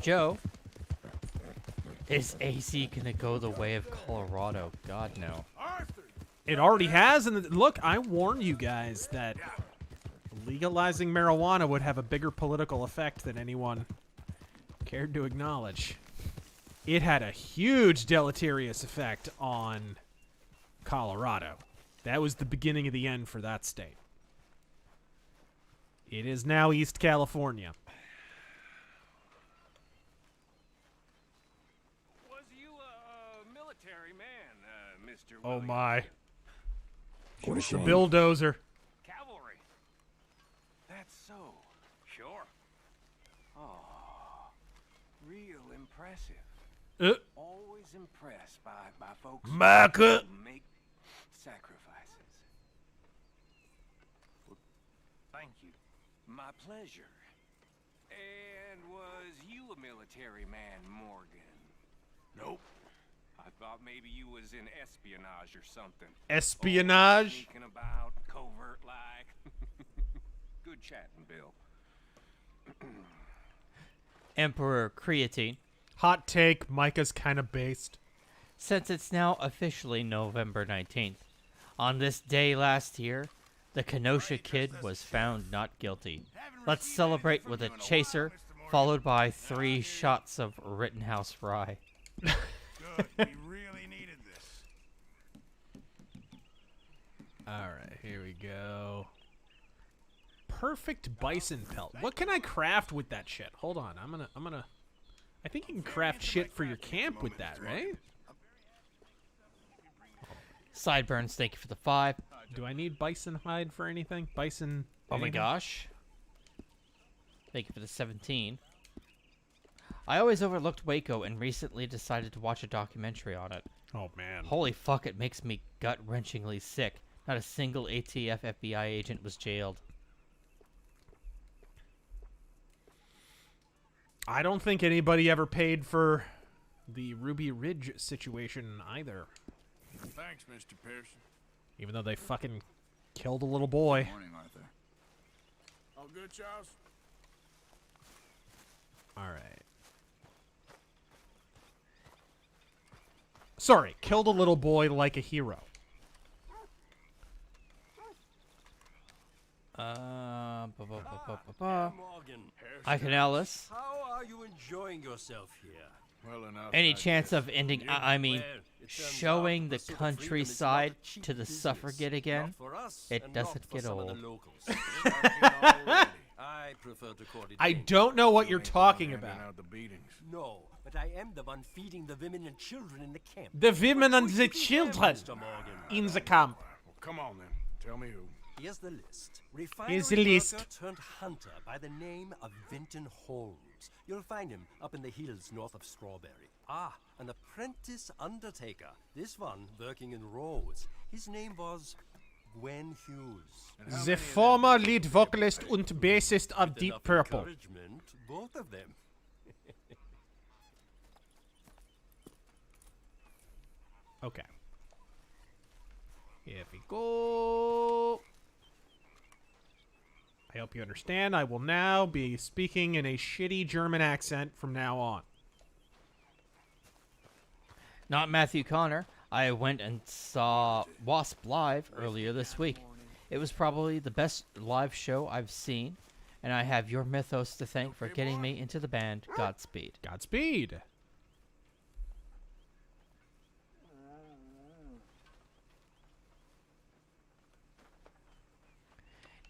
Joe, is AC gonna go the way of Colorado? God, no. It already has, and look, I warned you guys that legalizing marijuana would have a bigger political effect than anyone cared to acknowledge. It had a huge deleterious effect on Colorado. That was the beginning of the end for that state. It is now East California. Was you a military man, Mr. Oh my. What a shame. The bulldozer. Cavalry. That's so. Sure. Oh, real impressive. Always impressed by folks who make sacrifices. Well, thank you. My pleasure. And was you a military man, Morgan? Nope. I thought maybe you was in espionage or something. Espionage? Sneaking about, covert like. Good chatting, Bill. Emperor Creatine. Hot take, Micah's kind of based. Since it's now officially November 19th, on this day last year, the Kenosha Kid was found not guilty. Let's celebrate with a chaser, followed by 3 shots of Rittenhouse Rye. Good. We really needed this. All right, here we go. Perfect bison pelt. What can I craft with that shit? Hold on, I'm gonna. I think you can craft shit for your camp with that, right? Sideburns, thank you for the 5. Do I need bison hide for anything? Bison. Oh my gosh. Thank you for the 17. I always overlooked Waco and recently decided to watch a documentary on it. Oh man. Holy fuck, it makes me gut-wrenchingly sick. Not a single ATF FBI agent was jailed. I don't think anybody ever paid for the Ruby Ridge situation either. Thanks, Mr. Pearson. Even though they fucking killed a little boy. Good morning, Arthur. All good, Charles? All right. Sorry, killed a little boy like a hero. Iconalis. How are you enjoying yourself here? Well enough. Any chance of ending, I mean, showing the countryside to the suffragette again? It doesn't get old. I prefer to call it. I don't know what you're talking about. No, but I am the one feeding the women and children in the camp. The women and the children in the camp. Well, come on then. Tell me who. Here's the list. Here's the list. Worker turned hunter by the name of Vinton Holmes. You'll find him up in the hills north of Strawberry. Ah, an apprentice undertaker. This one working in Rhodes. His name was Gwen Hughes. The former lead vocalist and bassist of With Deep enough Purple. encouragement, both of them. Okay. Here we go. I hope you understand. I will now be speaking in a shitty German accent from now on. Not Matthew Connor. I went and saw Wasp live earlier this week. It was probably the best live show I've seen, and I have your Mythos to thank for getting me into the band. Godspeed. Godspeed.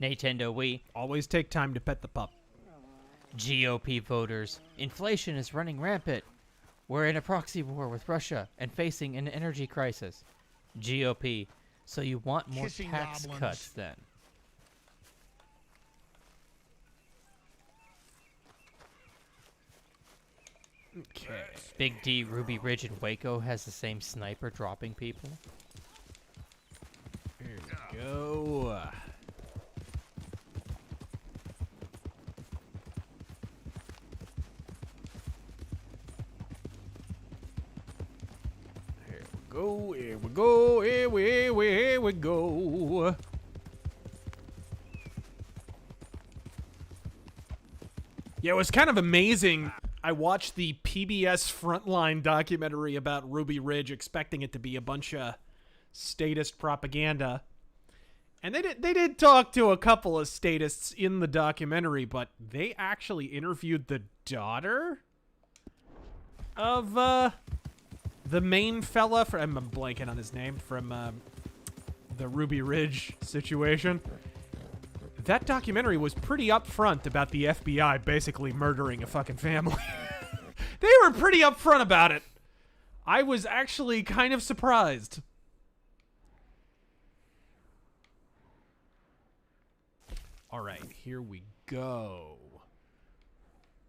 Nintendo Wii. Always take time to pet the pup. GOP voters. Inflation is running rampant. We're in a proxy war with Russia and facing an energy crisis. GOP. So you want more Kissing tax goblins. cuts then? Okay. Big D, Ruby Ridge, and Waco has the same sniper dropping people. Here we go. Here we go, here we go. Yeah, it was kind of amazing. I watched the PBS Frontline documentary about Ruby Ridge, expecting it to be a bunch of statist propaganda. And they did talk to a couple of statists in the documentary, but they actually interviewed the daughter of the main fella from, I'm blanking on his name, from the Ruby Ridge situation. That documentary was pretty upfront about the FBI basically murdering a fucking family. They were pretty upfront about it. I was actually kind of surprised. All right, here we go.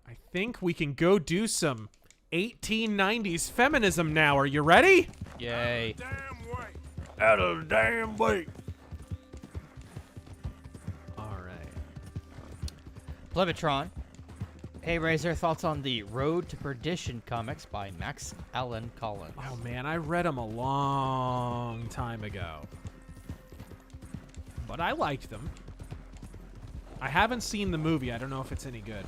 I think we can go do some 1890s feminism now. Are you ready? Yay. Out of the damn way. All right. Plebatron. Hey, Razor, thoughts on the Road to Perdition comics by Max Allan Collins? Oh, man, I read them a long time ago. But I liked them. I haven't seen the movie. I don't know if it's any good.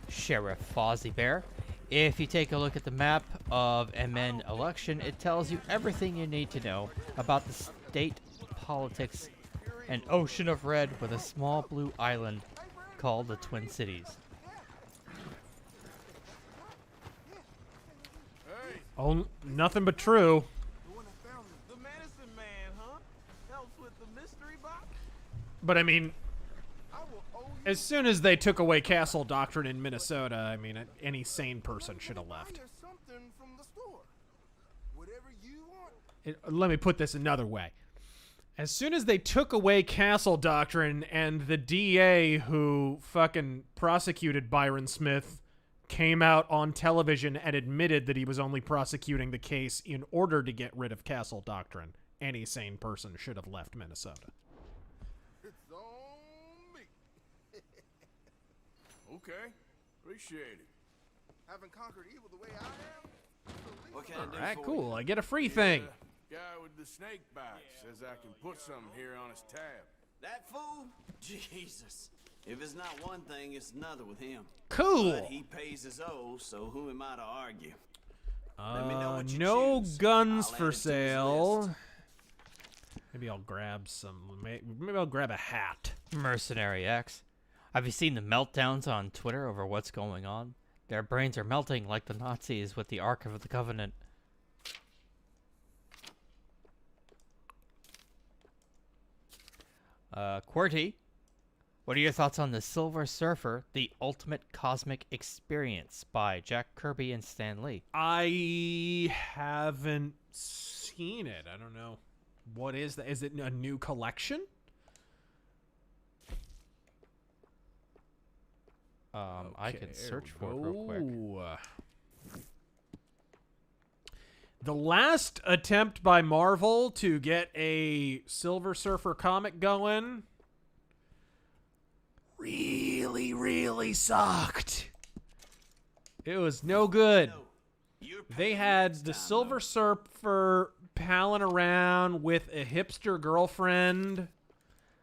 Sheriff Fozzie Bear. If you take a look at the map of MN election, it tells you everything you need to know about the state politics. An ocean of red with a small blue island called the Twin Cities. Oh, nothing but true. The medicine man, huh? Helps with the mystery box? But I mean, as soon as they took away Castle Doctrine in Minnesota, I mean, any sane person should have left. Something from the store. Whatever you want. Let me put this another way. As soon as they took away Castle Doctrine and the DA who fucking prosecuted Byron Smith came out on television and admitted that he was only prosecuting the case in order to get rid of Castle Doctrine, any sane person should have left Minnesota. It's on me. Okay, appreciate it. Haven't conquered evil the way I have. What can I do Alright, for cool. you? I get a free thing. Guy with the snake bite says I can put something here on his tab. That fool? Jesus. If it's not one thing, it's another with him. Cool. But he pays his oes, so who am I to argue? Let me know what you No choose. guns I'll add for it to his sale. list. Maybe I'll grab some. Maybe I'll grab a hat. Mercenary X. Have you seen the meltdowns on Twitter over what's going on? Their brains are melting like the Nazis with the Ark of the Covenant. QWERTY. What are your thoughts on The Silver Surfer, The Ultimate Cosmic Experience by Jack Kirby and Stan Lee? I haven't seen it. I don't know. What is that? Is it a new collection? I can search for it real quick. The last attempt by Marvel to get a Silver Surfer comic going really sucked. It was no good. They had the Silver Surfer palling around with a hipster girlfriend.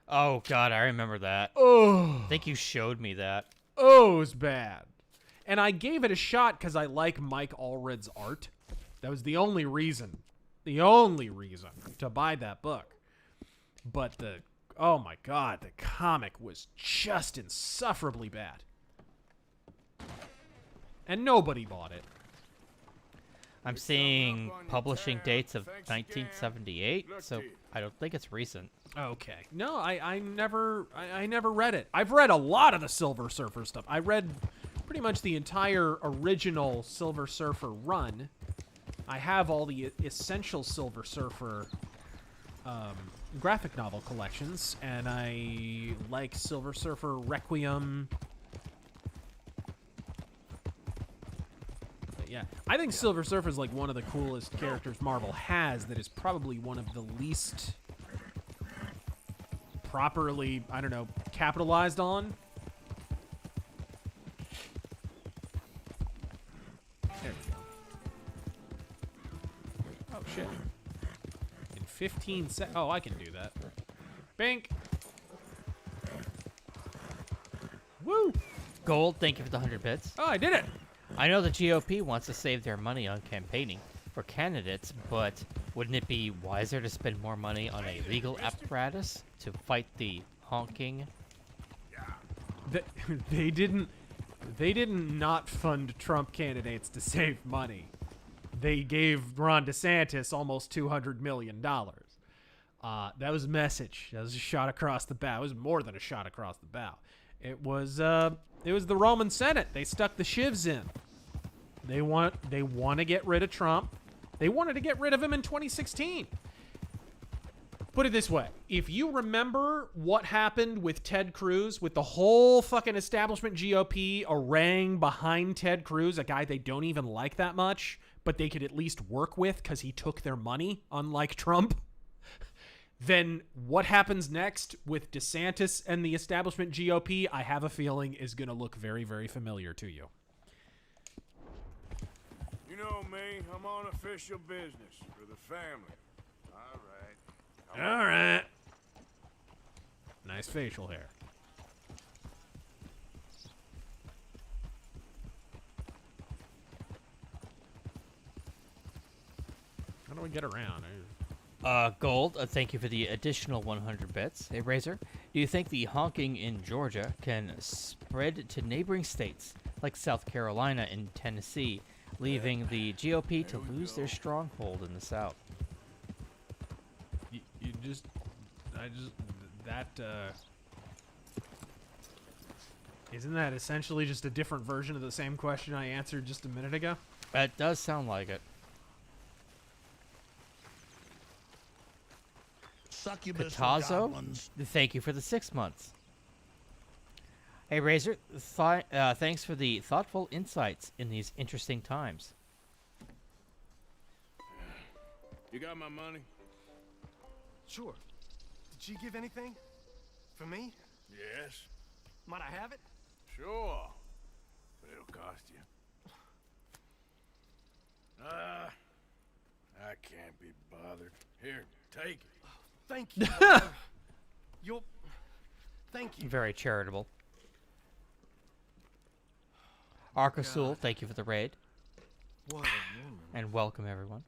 Oh, God, I remember that. Oh. I think you showed me that. Oh, it was bad. And I gave it a shot because I like Mike Allred's art. That was the only reason to buy that book. But oh my God, the comic was just insufferably bad. And nobody bought it. I'm seeing publishing dates of 1978, so I don't think it's recent. Okay. No, I never read it. I've read a lot of the Silver Surfer stuff. I read pretty much the entire original Silver Surfer run. I have all the essential Silver Surfer graphic novel collections, and I like Silver Surfer Requiem. But yeah, I think Silver Surfer is like one of the coolest characters Marvel has that is probably one of the least properly, I don't know, capitalized on. There we go. Oh, shit. In 15 seconds. Oh, I can do that. Bink. Woo. Gold, thank you for the 100 bits. Oh, I did it. I know the GOP wants to save their money on campaigning for candidates, but wouldn't it be wiser to spend more money on a legal apparatus to fight the honking? They didn't not fund Trump candidates to save money. They gave Ron DeSantis almost $200 million. That was a message. That was a shot across the bow. It was more than a shot across the bow. It was the Roman Senate. They stuck the shivs in. They want to get rid of Trump. They wanted to get rid of him in 2016. Put it this way. If you remember what happened with Ted Cruz, with the whole fucking establishment GOP arraying behind Ted Cruz, a guy they don't even like that much, but they could at least work with because he took their money, unlike Trump, then what happens next with DeSantis and the establishment GOP, I have a feeling is going to look very, very familiar to you. You know me, I'm on official business for the family. All right. All right. Nice facial hair. How do we get around? Gold, thank you for the additional 100 bits. Hey, Razor, do you think the honking in Georgia can spread to neighboring states like South Carolina and Tennessee, leaving the GOP to lose their stronghold in the South? Isn't that essentially just a different version of the same question I answered just a minute ago? It does sound like it. Succubus Katazo, thank you for the 6 months. Hey, Razor, thanks for the thoughtful insights in these interesting times. You got my money? Sure. Did she give anything? For me? Yes. Might I have it? Sure. But it'll cost you. I can't be bothered. Here, take it. Thank you. Thank you. Very charitable. Arcasul, thank you for the raid. What a woman. And welcome, everyone.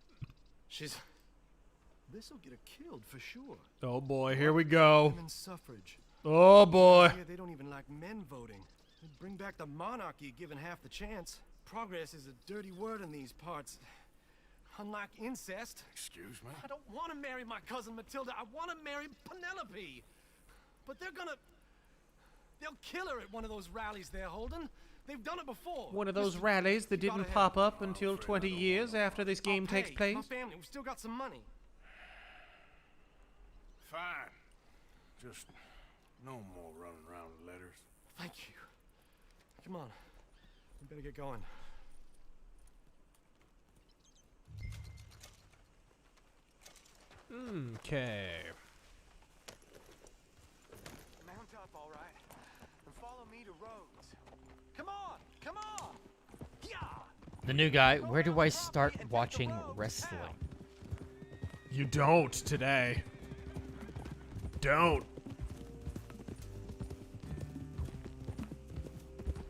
This'll get her killed for sure. Oh boy, here we go. Women's suffrage. Oh boy. Yeah, they don't even like men voting. They'd bring back the monarchy given half the chance. Progress is a dirty word in these parts. Unlike incest. Excuse me? I don't want to marry my cousin Matilda. I want to marry Penelope. But they'll kill her at one of those rallies they're holding. They've done it before. One of those rallies that didn't pop up until 20 years after this game takes place. My family, we've still got some money. Fine. Just no more running around with letters. Thank you. Come on. We better get going. Okay. Mount up, all right, and follow me to Rhodes. Come on, come on! Yeah! The new guy, where do I start watching wrestling? You don't today. Don't.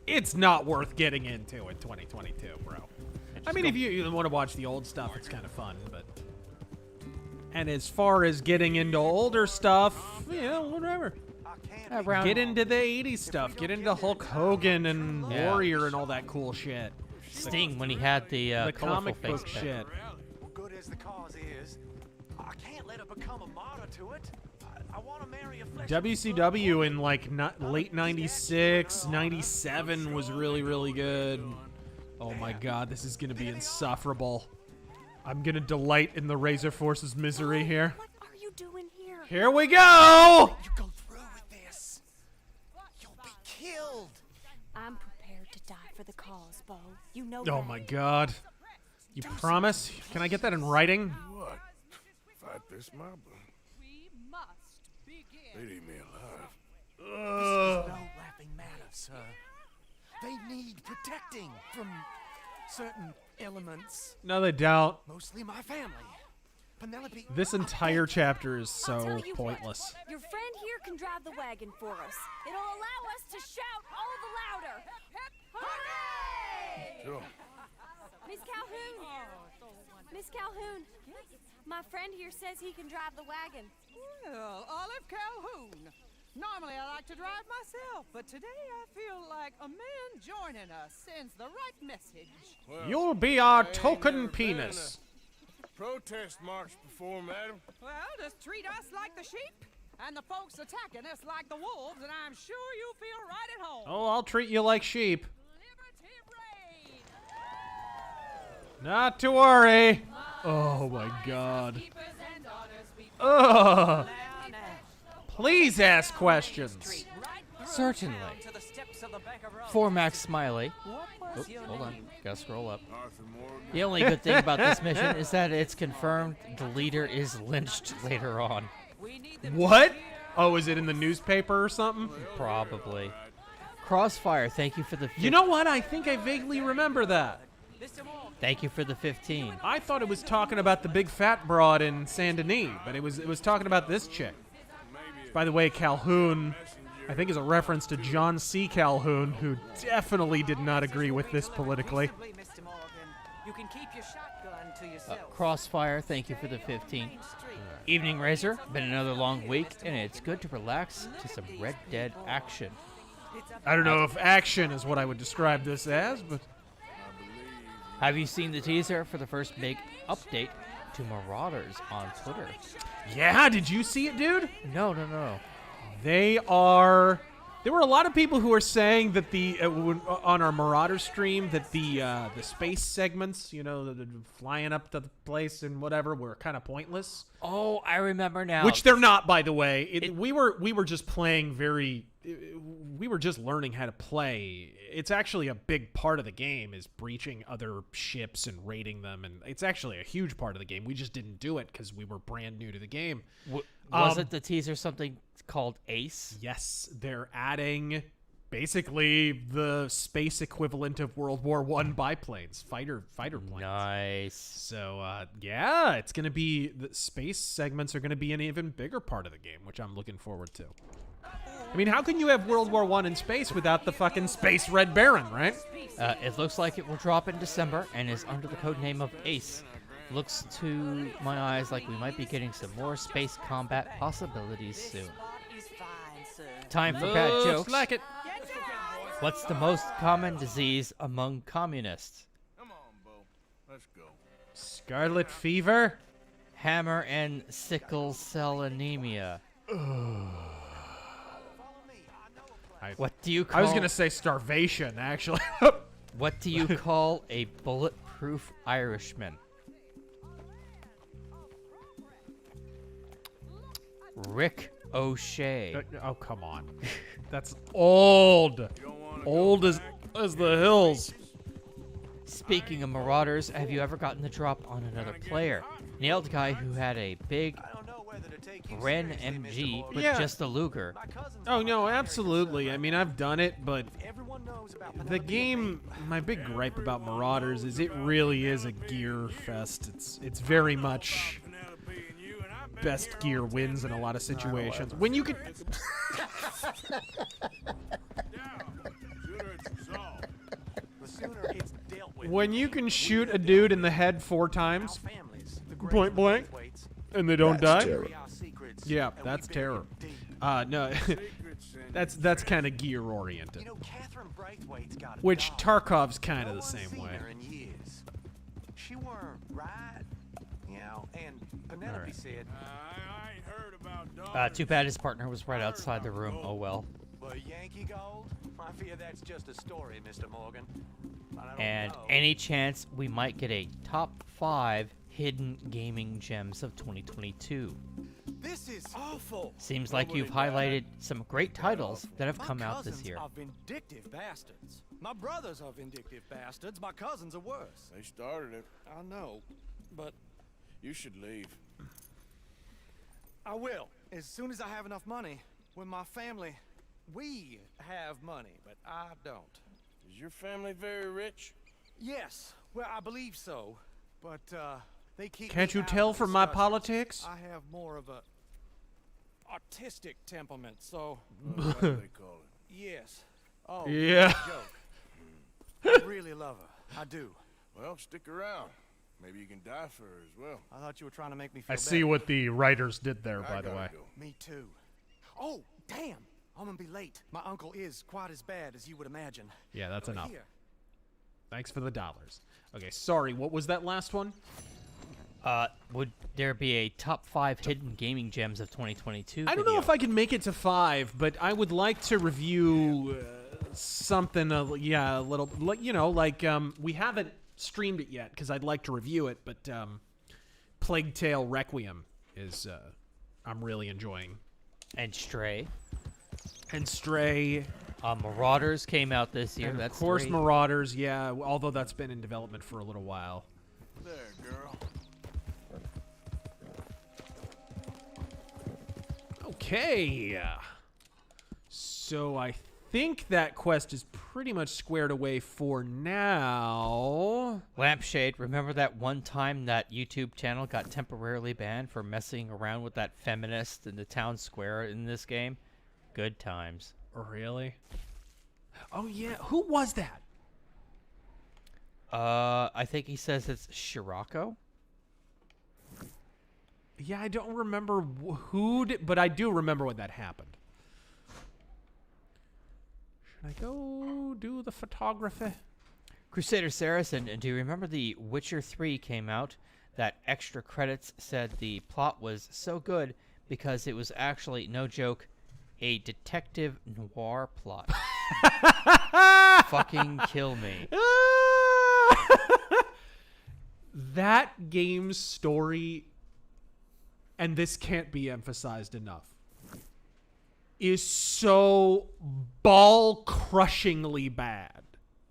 It's not worth getting into in 2022, bro. I mean, if you want to watch the old stuff, it's kind of fun, but... And as far as getting into older stuff, you know, whatever. Get into the 80s stuff. Get into Hulk Hogan and Warrior and all that cool shit. Sting when he had the comic face book paint. shit. Good as the cause is, I can't let her become a martyr to it. I want to marry a flesh. WCW in like late 96, 97 was really, really good. Oh my god, this is going to be insufferable. I'm going to delight in the Razor Force's misery here. What are you doing here? Here we go! You go through with this, you'll be killed. I'm prepared to die for the cause, Bo. You know Oh that. my god. You promise? Can I get that in writing? What? Fight this mob? They'd eat me alive. This is no laughing matter, sir. They need protecting from certain elements. No, they don't. Mostly my family. Penelope. This entire chapter is I'll so tell you pointless. What, your friend here can drive the wagon for us. It'll allow us to shout all the louder. Hooray! Sure. Miss Calhoun. Miss Calhoun. My friend here says he can drive the wagon. Well, Olive Calhoun. Normally I like to drive myself, but today I feel like a man joining us sends the right message. Well, You'll be our I ain't token never been in penis. a protest march before, madam. Well, just treat us like the sheep, and the folks attacking us like the wolves, and I'm sure you'll feel right at home. Oh, I'll treat you like sheep. Not to worry. Oh my god. Ugh. Please ask questions. Certainly. For Max Smiley. Oop, hold on. Gotta scroll up. The only good thing about this mission is that it's confirmed the leader is lynched later on. What? Oh, is it in the newspaper or something? Probably. Crossfire, thank you for the... You know what? I think I vaguely remember that. Thank you for the 15. I thought it was talking about the big fat broad in Saint Denis, but it was talking about this chick. By the way, Calhoun, I think, is a reference to John C. Calhoun, who definitely did not agree with this politically. You can keep your shotgun to yourself. Crossfire, thank you for the 15. Evening Razor, been another long week, and it's good to relax to some Red Dead action. I don't know if action is what I would describe this as, but... Have you seen the teaser for the first big update to Marauders on Twitter? Yeah, did you see it, dude? No. There were a lot of people who were saying that on our Marauder stream that the space segments, you know, the flying up to the place and whatever, were kind of pointless. Oh, I remember now. Which they're not, by the way. We were just playing we were just learning how to play. It's actually a big part of the game is breaching other ships and raiding them, and it's actually a huge part of the game. We just didn't do it because we were brand new to the game. Wasn't the teaser something called Ace? Yes, they're adding basically the space equivalent of World War I biplanes, fighter planes. Nice. So yeah, it's gonna be the space segments are gonna be an even bigger part of the game, which I'm looking forward to. I mean, how can you have World War I in space without the fucking Space Red Baron, right? It looks like it will drop in December and is under the codename of Ace. Looks to my eyes like we might be getting some more space combat possibilities soon. Time for bad jokes. Like it. What's the most common disease among communists? Come on, Bo. Let's go. Scarlet fever? Hammer and sickle cell anemia. What do you call... I was going to say starvation, actually. What do you call a bulletproof Irishman? Rick O'Shea. Oh, come on. That's old. Old as the hills. Speaking of Marauders, have you ever gotten the drop on another player? Nailed guy who had a big Ren MG, but Yeah. just a Luger. Oh no, absolutely. I mean, I've done it, but the game, my big gripe about Marauders is it really is a gear fest. It's very much best gear wins in a lot of situations. When you can when you can shoot a dude in the head 4 times, point blank, and they don't die. Terror. Yeah, that's terror. No, that's kind of gear oriented. Which Tarkov's kind of the same way. She weren't right, you know, and Penelope said, I ain't heard about Too bad his partner was right outside the room. Oh well. but Yankee Gold? I fear that's just a story, Mr. Morgan. But I don't And know. any chance we might get a top 5 hidden gaming gems of 2022. This is awful. Seems like you've highlighted some great titles that have come out this year. My cousins are vindictive bastards. My brothers are vindictive bastards. My cousins are worse. They started it. I know, but You should leave. I will. As soon as I have enough money. When my family, we have money, but I don't. Is your family very rich? Yes, well, I believe so, but they keep. Can't me you out tell of from my discussions. politics? I have more of a artistic temperament, so. What do they call it? Yes. Oh, Yeah. Joke. I really love her. I do. Well, stick around. Maybe you can die for her as well. I thought you were trying to make me feel I see better. what the writers did there, by the way. Me too. Oh, damn! I'm gonna be late. My uncle is quite as bad as you would imagine. Yeah, that's Over enough. here. Thanks for the dollars. Okay, sorry, what was that last one? Would there be a top 5 hidden gaming gems of 2022? I don't know if I can make it to 5, but I would like to review something, a little, like, you know, like, we haven't streamed it yet, because I'd like to review it, but, Plague Tale Requiem is, I'm really enjoying. And Stray. And Stray. Marauders came out this year. And That's of course, 3. Marauders, yeah, although that's been in development for a little while. There, girl. Okay. So I think that quest is pretty much squared away for now. Lampshade, remember that one time that YouTube channel got temporarily banned for messing around with that feminist in the town square in this game? Good times. Really? Oh, yeah. Who was that? I think he says it's Shirako. Yeah, I don't remember who did, but I do remember when that happened. Should I go do the photography? Crusader Saracen, do you remember the Witcher 3 came out? That extra credits said the plot was so good because it was actually, no joke, a detective noir plot. Fucking kill me. That game's story, and this can't be emphasized enough, is so ball-crushingly bad.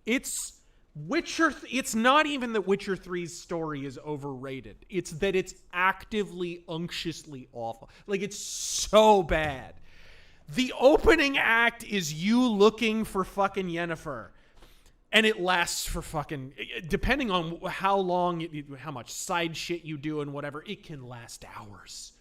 It's Witcher. It's not even that Witcher 3's story is overrated. It's that it's actively, unctuously awful. Like, it's so bad. The opening act is you looking for fucking Yennefer. And it lasts for fucking, depending on how long, how much side shit you do and whatever, it can last hours.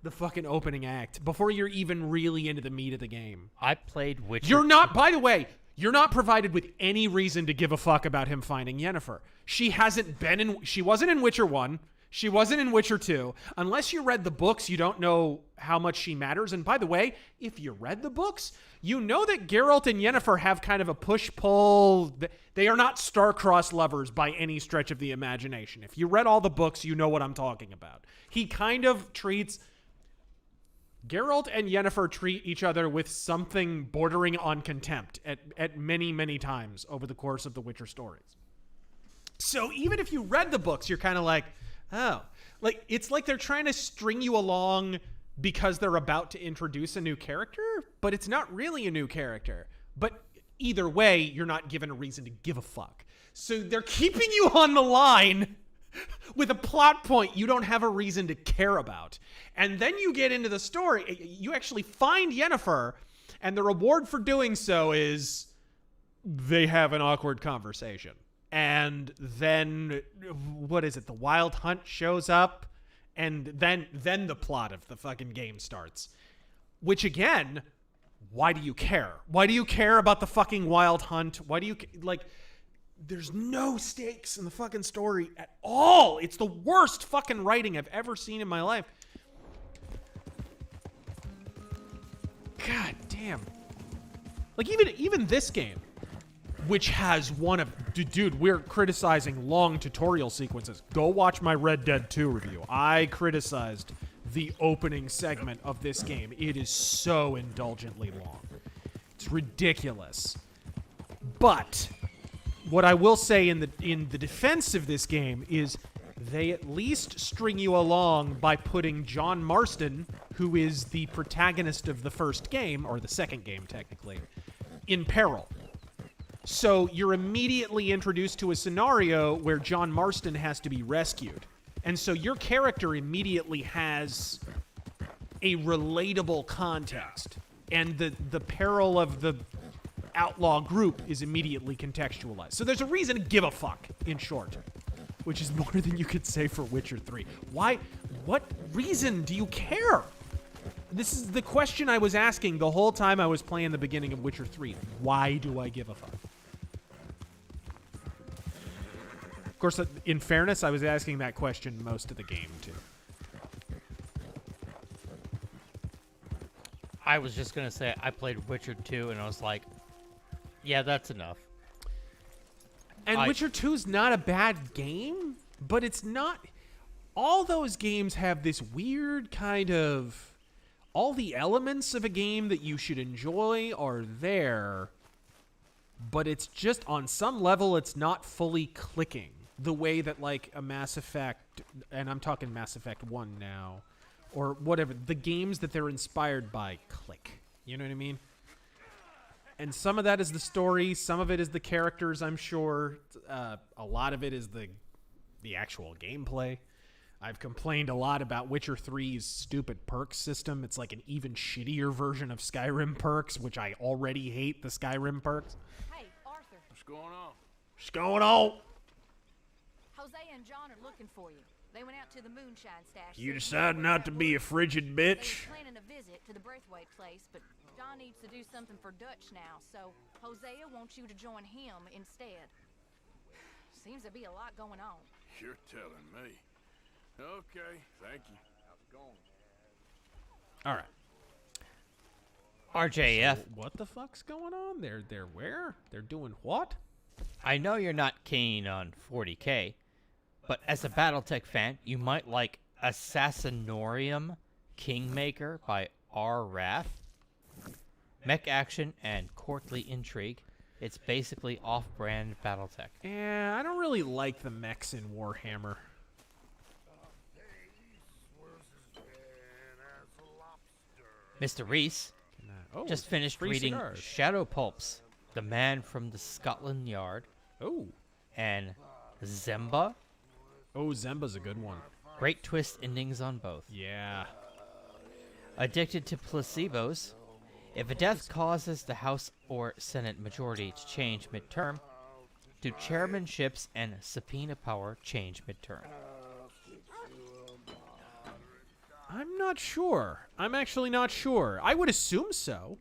The fucking opening act, before you're even really into the meat of the game. I played Witcher. You're not, by the way, you're not provided with any reason to give a fuck about him finding Yennefer. She wasn't in Witcher 1. She wasn't in Witcher 2. Unless you read the books, you don't know how much she matters. And by the way, if you read the books, you know that Geralt and Yennefer have kind of a push-pull. They are not star-crossed lovers by any stretch of the imagination. If you read all the books, you know what I'm talking about. He kind of treats... Geralt and Yennefer treat each other with something bordering on contempt at many, many times over the course of the Witcher stories. So even if you read the books, you're kind of like... Oh, like it's like they're trying to string you along because they're about to introduce a new character, but it's not really a new character. But either way, you're not given a reason to give a fuck. So they're keeping you on the line with a plot point you don't have a reason to care about. And then you get into the story, you actually find Yennefer, and the reward for doing so is they have an awkward conversation. And then, what is it? The Wild Hunt shows up, and then the plot of the fucking game starts. Which, again, why do you care? Why do you care about the fucking Wild Hunt? Why do you, like, there's no stakes in the fucking story at all. It's the worst fucking writing I've ever seen in my life. God damn. Like, even this game, which has one of... Dude, we're criticizing long tutorial sequences. Go watch my Red Dead 2 review. I criticized the opening segment of this game. It is so indulgently long. It's ridiculous. But what I will say in the defense of this game is they at least string you along by putting John Marston, who is the protagonist of the first game, or the second game technically, in peril. So you're immediately introduced to a scenario where John Marston has to be rescued. And so your character immediately has a relatable context. And the peril of the outlaw group is immediately contextualized. So there's a reason to give a fuck, in short. Which is more than you could say for Witcher 3. Why? What reason do you care? This is the question I was asking the whole time I was playing the beginning of Witcher 3. Why do I give a fuck? Of course, in fairness, I was asking that question most of the game, too. I was just going to say, I played Witcher 2, and I was like, yeah, that's enough. And Witcher 2 is not a bad game, but it's not... All those games have this weird kind of... All the elements of a game that you should enjoy are there, but it's just, on some level, it's not fully clicking. The way that, like, a Mass Effect, and I'm talking Mass Effect 1 now, or whatever, the games that they're inspired by click. You know what I mean? And some of that is the story, some of it is the characters, I'm sure. A lot of it is the actual gameplay. I've complained a lot about Witcher 3's stupid perks system. It's like an even shittier version of Skyrim perks, which I already hate the Skyrim perks. Hey, Arthur. What's going on? What's going on? Jose and John are looking for you. They went out to the moonshine stash. You decided not to be a frigid bitch? They were planning a visit to the Braithwaite place, but John needs to do something for Dutch now, so Hosea wants you to join him instead. Seems to be a lot going on. You're telling me. Okay, thank you. How's it going? All right. RJF. So what the fuck's going on? They're where? They're doing what? I know you're not keen on 40K, but as a BattleTech fan, you might like Assassinorium Kingmaker by R. Wrath. Mech action and courtly intrigue. It's basically off-brand BattleTech. Yeah, I don't really like the mechs in Warhammer. Mr. Reese just finished reading cigars. Shadow Pulps, The Man from the Scotland Yard. Oh. And Zemba. Oh, Zemba's a good one. Great twist endings on both. Yeah. Addicted to placebos. If a death causes the House or Senate majority to change midterm, do chairmanships and subpoena power change midterm? I'm not sure. I'm actually not sure. I would assume so.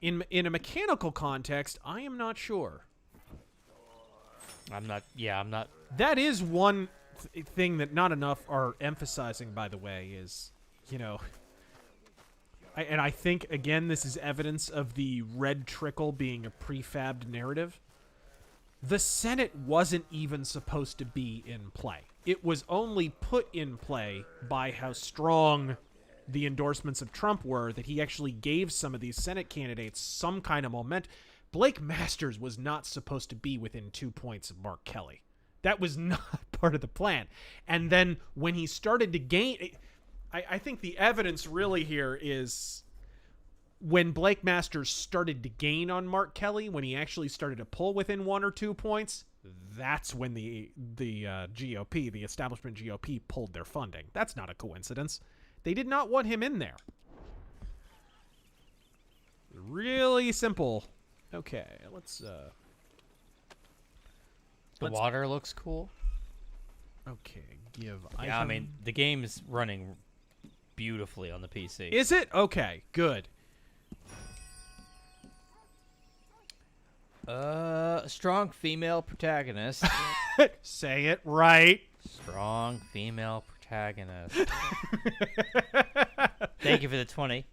In a mechanical context, I am not sure. I'm not. That is one thing that not enough are emphasizing, by the way, is, you know... and I think, again, this is evidence of the red trickle being a prefabbed narrative. The Senate wasn't even supposed to be in play. It was only put in play by how strong the endorsements of Trump were that he actually gave some of these Senate candidates some kind of momentum. Blake Masters was not supposed to be within 2 points of Mark Kelly. That was not part of the plan. And then when he started to gain... I think the evidence really here is when Blake Masters started to gain on Mark Kelly, when he actually started to pull within 1 or 2 points, that's when the GOP, the establishment GOP, pulled their funding. That's not a coincidence. They did not want him in there. Really simple. Okay, let's The water looks cool. Okay, give Yeah, I item. mean, the game is running beautifully on the PC. Is it? Okay, good. Strong female protagonist. Say it right. Strong female protagonist. Thank you for the 20.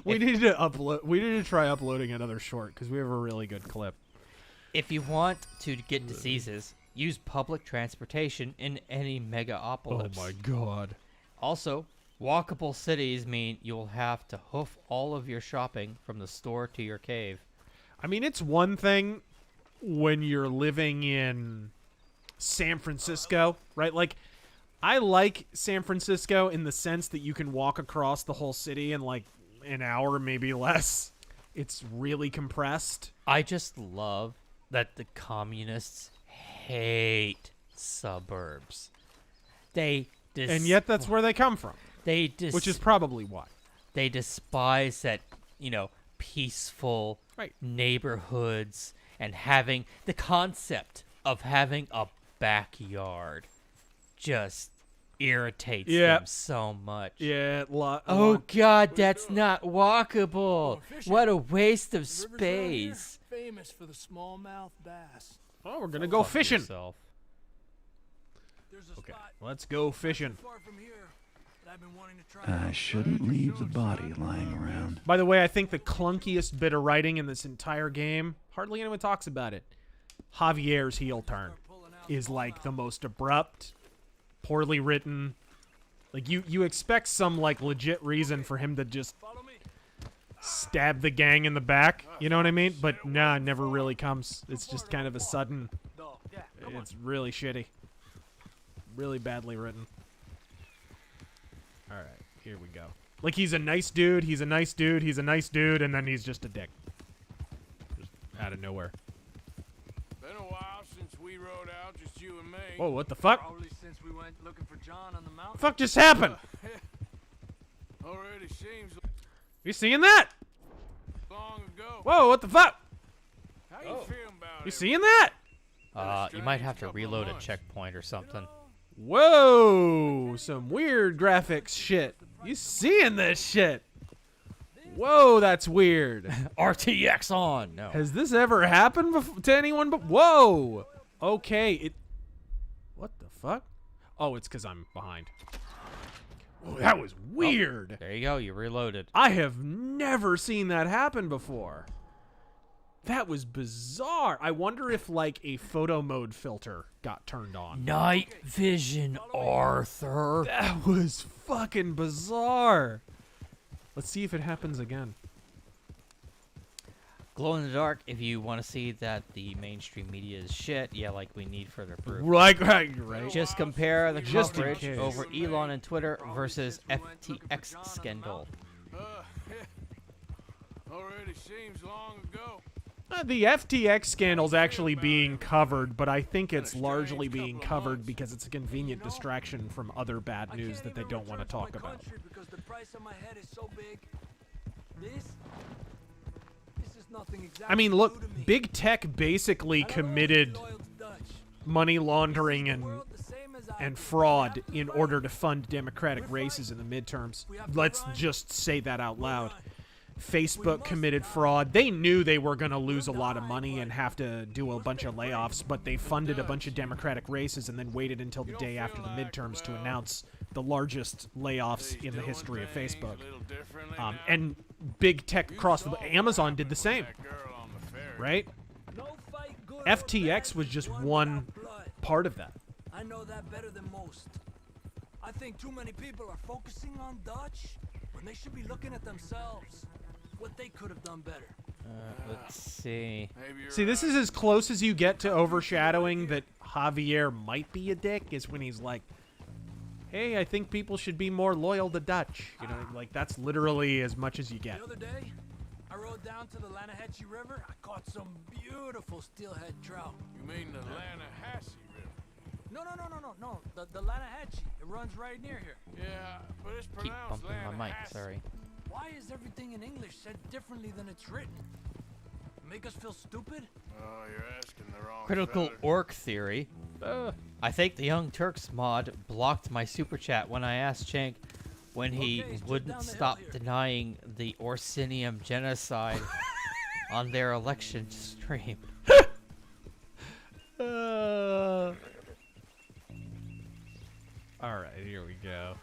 We need to upload. We need to try uploading another short because we have a really good clip. If you want to get diseases, use public transportation in any megapolis. Oh my god. Also, walkable cities mean you'll have to hoof all of your shopping from the store to your cave. I mean, it's one thing when you're living in San Francisco, right? Like, I like San Francisco in the sense that you can walk across the whole city in like an hour, maybe less. It's really compressed. I just love that the communists hate suburbs. And yet that's where they come from. Which is probably why. They despise that, peaceful neighborhoods and having the concept of having a backyard just irritates them so much. Yeah. Oh God, that's not walkable. What a waste of space. Famous for the smallmouth bass. Oh, we're gonna go fishing. Yourself. Okay, let's go fishing. I shouldn't leave the body lying around. By the way, I think the clunkiest bit of writing in this entire game, hardly anyone talks about it. Javier's heel turn is like the most abrupt, poorly written. Like you expect some like legit reason for him to just stab the gang in the back, you know what I mean? But nah, never really comes. It's just kind of a sudden. It's really shitty. Really badly written. All right, here we go. Like he's a nice dude, he's a nice dude, he's a nice dude, and then he's just a dick. Just out of nowhere. Been a while since we rode out, just you and me. Whoa, what the fuck? Probably since we went looking for John on the mountain. The fuck just happened? Already seems You seeing that? long ago. Whoa, what the fuck? How you feeling about You seeing that? You might have to reload a checkpoint or something. Whoa, some weird graphics shit. You seeing this shit? Whoa, that's weird. RTX on. No. Has this ever happened to anyone? But whoa. Okay. What the fuck? Oh, it's because I'm behind. Oh, that was weird. Oh, there you go. You reloaded. I have never seen that happen before. That was bizarre. I wonder if like a photo mode filter got turned on. Night vision, Arthur. That was fucking bizarre. Let's see if it happens again. Glow in the dark. If you want to see that the mainstream media is shit, yeah, like we need further proof. Right. Just compare the Just in coverage case. over Elon and Twitter versus FTX scandal. Already seems long ago. The FTX scandal's actually being covered, but I think it's largely being covered because it's a convenient distraction from other bad news that they don't want to talk about. Because the price on my head is so big. This is nothing exactly. I mean, look, big tech basically committed money laundering and fraud in order to fund Democratic races in the midterms. Let's just say that out loud. Facebook committed fraud. They knew they were going to lose a lot of money and have to do a bunch of layoffs, but they funded a bunch of Democratic races and then waited until the day after the midterms to announce the largest layoffs in the history of Facebook. And big tech across the Amazon did the same, right? FTX was just one part of that. I know that better than most. I think too many people are focusing on Dutch when they should be looking at themselves. What they could have done better. Let's see. See, this is as close as you get to overshadowing that Javier might be a dick, is when he's like, hey, I think people should be more loyal to Dutch. You know, like, that's literally as much as you get. The other day, I rode rode down to the Lanahatchee River, I caught some beautiful steelhead trout. You mean the Lanahatchee River? No. The Lanahatchee. It runs right near here. Yeah, but it's Keep pronounced bumping my mic, Lanahatchee. sorry. Why is everything in English said differently than it's written? Make us feel stupid? Oh, you're asking the wrong Critical feller. Orc Theory. I think the Young Turks mod blocked my super chat when I asked Cenk when he wouldn't stop denying the Orsinium genocide on their election stream. Alright, here we go.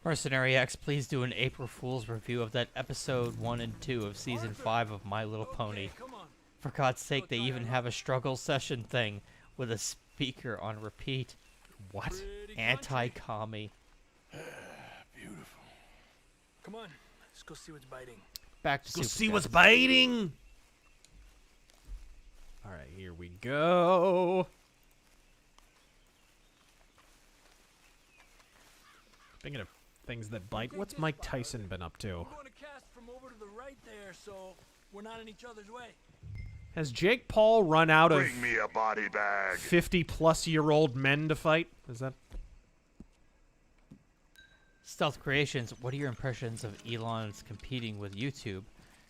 Mercenary X, please do an April Fool's review of that episode 1 and 2 of season 5 of My Little Pony. For God's sake, they even have a struggle session thing with a speaker on repeat. What? Anti-commie. Beautiful. Come on, let's go see what's biting. Back to Let's go Super see what's Chats. biting. Alright, here we go. Speaking of things that bite, what's Mike Tyson been up to? We're going to cast from over to the right there, so we're not in each other's way. Has Jake Paul run out of Bring me a body bag. 50-plus-year-old men to fight? Is that... Stealth Creations, what are your impressions of Elon's competing with YouTube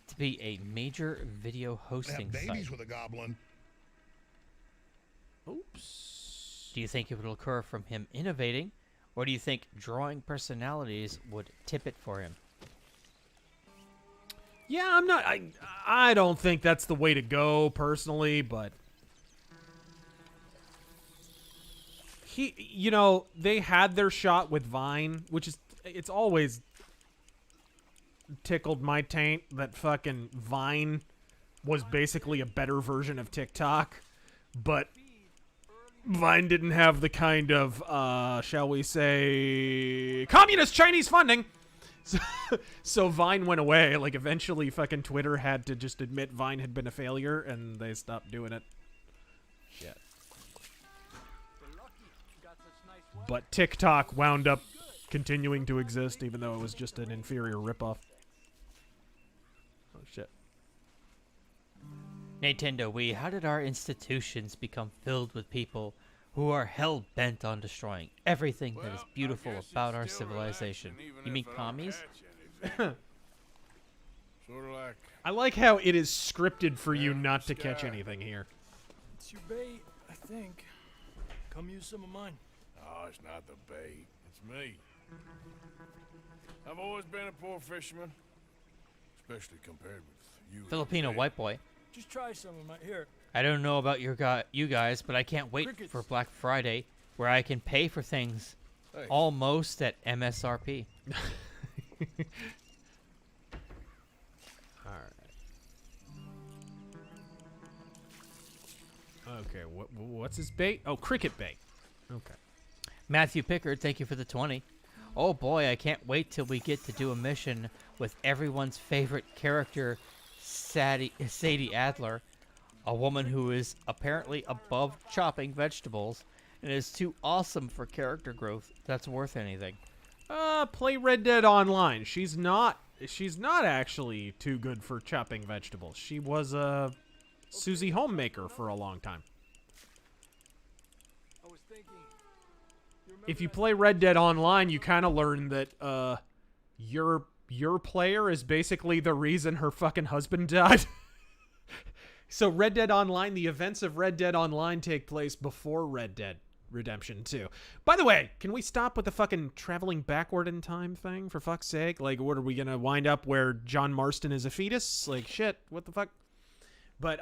to be a major video hosting site? with a goblin. Oops. Do you think it will occur from him innovating, or do you think drawing personalities would tip it for him? Yeah, I'm not... I don't think that's the way to go, personally, but... You know, they had their shot with Vine, which is... It's always tickled my taint that fucking Vine was basically a better version of TikTok, but Vine didn't have the kind of, shall we say, communist Chinese funding. So Vine went away. Like, eventually fucking Twitter had to just admit Vine had been a failure, and they stopped doing it. Shit. But TikTok wound up continuing to exist, even though it was just an inferior ripoff. Oh, shit. Nintendo Wii, how did our institutions become filled with people who are hell-bent on destroying everything that is beautiful about our civilization? You mean commies? Sort of like... I like how it is scripted for you not to catch anything here. It's your bait, I think. Come use some of mine. Oh, it's not the bait. It's me. I've always been a poor fisherman, especially compared with you. Filipino white boy. Just try some of my... Here. I don't know about you guys, but I can't wait for Black Friday, where I can pay for things almost at MSRP. Okay, what's his bait? Oh, cricket bait. Okay. Matthew Pickard, thank you for the 20. Oh boy, I can't wait till we get to do a mission with everyone's favorite character, Sadie Adler, a woman who is apparently above chopping vegetables and is too awesome for character growth that's worth anything. Play Red Dead Online. She's not actually too good for chopping vegetables. She was a Susie Homemaker for a long time. I was thinking... If you play Red Dead Online, you kind of learn that your player is basically the reason her fucking husband died. So Red Dead Online, the events of Red Dead Online take place before Red Dead Redemption 2. By the way, can we stop with the fucking traveling backward in time thing, for fuck's sake? Like, what, are we gonna wind up where John Marston is a fetus? Like, shit, what the fuck? But,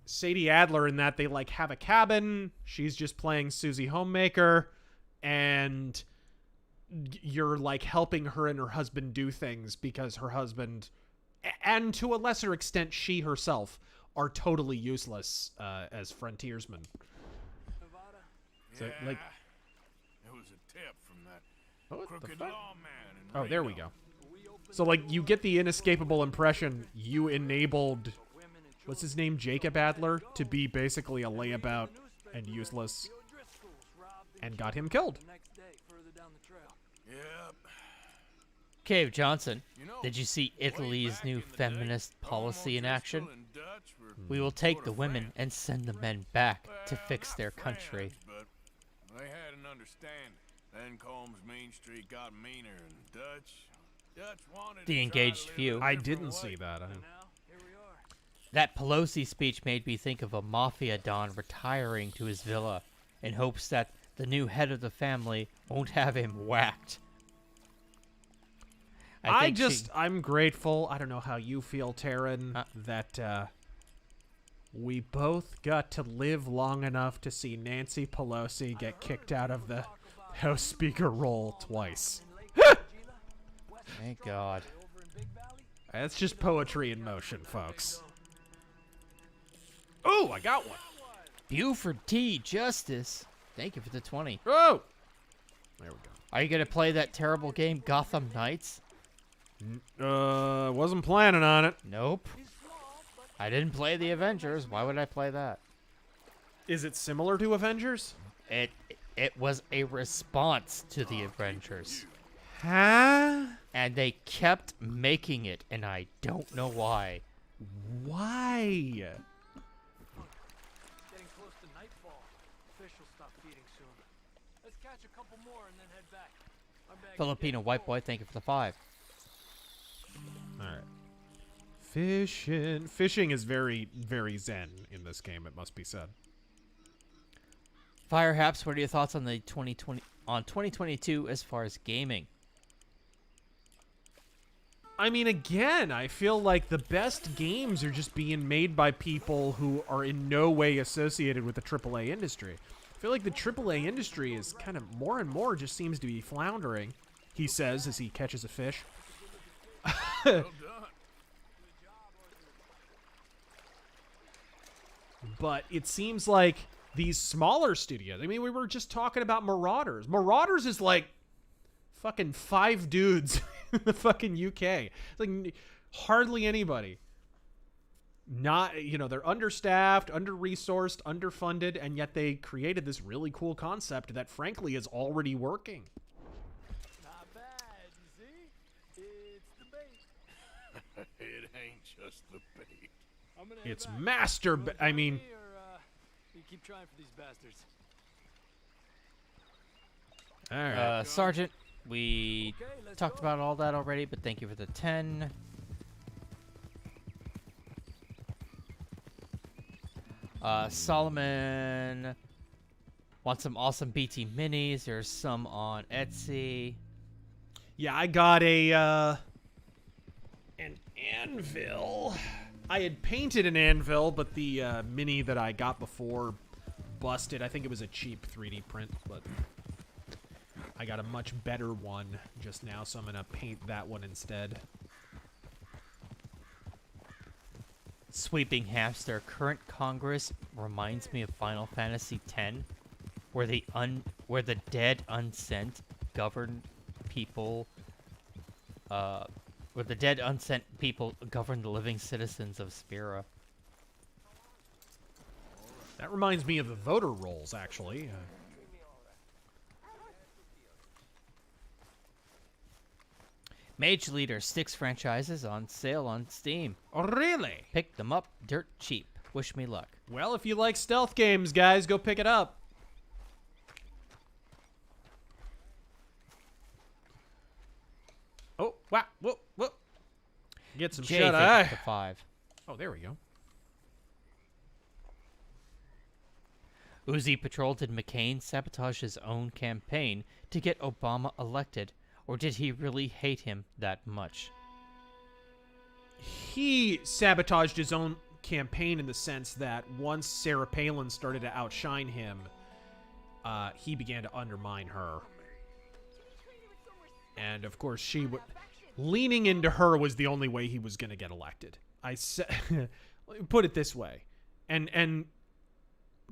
Sadie Adler in that, they, like, have a cabin. She's just playing Susie Homemaker. And you're, like, helping her and her husband do things because her husband, and to a lesser extent, she herself, are totally useless as frontiersmen. So, like, it was a tip from that what crooked the fuck? lawman in Oh, there we Reno. go. So, like, you get the inescapable impression you enabled, what's his name, Jacob Adler, to be basically a layabout and useless, and got him killed. Yep, Cave Johnson, did you see Italy's new feminist policy in action? We will take the women and send the men back to fix their country. But they had an understanding. Then Combs Main Street got meaner, and Dutch wanted The engaged few. I didn't see that. That Pelosi speech made me think of a mafia don retiring to his villa in hopes that the new head of the family won't have him whacked. I'm grateful. I don't know how you feel, Taryn, that we both got to live long enough to see Nancy Pelosi get kicked out of the House Speaker role twice. Thank God. That's just poetry in motion, folks. Oh, I got one. Buford T. Justice. Thank you for the 20. Oh! There we go. Are you going to play that terrible game, Gotham Knights? Wasn't planning on it. Nope. I didn't play the Avengers. Why would I play that? Is it similar to Avengers? It was a response to the Avengers. Huh? And they kept making it, and I don't know why. Why? Getting close to nightfall. Fish will stop feeding soon. Let's catch a couple more and then head back. Filipino white boy, thank you for the 5. Alright. Fishing is very, very zen in this game, it must be said. Firehaps, what are your thoughts on the 2022 as far as gaming? I mean, again, I feel like the best games are just being made by people who are in no way associated with the AAA industry. I feel like the AAA industry is kind of more and more just seems to be floundering, he says as he catches a fish. But it seems like these smaller studios, I mean, we were just talking about Marauders. Marauders is like fucking 5 dudes in the fucking UK. It's like hardly anybody. Not, they're understaffed, under-resourced, underfunded, and yet they created this really cool concept that frankly is already working. Not bad, you see? It's the bait. It ain't just the bait. It's master, I mean... You keep trying for these bastards. All right. Sergeant, we talked about all that already, but thank you for the 10. Solomon wants some awesome BT minis. There's some on Etsy. Yeah, I got an anvil. I had painted an anvil, but the mini that I got before busted. I think it was a cheap 3D print, but I got a much better one just now, so I'm going to paint that one instead. Sweeping Hamster. Current Congress reminds me of Final Fantasy X, where the dead unsent govern people. Where the dead unsent people govern the living citizens of Spira. That reminds me of the voter rolls, actually. Mage Leader 6 franchises on sale on Steam. Oh, really? Pick them up dirt cheap. Wish me luck. Well, if you like stealth games, guys, go pick it up. Oh, wow, whoa, whoa. Get some shut eye. 5. Oh, there we go. Uzi Patrol, did McCain sabotage his own campaign to get Obama elected, or did he really hate him that much? He sabotaged his own campaign in the sense that once Sarah Palin started to outshine him, he began to undermine her. And, of course, leaning into her was the only way he was going to get elected. Put it this way. And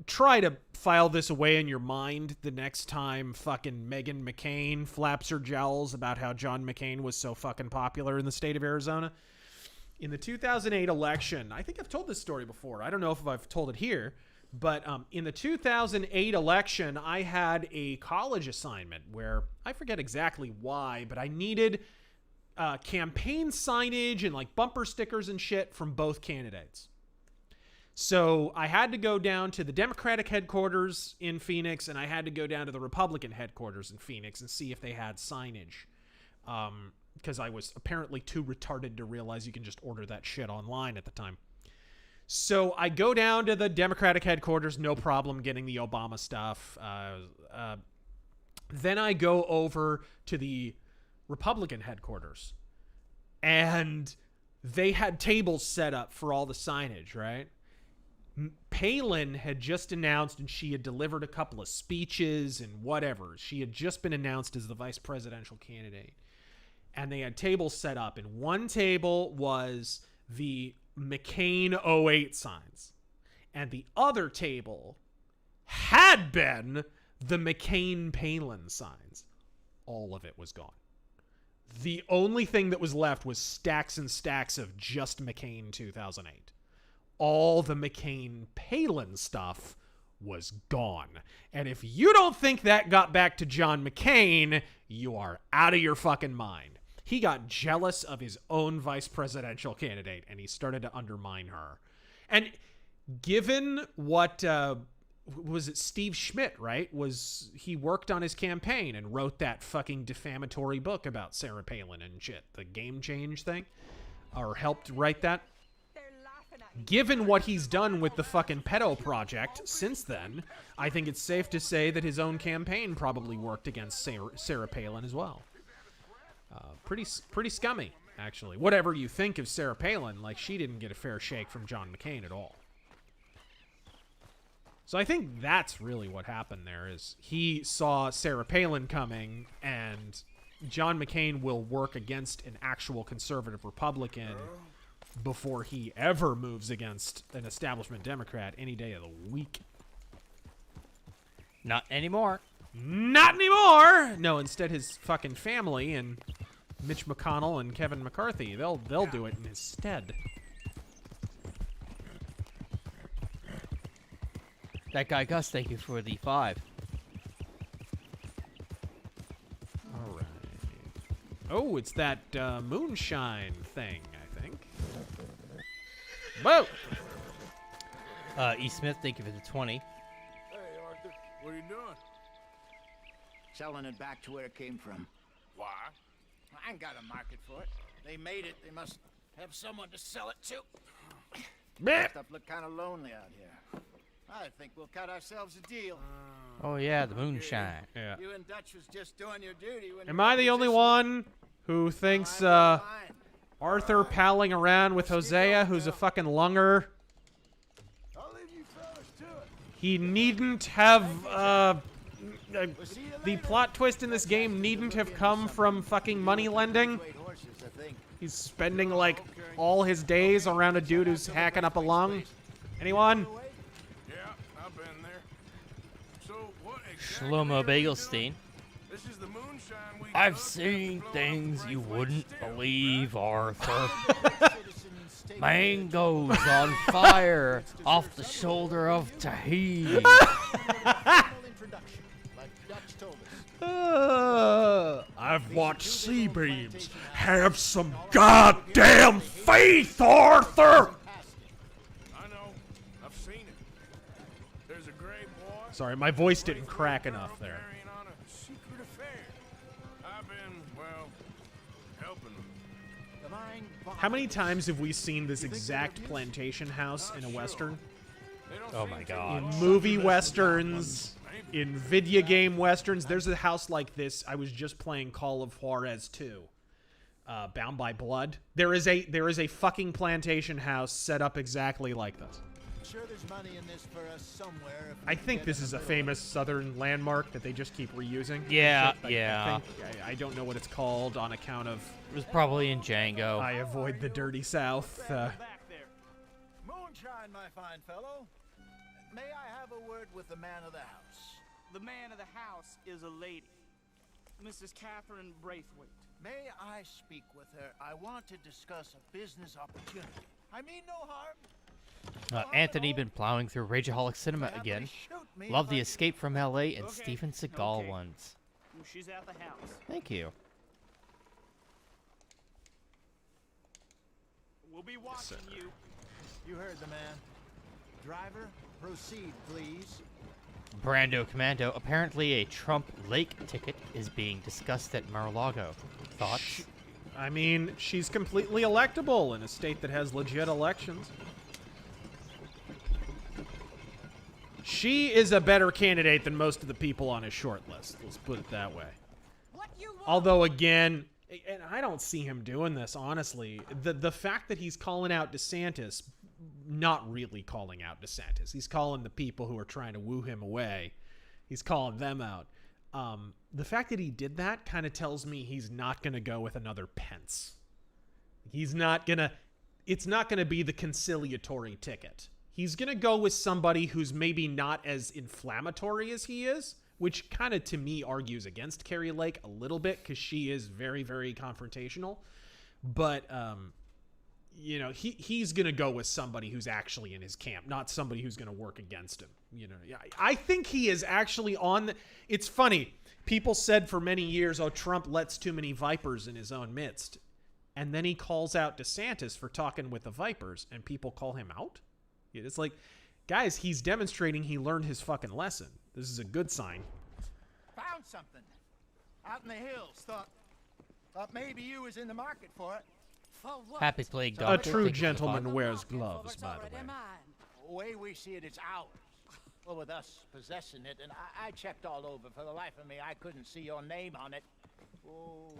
try to file this away in your mind the next time fucking Meghan McCain flaps her jowls about how John McCain was so fucking popular in the state of Arizona. In the 2008 election, I think I've told this story before. I don't know if I've told it here, but in the 2008 election, I had a college assignment where I forget exactly why, but I needed campaign signage and like bumper stickers and shit from both candidates. So I had to go down to the Democratic headquarters in Phoenix, and I had to go down to the Republican headquarters in Phoenix and see if they had signage. Because I was apparently too retarded to realize you can just order that shit online at the time. So I go down to the Democratic headquarters, no problem getting the Obama stuff. Then I go over to the Republican headquarters, and they had tables set up for all the signage, right? Palin had just announced, and she had delivered a couple of speeches and whatever. She had just been announced as the vice presidential candidate. And they had tables set up, and one table was the McCain 08 signs. And the other table had been the McCain-Palin signs. All of it was gone. The only thing that was left was stacks and stacks of just McCain 2008. All the McCain-Palin stuff was gone. And if you don't think that got back to John McCain, you are out of your fucking mind. He got jealous of his own vice presidential candidate, and he started to undermine her. And given what, was it Steve Schmidt, right? He worked on his campaign and wrote that fucking defamatory book about Sarah Palin and shit, the Game Change thing, or helped write that. Given what he's done with the fucking pedo project since then, I think it's safe to say that his own campaign probably worked against Sarah Palin as well. Pretty scummy, actually. Whatever you think of Sarah Palin, like, she didn't get a fair shake from John McCain at all. So I think that's really what happened there, is he saw Sarah Palin coming, and John McCain will work against an actual conservative Republican before he ever moves against an establishment Democrat any day of the week. Not anymore. Not anymore! No, instead his fucking family and Mitch McConnell and Kevin McCarthy, they'll do it in his stead. That guy Gus, thank you for the 5. All right. Oh, it's that moonshine thing, I think. Whoa! E. Smith, thank you for the 20. Hey, Arthur, what are you doing? Selling it back to where it came from. Why? I ain't got a market for it. They made it. They must have someone to sell it to. Stuff look kind of lonely out here. I think we'll cut ourselves a deal. Oh yeah, the moonshine. Yeah. You and Dutch was just doing your duty. When Am I the only one who thinks Arthur palling around with Hosea, who's a fucking lunger? I'll leave you fellas to it. He needn't have the plot twist in this game needn't have come from fucking money lending. He's spending like all his days around a dude who's hacking up a lung. Anyone? Yeah, I've been there. So what Shlomo Bagelstein. This is the moonshine we I've seen things you wouldn't believe, Arthur. Mangoes on fire off the shoulder of Tahiti. I've watched sea beams. Have some goddamn faith, Arthur! I know. I've seen it. There's a gray boy. Sorry, my voice didn't crack enough there. Carrying on a secret affair. I've been, well, helping them. How many times have we seen this exact plantation house in a Western? Oh my god. In movie Westerns, in video game Westerns, there's a house like this. I was just playing Call of Juarez 2. Bound by Blood. There is a fucking plantation house set up exactly like this. Sure there's money in this for us somewhere. I think this is a famous southern landmark that they just keep reusing. Yeah, I yeah. I don't know what it's called on account of... It was probably in Django. I avoid the dirty South. Back there. Moonshine, my fine fellow. May I have a word with the man of the house? The man of the house is a lady, Mrs. Catherine Braithwaite. May I speak with her? I want to discuss a business opportunity. I mean no harm. Anthony been plowing through Rageaholic Cinema again. Love the Escape from LA and Steven Seagal ones. She's at the house. Thank you. We'll be watching you. You heard the man. Driver, proceed, please. Brando Commando. Apparently a Trump Lake ticket is being discussed at Mar-a-Lago. Thoughts? I mean, she's completely electable in a state that has legit elections. She is a better candidate than most of the people on his short list. Let's put it that way. Although, again, and I don't see him doing this, honestly. The fact that he's calling out DeSantis, not really calling out DeSantis. He's calling the people who are trying to woo him away. He's calling them out. The fact that he did that kind of tells me he's not going to go with another Pence. He's not going to... It's not going to be the conciliatory ticket. He's going to go with somebody who's maybe not as inflammatory as he is, which kind of, to me, argues against Carrie Lake a little bit because she is very, very confrontational. But, you know, he's going to go with somebody who's actually in his camp, not somebody who's going to work against him. You know, I think he is actually on the... It's funny. People said for many years, oh, Trump lets too many vipers in his own midst. And then he calls out DeSantis for talking with the vipers, and people call him out? It's like, guys, he's demonstrating he learned his fucking lesson. This is a good sign. Found something. Out in the hills. Thought maybe you was in the market for it. For what? Happy Plague A Dog. true gentleman wears gloves, by the way. The way we see it, it's ours. Well, with us possessing it, and I checked all over. For the life of me, I couldn't see your name on it. Oh.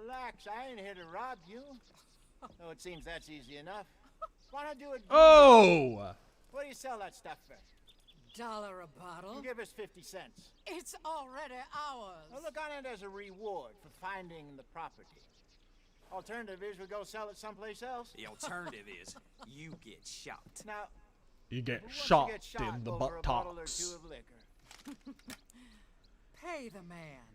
Relax, I ain't here to rob you. Oh, it seems that's easy enough. Why not do it? Oh! What do you sell that stuff for? $1 a bottle. You give us 50 cents. It's already ours. Well, look on it as a reward for finding the property. Alternative is we go sell it someplace else. The alternative is you get shot. Now, You get who wants shot to get shot in the over a bottle or buttocks. two of liquor? Pay the man.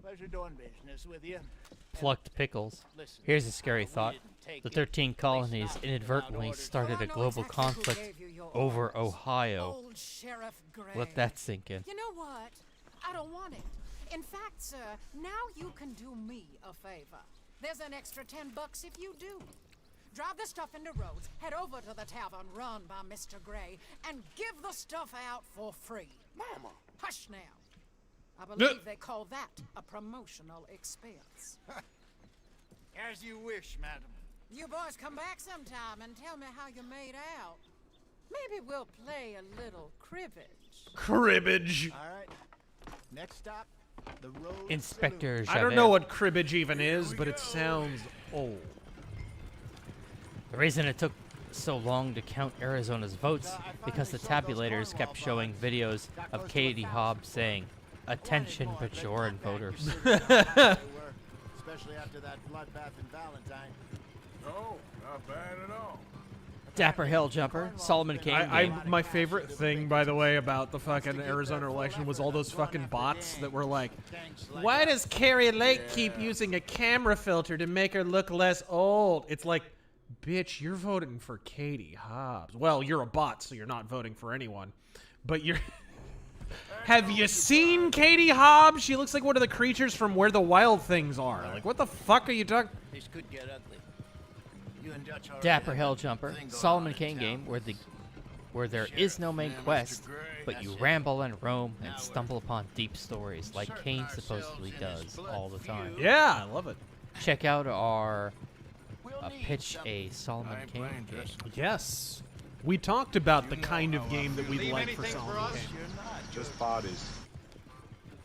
Pleasure doing business with you. Plucked pickles. Listen, Here's a scary we thought. didn't take The it. 13 colonies Placed inadvertently orders. started a global conflict over Ohio. Old Sheriff Gray. Let that sink in. You know what? I don't want it. In fact, sir, now you can do me a favor. There's an extra $10 if you do. Drive the stuff into Rhodes, head over to the tavern run by Mr. Gray, and give the stuff out for free. Mama. Hush now. I believe they call that a promotional expense. As you wish, madam. You boys come back sometime and tell me how you made out. Maybe we'll play a little cribbage. Cribbage. All right. Next stop, the road. Inspector I don't know what cribbage even is, but it sounds old. The reason it took so long to count Arizona's votes because the tabulators kept showing videos of Katie Hobbs saying, "Attention, Bajoran voters." Especially after that bloodbath in Valentine. Oh, not bad at all. Dapper Hill Jumper, Solomon Kane. My favorite thing, by the way, about the fucking Arizona election was all those fucking bots that were like, why does Carrie Lake keep using a camera filter to make her look less old? It's like, bitch, you're voting for Katie Hobbs. Well, you're a bot, so you're not voting for anyone. But you're... Have you seen Katie Hobbs? She looks like one of the creatures from Where the Wild Things Are. Like, what the fuck are you talking... This could get ugly. You and Dutch already Dapper have Hill a Jumper, thing going Solomon on in Kane town. game where there is no main quest, but you ramble and roam and stumble upon deep stories like Kane supposedly does all the time. Yeah, I love it. Check out our pitch a Solomon Kane game. Yes. We talked about the kind of game that we'd like for Solomon Kane. Just bodies.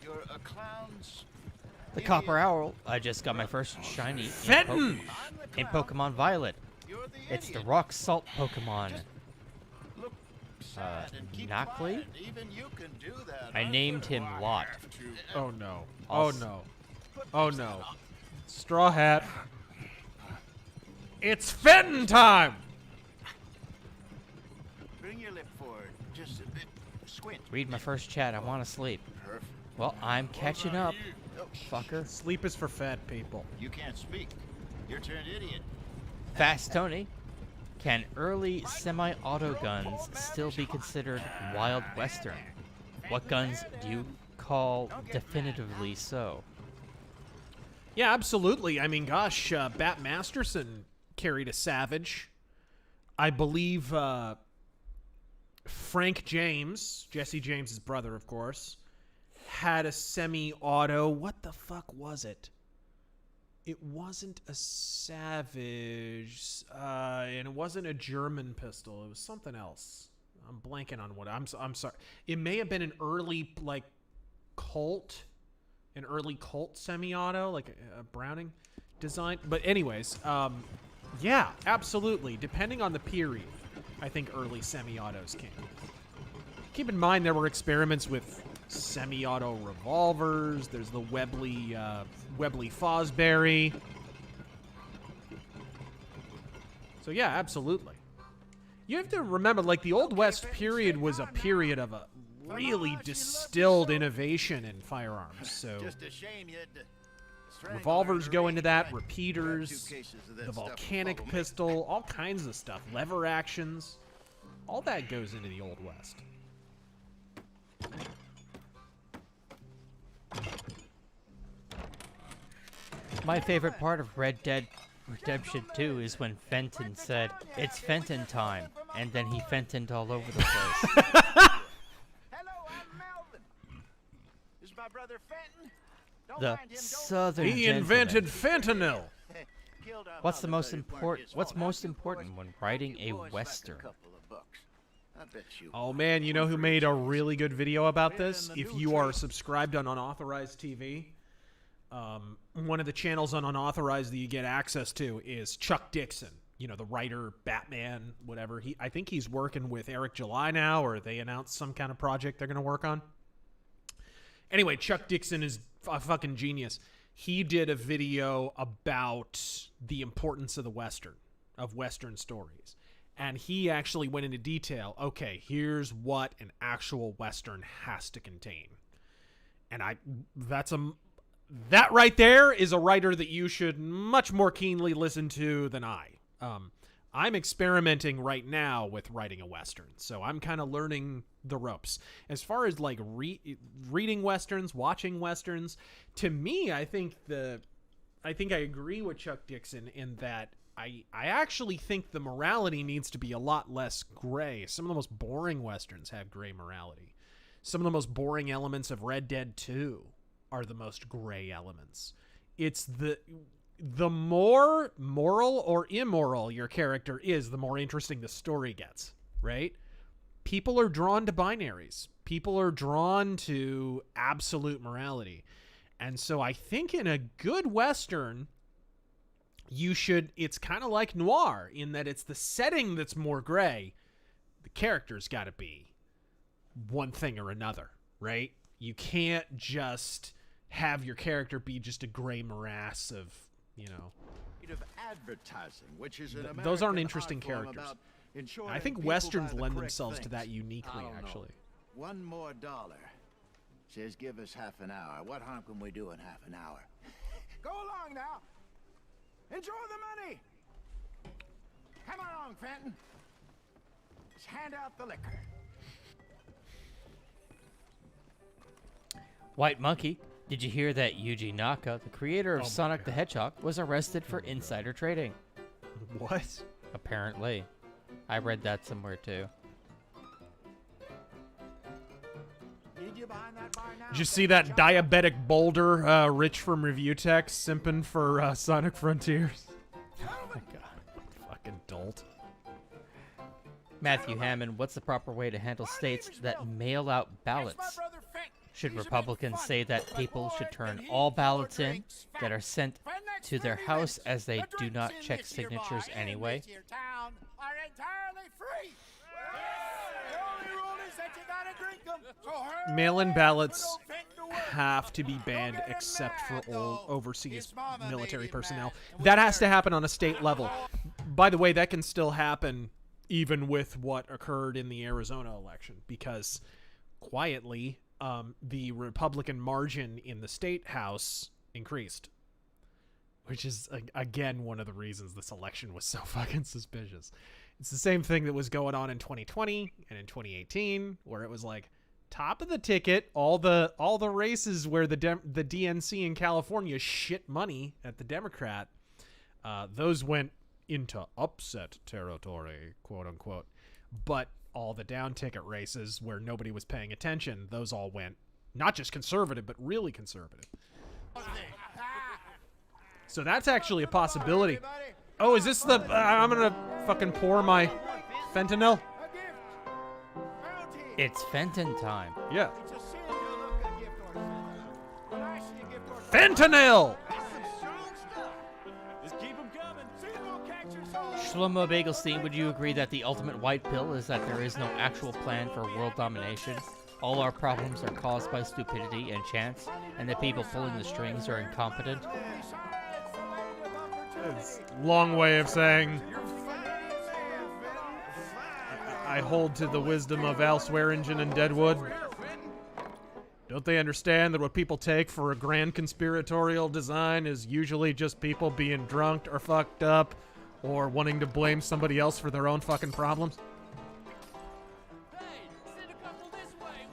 You're a clown's... The Copper Owl, I just got my first shiny Fenton! in Pokemon Violet. It's the rock salt Pokemon. Knockley? Even you can do that. I named him Lot. Oh no. Oh no. Oh no. Straw Hat. It's Fenton time! Bring your lip forward. Just a bit. Squint. Read my first chat, I want to sleep. Well, I'm catching up, fucker. Sleep is for fat people. You can't speak. You're turned idiot. Fast Tony. Can early semi-auto guns still be considered Wild Western? What guns do you call definitively so. Yeah, absolutely. I mean, gosh, Bat Masterson carried a Savage. I believe Frank James, Jesse James's brother, of course, had a semi-auto. What the fuck was it? It wasn't a Savage, and it wasn't a German pistol. It was something else. I'm blanking on what. I'm sorry. It may have been an early Colt. An early Colt semi-auto, like a Browning design. But anyways, yeah, absolutely. Depending on the period, I think early semi-autos came. Keep in mind there were experiments with semi-auto revolvers. There's the Webley Fosbury. So yeah, absolutely. You have to remember, like, the Old West period was a period of a really distilled innovation in firearms. So revolvers go into that, repeaters, the volcanic pistol, all kinds of stuff, lever actions, all that goes into the Old West. My favorite part of Red Dead Redemption 2 is when Fenton said, "It's Fenton time," and then he Fentoned all over the place. My brother Fenton. The Southern He gentleman. invented fentanyl. What's most important when writing a Western? Oh man, you know who made a really good video about this? If you are subscribed on Unauthorized TV, one of the channels on Unauthorized that you get access to is Chuck Dixon. You know, the writer, Batman, whatever. I think he's working with Eric July now, or they announced some kind of project they're going to work on. Anyway, Chuck Dixon is a fucking genius. He did a video about the importance of the Western, of Western stories. And he actually went into detail. Okay, here's what an actual Western has to contain. And that right there is a writer that you should much more keenly listen to than I. I'm experimenting right now with writing a Western, so I'm kind of learning the ropes. As far as like reading Westerns, watching Westerns, to me, I think I agree with Chuck Dixon in that I actually think the morality needs to be a lot less gray. Some of the most boring Westerns have gray morality. Some of the most boring elements of Red Dead 2 are the most gray elements. It's the more moral or immoral your character is, the more interesting the story gets, right? People are drawn to binaries. People are drawn to absolute morality. And so I think in a good Western, it's kind of like noir in that it's the setting that's more gray. The character's got to be one thing or another, right? You can't just have your character be just a gray morass of, you know, advertising, which is those aren't interesting characters. I think Westerns lend themselves to that uniquely, actually. $1 more. Says give us half an hour. What harm can we do in half an hour? Go along now. Enjoy the money. Come along, Fenton. Let's hand out the liquor. White Monkey, did you hear that Yuji Naka, the creator of Sonic the Hedgehog, was arrested for insider trading? What? Apparently. I read that somewhere too. Did you see that diabetic boulder, Rich from Review Tech, simping for Sonic Frontiers? Oh my god. Fucking dolt. Matthew Hammond, what's the proper way to handle states that mail out ballots? Should Republicans say that people should turn all ballots in that are sent to their house as they do not check signatures anyway? Mail-in ballots have to be banned except for all overseas military personnel. That has to happen on a state level. By the way, that can still happen even with what occurred in the Arizona election, because quietly the Republican margin in the state house increased, which is, again, one of the reasons this election was so fucking suspicious. It's the same thing that was going on in 2020 and in 2018, where it was like, top of the ticket, all the races where the DNC in California shit money at the Democrat, those went into upset territory, quote unquote. But all the down ticket races where nobody was paying attention, those all went not just conservative, but really conservative. So that's actually a possibility. Oh, is this the... I'm gonna fucking pour my fentanyl. It's Fenton time. Yeah. Fentanyl! Shlomo Bagelstein, would you agree that the ultimate white pill is that there is no actual plan for world domination? All our problems are caused by stupidity and chance, and the people pulling the strings are incompetent? It's a long way of saying I hold to the wisdom of Al Swearingen and Deadwood. Don't they understand that what people take for a grand conspiratorial design is usually just people being drunk or fucked up or wanting to blame somebody else for their own fucking problems?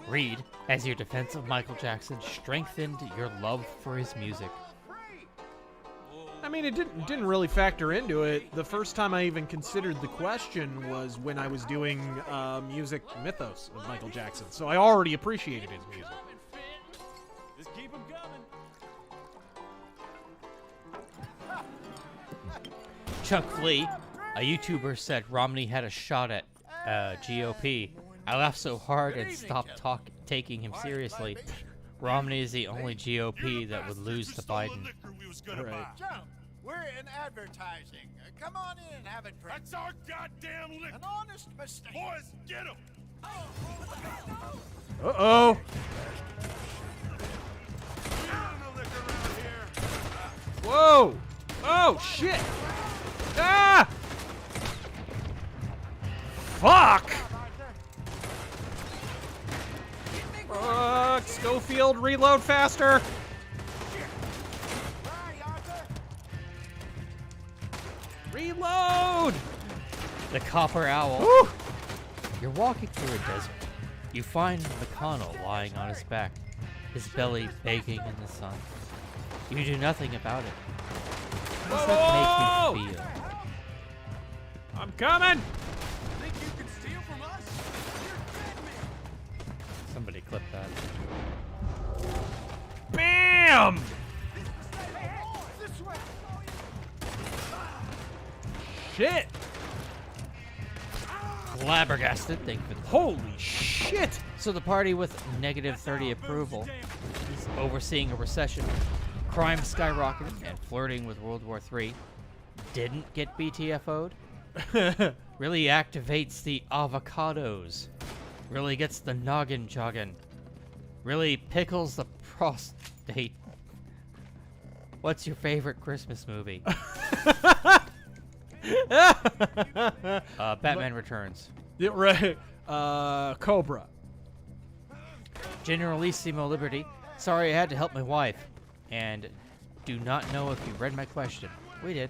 Reed, as your defense of Michael Jackson, strengthened your love for his music. I mean, it didn't really factor into it. The first time I even considered the question was when I was doing music mythos of Michael Jackson. So I already appreciated his music. Just keep them coming. Chuck Flea, a YouTuber, said Romney had a shot at GOP. I laughed so hard and stopped taking him seriously. Romney is the only GOP that would lose to Biden. Right. We're in advertising. Come on in and have a drink. That's our goddamn liquor. An honest mistake. Boys, get him. Uh-oh. Whoa. Oh, shit. Ah! Fuck! Schofield, reload faster! Reload! The Copper Owl. Woo! You're walking through a desert. You find McConnell lying on his back, his belly baking in the sun. You do nothing about it. How does that make you feel? I'm coming! Think you can steal from us? You're dead men. Somebody clip that. Bam! Shit! Flabbergasted, thank you for the... Holy shit! So the party with negative 30 approval is overseeing a recession, crime skyrocketing, and flirting with World War III didn't get BTFO'd? Really activates the avocados. Really gets the noggin jogging. Really pickles the prostate. What's your favorite Christmas movie? Batman Returns. Yeah, right. Cobra. Generalissimo Liberty. Sorry I had to help my wife. And do not know if you read my question. We did.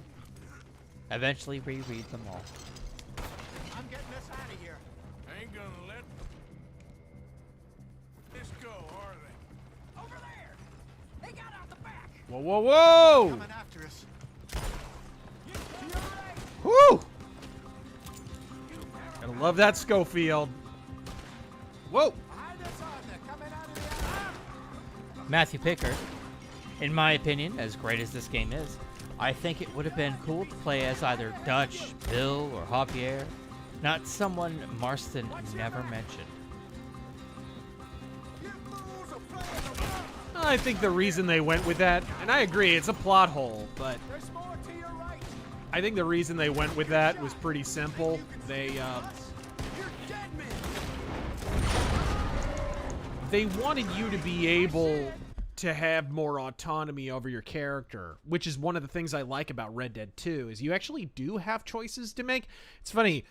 Eventually reread them all. I'm getting us out of here. I ain't gonna let this go, are they? Over there! They got out the back! Whoa, whoa, whoa! Coming after us. Woo! Gotta love that Schofield. Whoa! Matthew Pickard. In my opinion, as great as this game is, I think it would have been cool to play as either Dutch, Bill, or Javier, not someone Marston never mentioned. I think the reason they went with that, and I agree, it's a plot hole, but I think the reason they went with that was pretty simple. They wanted you to be able to have more autonomy over your character, which is one of the things I like about Red Dead 2, is you actually do have choices to make. It's funny,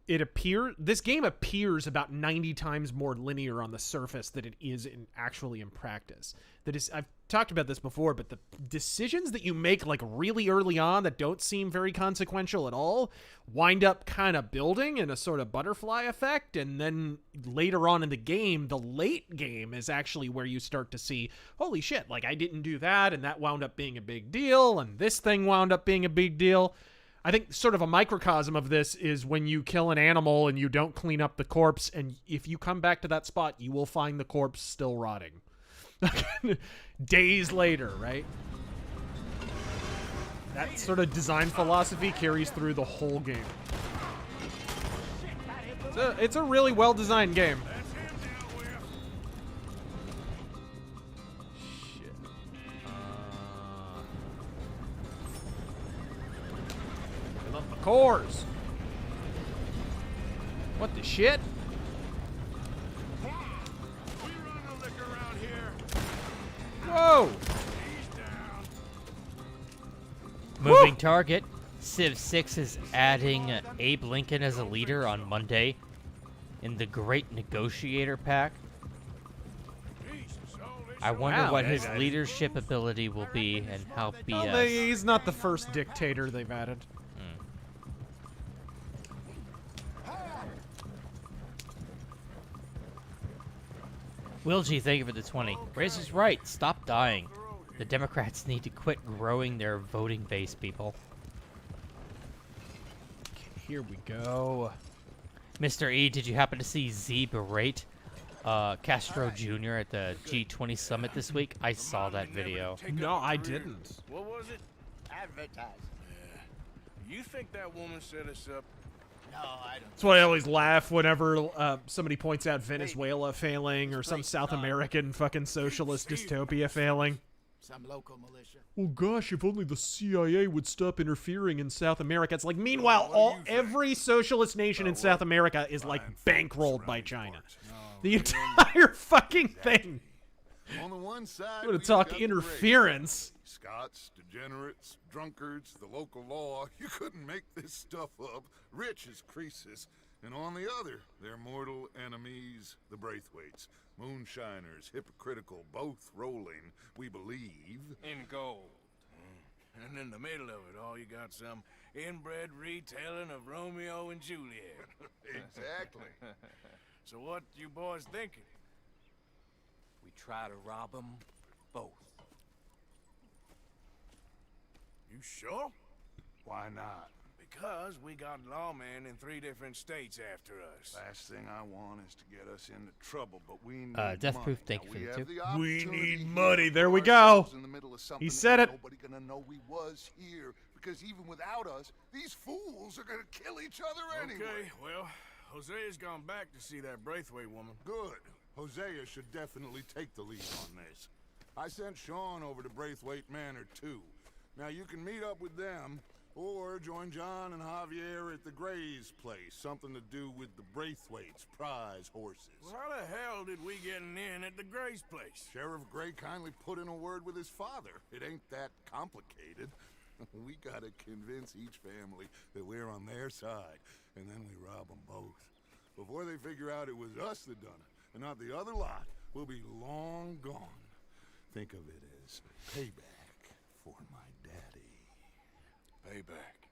this game appears about 90 times more linear on the surface than it is actually in practice. I've talked about this before, but the decisions that you make like really early on that don't seem very consequential at all wind up kind of building in a sort of butterfly effect, and then later on in the game, the late game is actually where you start to see, holy shit, like I didn't do that, and that wound up being a big deal, and this thing wound up being a big deal. I think sort of a microcosm of this is when you kill an animal and you don't clean up the corpse, and if you come back to that spot, you will find the corpse still rotting. Days later, right? That sort of design philosophy carries through the whole game. It's a really well-designed game. Shit. Fill up the cores. What the shit? Whoa! Moving target. Civ 6 is adding Abe Lincoln as a leader on Monday in the Great Negotiator pack. I wonder what his leadership ability will be and how BS. He's not the first dictator they've added. Will G, thank you for the 20. Razor's right. Stop dying. The Democrats need to quit growing their voting base, people. Okay, here we go. Mr. E, did you happen to see Z berate Castro Jr. at the G20 summit this week? I saw that video. No, I didn't. What was it? Advertising. Yeah. You think that woman set us up? No, I don't. That's why I always laugh whenever somebody points out Venezuela failing or some South American fucking socialist dystopia failing. Some local militia. Oh gosh, if only the CIA would stop interfering in South America. It's like, meanwhile, every socialist nation in South America is like bankrolled by China. The entire fucking thing. On the one side, I'm gonna talk interference. Scots, degenerates, drunkards, the local law. You couldn't make this stuff up. Rich as Croesus. And on the other, their mortal enemies, the Braithwaites. Moonshiners, hypocritical, both rolling, we believe, in gold. And in the middle of it all, you got some inbred retelling of Romeo and Juliet. Exactly. So what you boys thinking? We try to rob them both. You sure? Why not? Because we got lawmen in 3 different states after us. Last thing I want is to get us into trouble, but we need Death money. Proof, thank you for the tip. We need money. There we go. He said it. Nobody gonna know we was here, because even without us, these fools are gonna kill each other anyway. Okay, well, Hosea's gone back to see that Braithwaite woman. Good. Hosea should definitely take the lead on this. I sent Sean over to Braithwaite Manor, too. Now, you can meet up with them, or join John and Javier at the Gray's place. Something to do with the Braithwaite's prize horses. Well, how the hell did we get in at the Gray's place? Sheriff Gray kindly put in a word with his father. It ain't that complicated. We gotta convince each family that we're on their side, and then we rob them both. Before they figure out it was us that done it, and not the other lot, we'll be long gone. Think of it as payback for my daddy. Payback.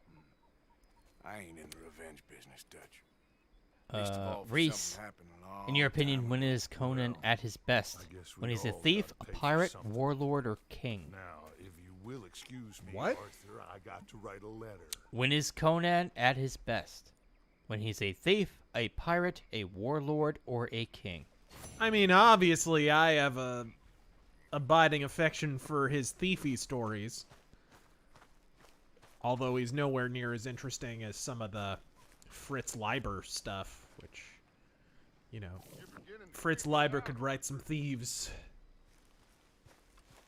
I ain't in the revenge business, Dutch. Reese, in your opinion, when is Conan at his best? When he's a thief, a pirate, warlord, or king? Now, if you will excuse me, What? Arthur, I got to write a letter. When is Conan at his best? When he's a thief, a pirate, a warlord, or a king? I mean, obviously, I have a abiding affection for his thiefy stories. Although he's nowhere near as interesting as some of the Fritz Leiber stuff, which, you know, Fritz Leiber could write some thieves.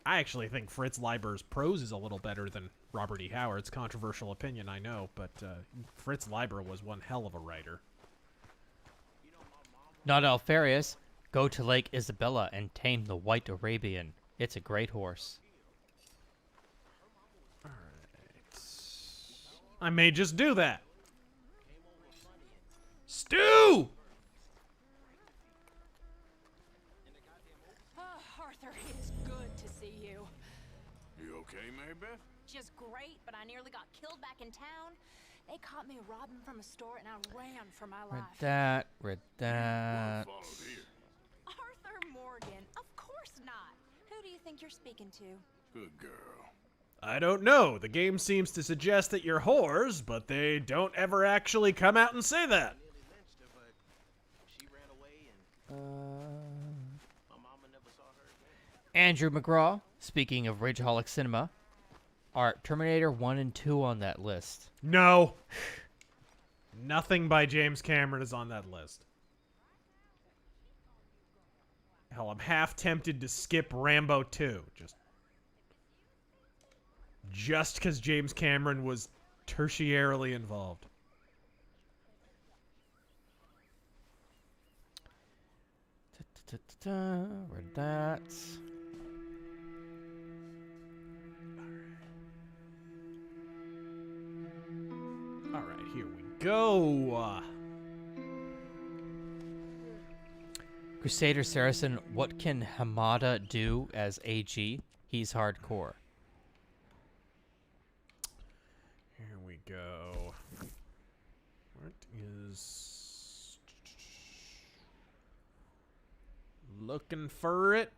I actually think Fritz Leiber's prose is a little better than Robert E. Howard's. Controversial opinion, I know, but Fritz Leiber was one hell of a writer. Not Alfarius, go to Lake Isabella and tame the White Arabian. It's a great horse. I may just do that. Stu! Oh, Arthur, it is good to see you. You okay, Mary Beth? Just great, but I nearly got killed back in town. They caught me robbing from a store and I ran for my life. Read that. Arthur Morgan, of course not. Who do you think you're speaking to? Good girl. I don't know. The game seems to suggest that you're whores, but they don't ever actually come out and say that. Andrew McGraw, speaking of Rageaholic Cinema, are Terminator 1 and 2 on that list? No. Nothing by James Cameron is on that list. Hell, I'm half tempted to skip Rambo 2. Just because James Cameron was tertiarily involved. Read that. All right, here we go. Crusader Saracen, what can Hamada do as AG? He's hardcore. Here we go. What is... Looking for it.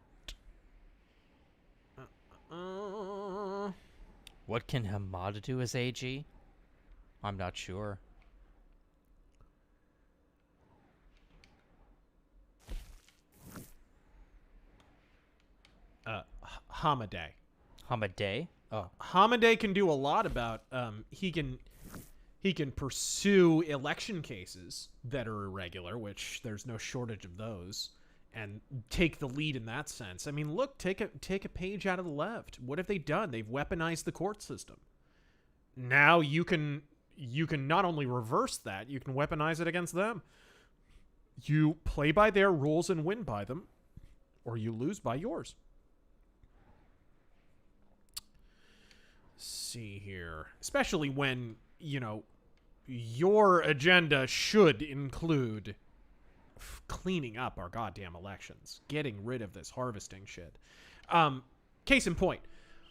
What can Hamada do as AG? I'm not sure. Hamadeh. Hamadeh? Oh. Hamadeh can do a lot about, he can pursue election cases that are irregular, which there's no shortage of those, and take the lead in that sense. I mean, look, take a page out of the left. What have they done? They've weaponized the court system. Now you can not only reverse that, you can weaponize it against them. You play by their rules and win by them, or you lose by yours. See here, especially when, you know, your agenda should include cleaning up our goddamn elections, getting rid of this harvesting shit. Case in point,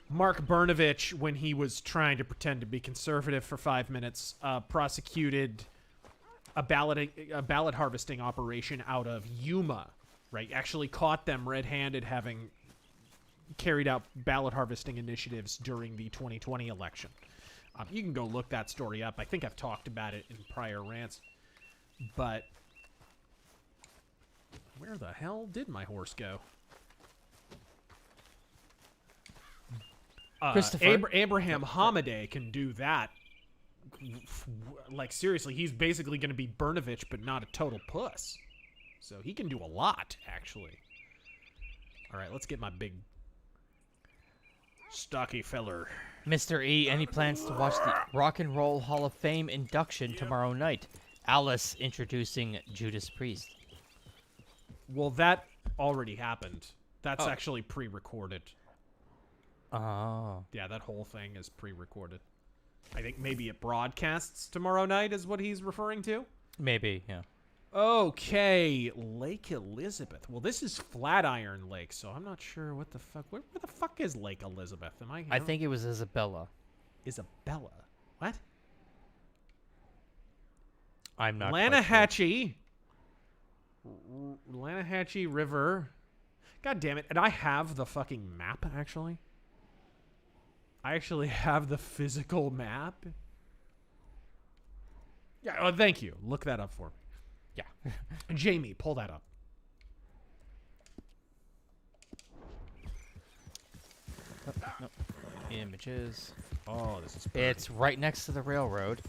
Mark Brnovich, when he was trying to pretend to be conservative for 5 minutes, prosecuted a ballot harvesting operation out of Yuma, right? Actually caught them red-handed having carried out ballot harvesting initiatives during the 2020 election. You can go look that story up. I think I've talked about it in prior rants. But where the hell did my horse go? Abraham Hamadeh can do that. Like, seriously, he's basically going to be Brnovich, but not a total puss. So he can do a lot, actually. All right, let's get my big stocky feller. Mr. E, any plans to watch the Rock and Roll Hall of Fame induction tomorrow night? Alice introducing Judas Priest. Well, that already happened. That's actually pre-recorded. Oh. Yeah, that whole thing is pre-recorded. I think maybe it broadcasts tomorrow night is what he's referring to. Maybe, yeah. Okay, Lake Elizabeth. Well, this is Flatiron Lake, so I'm not sure what the fuck. Where the fuck is Lake Elizabeth? Am I? I think it was Isabella. Isabella. What? I'm not. Lanahatchee. Lanahatchee River. God damn it! And I have the fucking map actually. I actually have the physical map. Yeah. Oh, thank you. Look that up for me. Yeah. Jamie, pull that up. Nope. Images. Oh, this is It's right next to the railroad.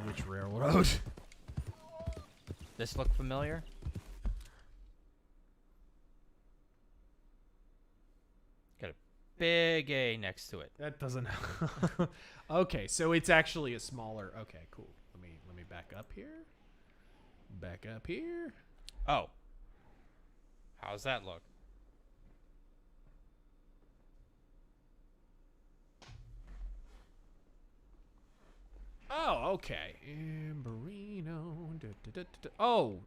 Which railroad? This look familiar? Got a big A next to it. That doesn't. Okay, so it's actually a smaller. Okay, cool. Let me back up here. Back up here. Oh. How's that look? Oh, okay. Amberino. Oh.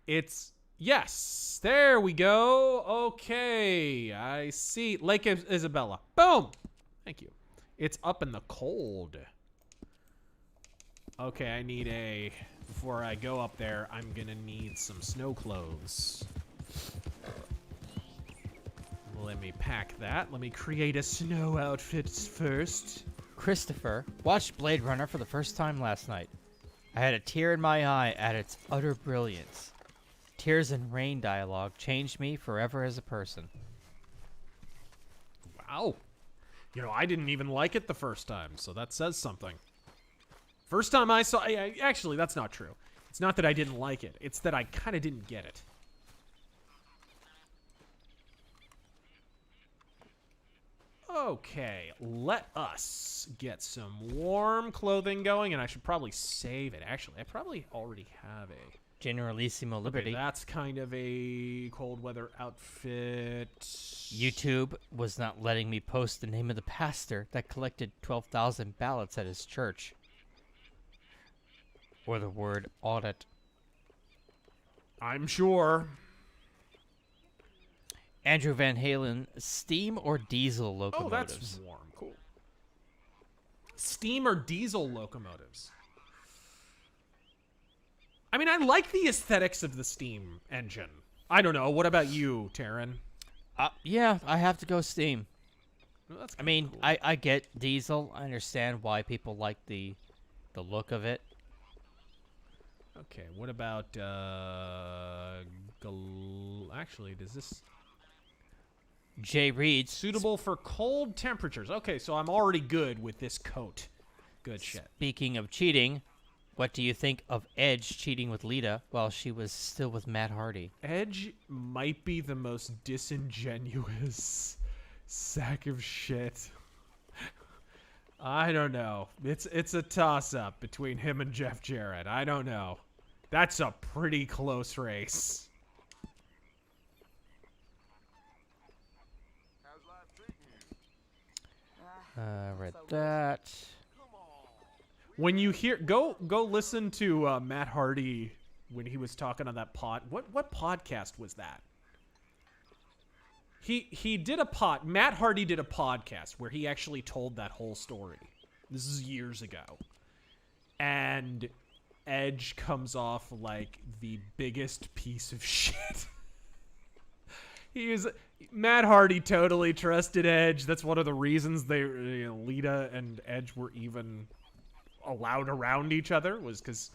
It's... Yes. There we go. Okay. I see. Lake Isabella. Boom. Thank you. It's up in the cold. Okay, I need a... Before I go up there, I'm gonna need some snow clothes. Let me pack that. Let me create a snow outfit first. Christopher watched Blade Runner for the first time last night. I had a tear in my eye at its utter brilliance. Tears and Rain dialogue changed me forever as a person. Wow. You know, I didn't even like it the first time, so that says something. First time I saw... actually, that's not true. It's not that I didn't like it. It's that I kind of didn't get it. Okay, let us get some warm clothing going, and I should probably save it. Actually, I probably already have a... Generalissimo Liberty. Okay, that's kind of a cold weather outfit. YouTube was not letting me post the name of the pastor that collected 12,000 ballots at his church. Or the word audit. I'm sure. Andrew Van Halen, steam or diesel locomotives? Oh, that's warm. Cool. Steam or diesel locomotives? I mean, I like the aesthetics of the steam engine. I don't know. What about you, Taryn? Yeah, I have to go steam. Well, that's I mean, cool. I get diesel. I understand why people like the look of it. Okay, what about, actually, does this... Jay Reed. Suitable for cold temperatures. Okay, so I'm already good with this coat. Good shit. Speaking of cheating, what do you think of Edge cheating with Lita while she was still with Matt Hardy? Edge might be the most disingenuous sack of shit. I don't know. It's a toss-up between him and Jeff Jarrett. I don't know. That's a pretty close race. Read that. When you hear... Go listen to Matt Hardy when he was talking on that pod... What podcast was that? He did a Matt Hardy did a podcast where he actually told that whole story. This is years ago. And Edge comes off like the biggest piece of shit. Matt Hardy totally trusted Edge. That's one of the reasons Lita and Edge were even allowed around each other, was because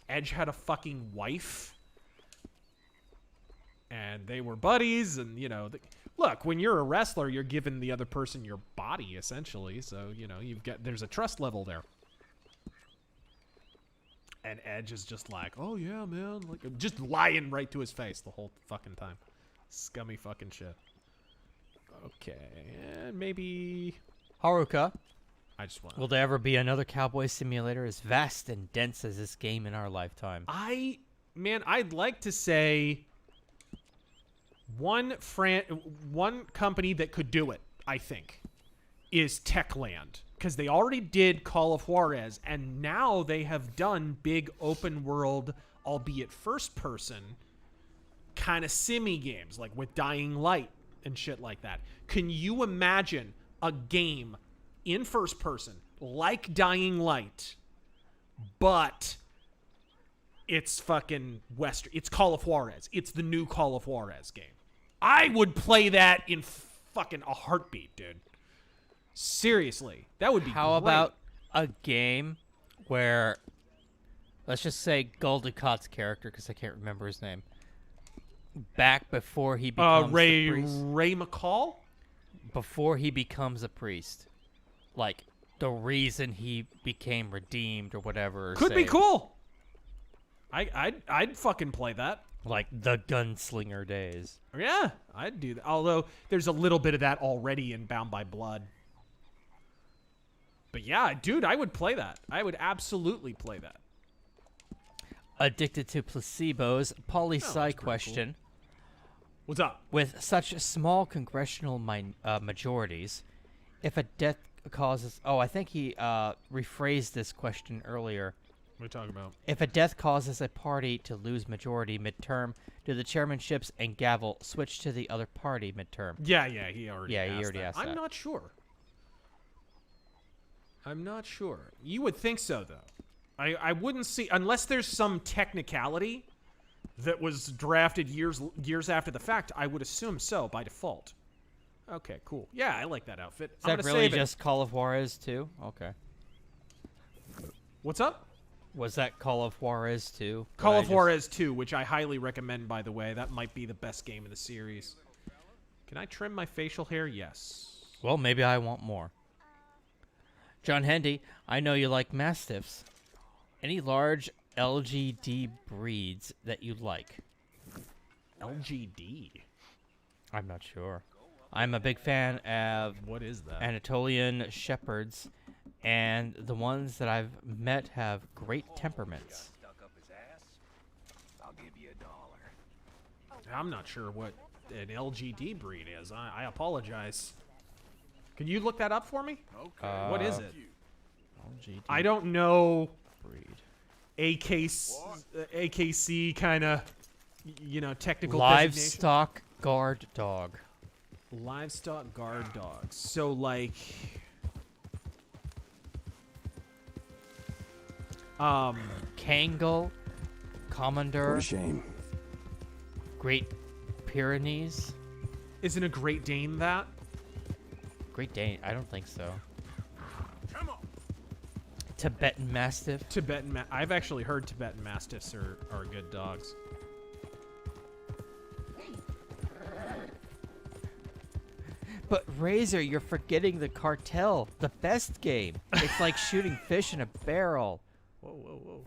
Edge had a fucking wife. And they were buddies, and, you know... Look, when you're a wrestler, you're giving the other person your body, essentially. So, you know, there's a trust level there. And Edge is just like, oh, yeah, man. Like, just lying right to his face the whole fucking time. Scummy fucking shit. Okay, and maybe... Haruka. I just want... Will there ever be another cowboy simulator as vast and dense as this game in our lifetime? Man, I'd like to say... One company that could do it, I think, is Techland. Because they already did Call of Juarez, and now they have done big open world, albeit first person, kind of simmy games, like with Dying Light and shit like that. Can you imagine a game in first person, like Dying Light, but... it's fucking Western. It's Call of Juarez. It's the new Call of Juarez game. I would play that in fucking a heartbeat, dude. Seriously. That would be How great. about a game where, let's just say Goldicott's character, because I can't remember his name, back before he becomes Ray a priest. Ray McCall? Before he becomes a priest. Like, the reason he became redeemed or whatever. Or Could be saved. cool. I'd fucking play that. Like the gunslinger days. Yeah, I'd do that. Although there's a little bit of that already in Bound by Blood. But yeah, dude, I would play that. I would absolutely play that. Addicted to placebos, poli-sci question. What's up? With such small congressional majorities, if a death causes... Oh, I think he rephrased this question earlier. What are you talking about? If a death causes a party to lose majority midterm, do the chairmanships and gavel switch to the other party midterm? Yeah, he already asked that. asked I'm that. not sure. I'm not sure. You would think so, though. I wouldn't see... Unless there's some technicality that was drafted years after the fact, I would assume so by default. Okay, cool. Yeah, I like that outfit. Is that really just Call of Juarez 2? Okay. What's up? Was that Call of Juarez 2? Call of Juarez 2, which I highly recommend, by the way. That might be the best game in the series. Can I trim my facial hair? Yes. Well, maybe I want more. John Hendy, I know you like Mastiffs. Any large LGD breeds that you like? LGD? I'm not sure. I'm a big fan of... What is that? Anatolian Shepherds, and the ones that I've met have great temperaments. I'll give you $1. I'm not sure what an LGD breed is. I apologize. Can you look that up for me? Okay. What is it? LGD I don't know. breed. AKC kind of, technical Livestock guard dog. Livestock guard dogs. So, like... Kangal, Commandeur. What a shame. Great Pyrenees. Isn't a Great Dane that? Great Dane? I don't think so. Come on. Tibetan Mastiff. I've actually heard Tibetan Mastiffs are good dogs. But Razor, you're forgetting the Cartel, the best game. It's like shooting fish in a barrel. Whoa.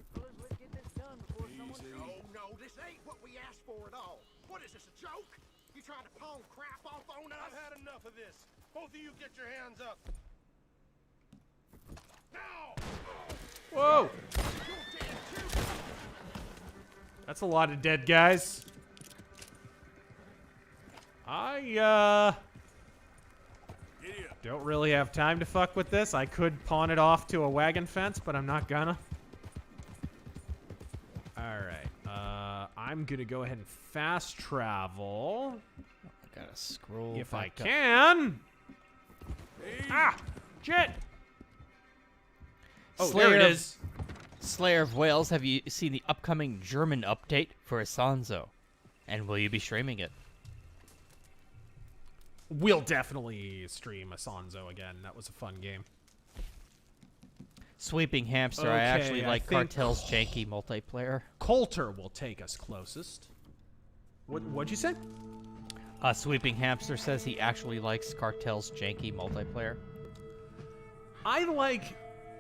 No, this ain't what we asked for at all. What is this, a joke? You trying to pawn crap off on us? I've had enough of this. Both of you get your hands up. Now! Whoa! That's a lot of dead guys. I don't really have time to fuck with this. I could pawn it off to a wagon fence, but I'm not gonna. Alright. I'm gonna go ahead and fast travel. I gotta scroll if I back up. can. Ah! Shit! Oh, there it is. Slayer of Whales, have you seen the upcoming German update for Asanzo? And will you be streaming it? We'll definitely stream Asanzo again. That was a fun game. Sweeping Hamster, I actually like Cartel's janky multiplayer. Coulter will take us closest. What'd you say? Sweeping Hamster says he actually likes Cartel's janky multiplayer.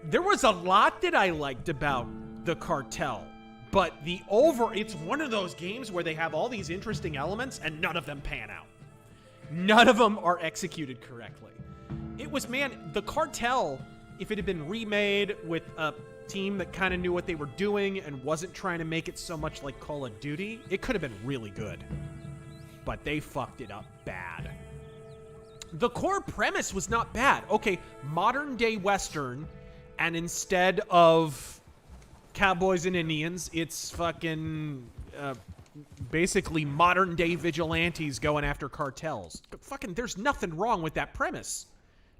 There was a lot that I liked about the Cartel, but it's one of those games where they have all these interesting elements and none of them pan out. None of them are executed correctly. The Cartel, if it had been remade with a team that kind of knew what they were doing and wasn't trying to make it so much like Call of Duty, it could have been really good. But they fucked it up bad. The core premise was not bad. Okay, modern day Western, and instead of cowboys and Indians, it's fucking basically modern day vigilantes going after cartels. Fucking, there's nothing wrong with that premise.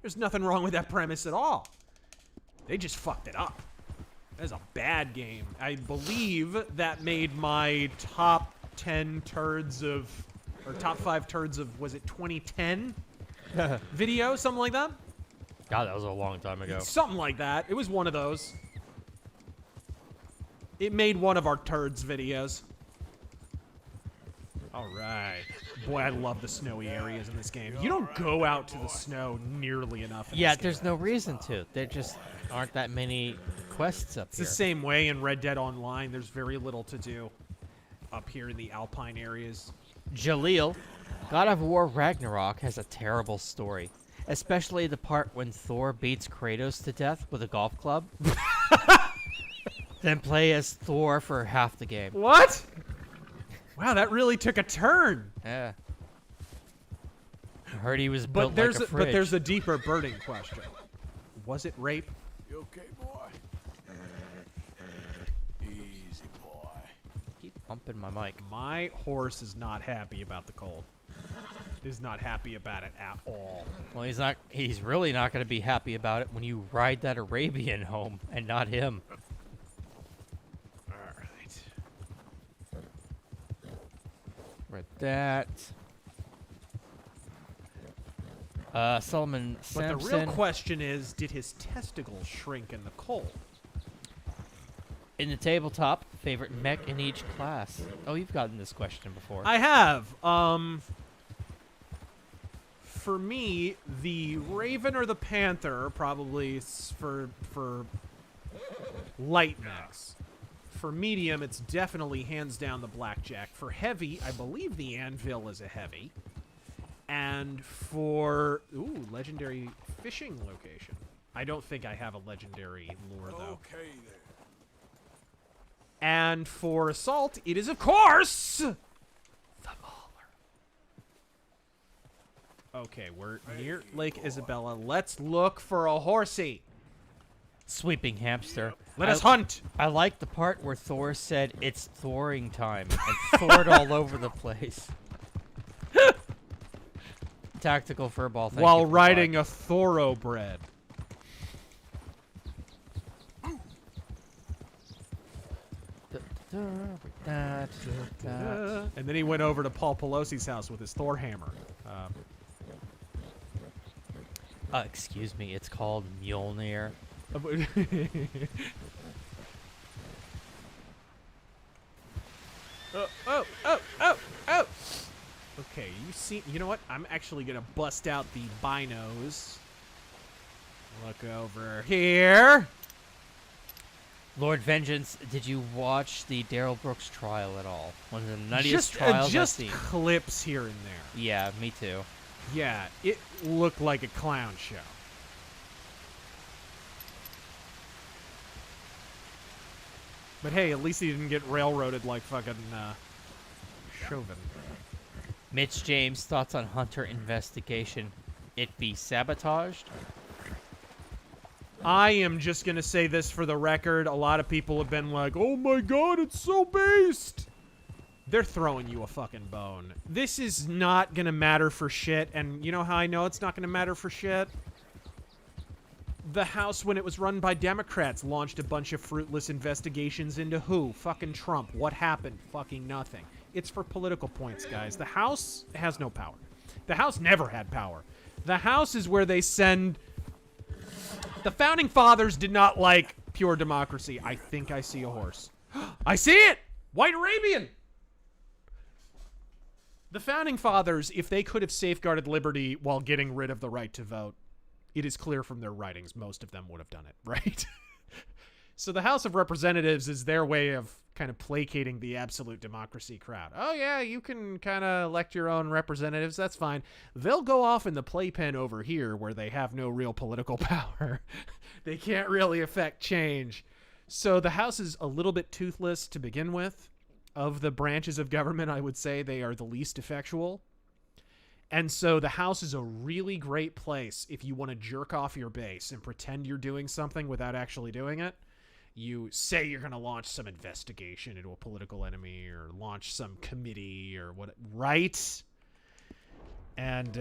There's nothing wrong with that premise at all. They just fucked it up. That is a bad game. I believe that made my top 10 turds of, or top 5 turds of, was it 2010 video? Something like that? God, that was a long time ago. Something like that. It was one of those. It made one of our turds videos. All right. Boy, I love the snowy areas in this game. You don't go out to the snow nearly enough in this game. There's no reason to. There just aren't that many quests up It's here. the same way in Red Dead Online. There's very little to do up here in the alpine areas. Jaleel, God of War Ragnarok has a terrible story. Especially the part when Thor beats Kratos to death with a golf club. Then play as Thor for half the game. What? Wow, that really took a turn. Yeah. I heard he was built like a fridge. But there's a deeper burning question. Was it rape? You okay, boy? Easy, boy. Keep pumping my mic. My horse is not happy about the cold. Is not happy about it at all. Well, he's not. He's really not going to be happy about it when you ride that Arabian home and not him. All right. Read that. Solomon Sampson. But the real question is, did his testicles shrink in the cold? In the tabletop, favorite mech in each class. Oh, you've gotten this question before. I have. For me, the Raven or the Panther, probably for light mechs. For medium, it's definitely hands down the Blackjack. For heavy, I believe the Anvil is a heavy. And for legendary fishing location. I don't think I have a legendary lure though. Okay then. And for assault, it is of course the Mauler. Okay, we're near Lake Isabella. Let's look for a horsey. Sweeping hamster. Let us hunt. I like the part where Thor said it's Thoring time and Thored all over the place. Tactical furball. While riding a thoroughbred. And then he went over to Paul Pelosi's house with his Thor hammer. Excuse me, it's called Mjolnir. Oh. Okay, you know what? I'm actually gonna bust out the binos. Look over here. Lord Vengeance, did you watch the Daryl Brooks trial at all? One of the nuttiest trials I've seen. Just clips here and there. Yeah, me too. Yeah, it looked like a clown show. But hey, at least he didn't get railroaded like fucking Chauvin. Mitch James, thoughts on Hunter investigation? It be sabotaged? I am just going to say this for the record. A lot of people have been like, oh my god, it's so based. They're throwing you a fucking bone. This is not going to matter for shit. And you know how I know it's not going to matter for shit? The House, when it was run by Democrats, launched a bunch of fruitless investigations into who? Fucking Trump. What happened? Fucking nothing. It's for political points, guys. The House has no power. The House never had power. The House is where they send... The Founding Fathers did not like pure democracy. I think I see a horse. I see it! White Arabian! The Founding Fathers, if they could have safeguarded liberty while getting rid of the right to vote, it is clear from their writings most of them would have done it, right? So the House of Representatives is their way of kind of placating the absolute democracy crowd. Oh yeah, you can kind of elect your own representatives, that's fine. They'll go off in the playpen over here where they have no real political power. They can't really affect change. So the House is a little bit toothless to begin with. Of the branches of government, I would say they are the least effectual. And so the House is a really great place if you want to jerk off your base and pretend you're doing something without actually doing it. You say you're going to launch some investigation into a political enemy or launch some committee or what, right? And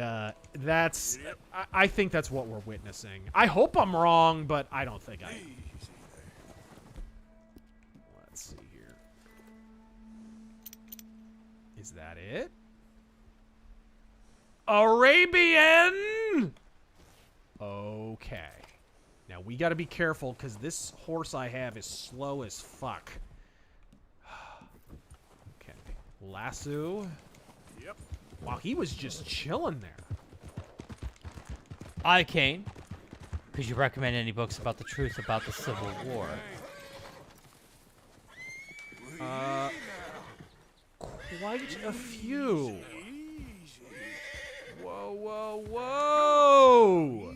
that's, I think that's what we're witnessing. I hope I'm wrong, but I don't think I am. Let's see here. Is that it? Arabian! Okay. Now, we got to be careful, because this horse I have is slow as fuck. Okay. Lasso. Yep. Wow, he was just chilling there. Kane. Could you recommend any books about the truth about the Civil War? Quite a few. Whoa, whoa, whoa!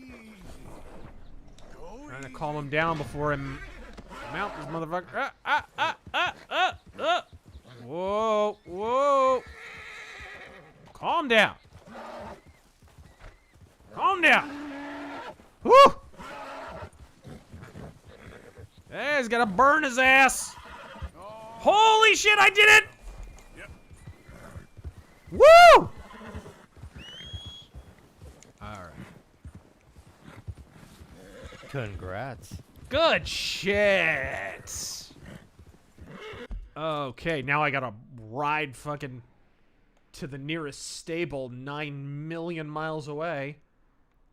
Trying to calm him down before him mount this motherfucker. Whoa, whoa! Calm down. Calm down. Woo! Hey, he's gonna burn his ass. Holy shit, I did it! Woo! Alright. Congrats. Good shit. Okay, now I gotta ride fucking to the nearest stable 9 million miles away.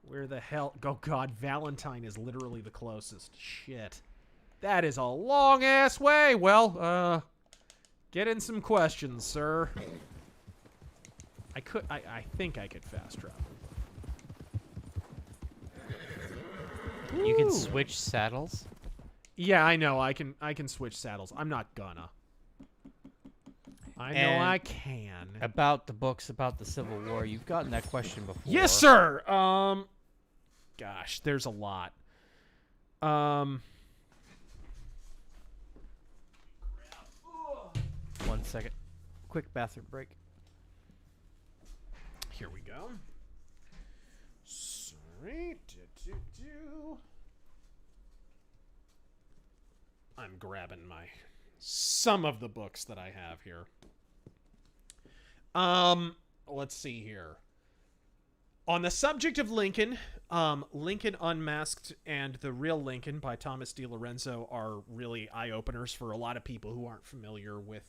Where the hell? Oh god, Valentine is literally the closest. Shit. That is a long-ass way. Well, get in some questions, sir. I think I could fast travel. You can switch saddles? Yeah, I know. I can switch saddles. I'm not gonna. I know I can. About the books about the Civil War, you've gotten that question before. Yes, sir. Gosh, there's a lot. 1 second. Quick bathroom break. Here we go. Sorry. I'm grabbing some of the books that I have here. Let's see here. On the subject of Lincoln, Lincoln Unmasked and The Real Lincoln by Thomas DiLorenzo are really eye-openers for a lot of people who aren't familiar with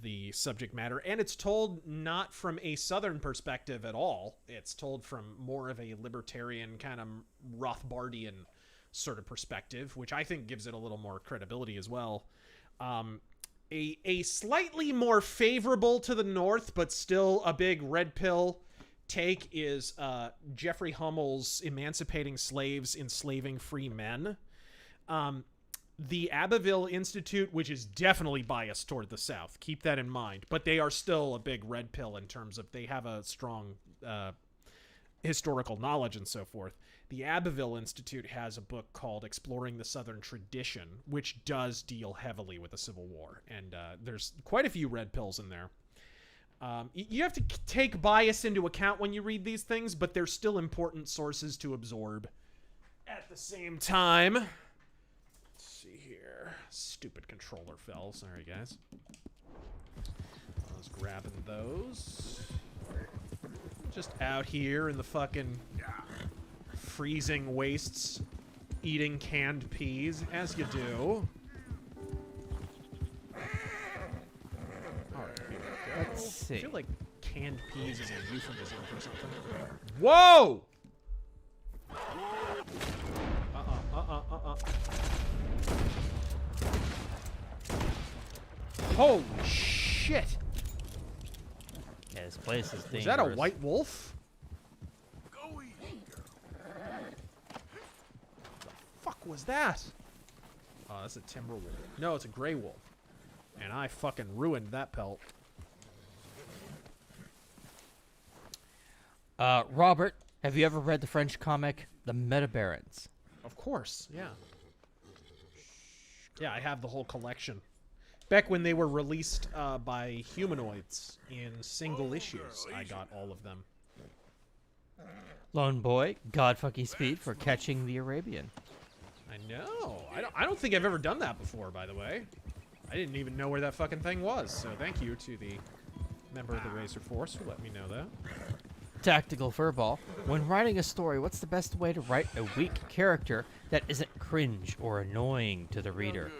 the subject matter. And it's told not from a Southern perspective at all. It's told from more of a libertarian kind of Rothbardian sort of perspective, which I think gives it a little more credibility as well. A slightly more favorable to the North, but still a big red pill take is Jeffrey Hummel's Emancipating Slaves, Enslaving Free Men. The Abbeville Institute, which is definitely biased toward the South. Keep that in mind. But they are still a big red pill in terms of they have a strong historical knowledge and so forth. The Abbeville Institute has a book called Exploring the Southern Tradition, which does deal heavily with the Civil War. And there's quite a few red pills in there. You have to take bias into account when you read these things, but they're still important sources to absorb at the same time. Let's see here. Stupid controller fell. Sorry, guys. I was grabbing those. Just out here in the fucking freezing wastes, eating canned peas, as you do. Alright, here we go. Let's see. I feel like canned peas is a euphemism for something. Whoa! Holy shit! Yeah, this place is dangerous. Is that a white wolf? Go easy, girl. The fuck was that? Oh, that's a timber wolf. No, it's a gray wolf. And I fucking ruined that pelt. Robert, have you ever read the French comic The Metabarons? Of course, yeah. Yeah, I have the whole collection. Back when they were released by Humanoids in single issues, I got all of them. Lone Boy, Godfucky Speed for Catching the Arabian. I know. I don't think I've ever done that before, by the way. I didn't even know where that fucking thing was, so thank you to the member of the Razor Force who let me know that. Tactical Furball. When writing a story, what's the best way to write a weak character that isn't cringe or annoying to the reader?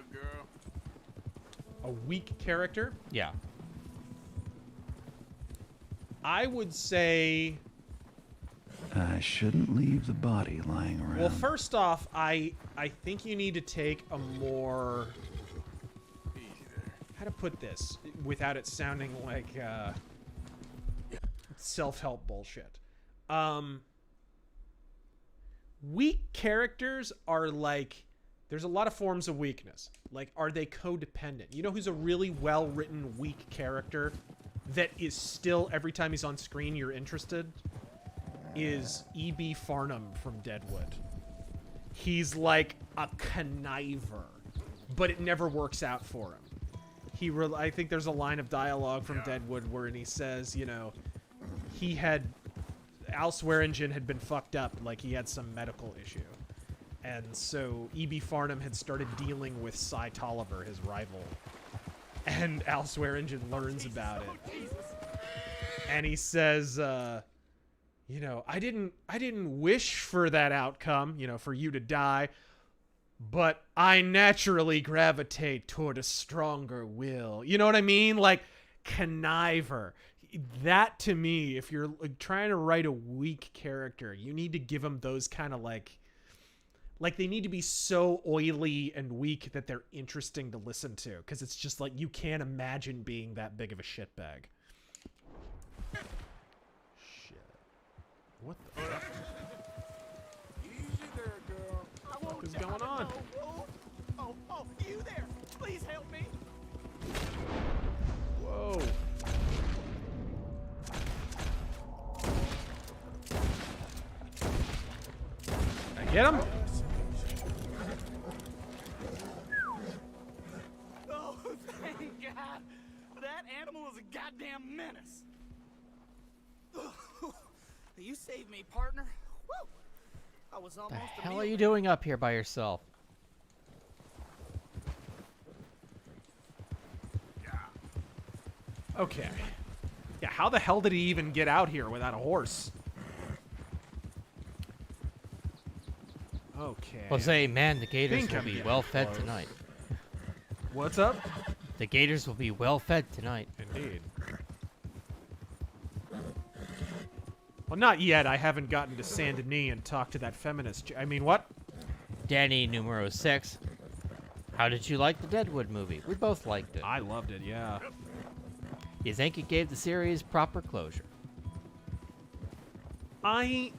A weak character? Yeah. I would say... I shouldn't leave the body lying around. Well, first off, I think you need to take a more... How to put this without it sounding like self-help bullshit. Weak characters are like... There's a lot of forms of weakness. Like, are they codependent? You know who's a really well-written weak character that is still, every time he's on screen, you're interested? Is E.B. Farnham from Deadwood. He's like a conniver, but it never works out for him. I think there's a line of dialogue from Deadwood where he says, you know, Al Swearingen had been fucked up, like he had some medical issue. And so E.B. Farnham had started dealing with Cy Tolliver, his rival. And Al Swearingen learns about it. And he says, you know, I didn't wish for that outcome, you know, for you to die, but I naturally gravitate toward a stronger will. You know what I mean? Like, conniver. That, to me, if you're like, trying to write a weak character, you need to give them those kind of like they need to be so oily and weak that they're interesting to listen to, because it's just like you can't imagine being that big of a shitbag. Shit. What the fuck? Easy there, girl. What is going on? Oh, you there! Please help me! Whoa. I get him? Oh, thank God! That animal is a goddamn menace. You saved me, partner. Woo! I was almost. The hell are you doing up here by yourself? Okay. Yeah, how the hell did he even get out here without a horse? Okay. Jose, man, the gators Think will I'm be getting well fed close. tonight. What's up? The gators will be well fed tonight. Indeed. Well, not yet. I haven't gotten to Saint Denis and talked to that feminist. I mean, what? Danny numero 6. How did you like the Deadwood movie? We both liked it. I loved it, yeah. You think it gave the series proper closure? I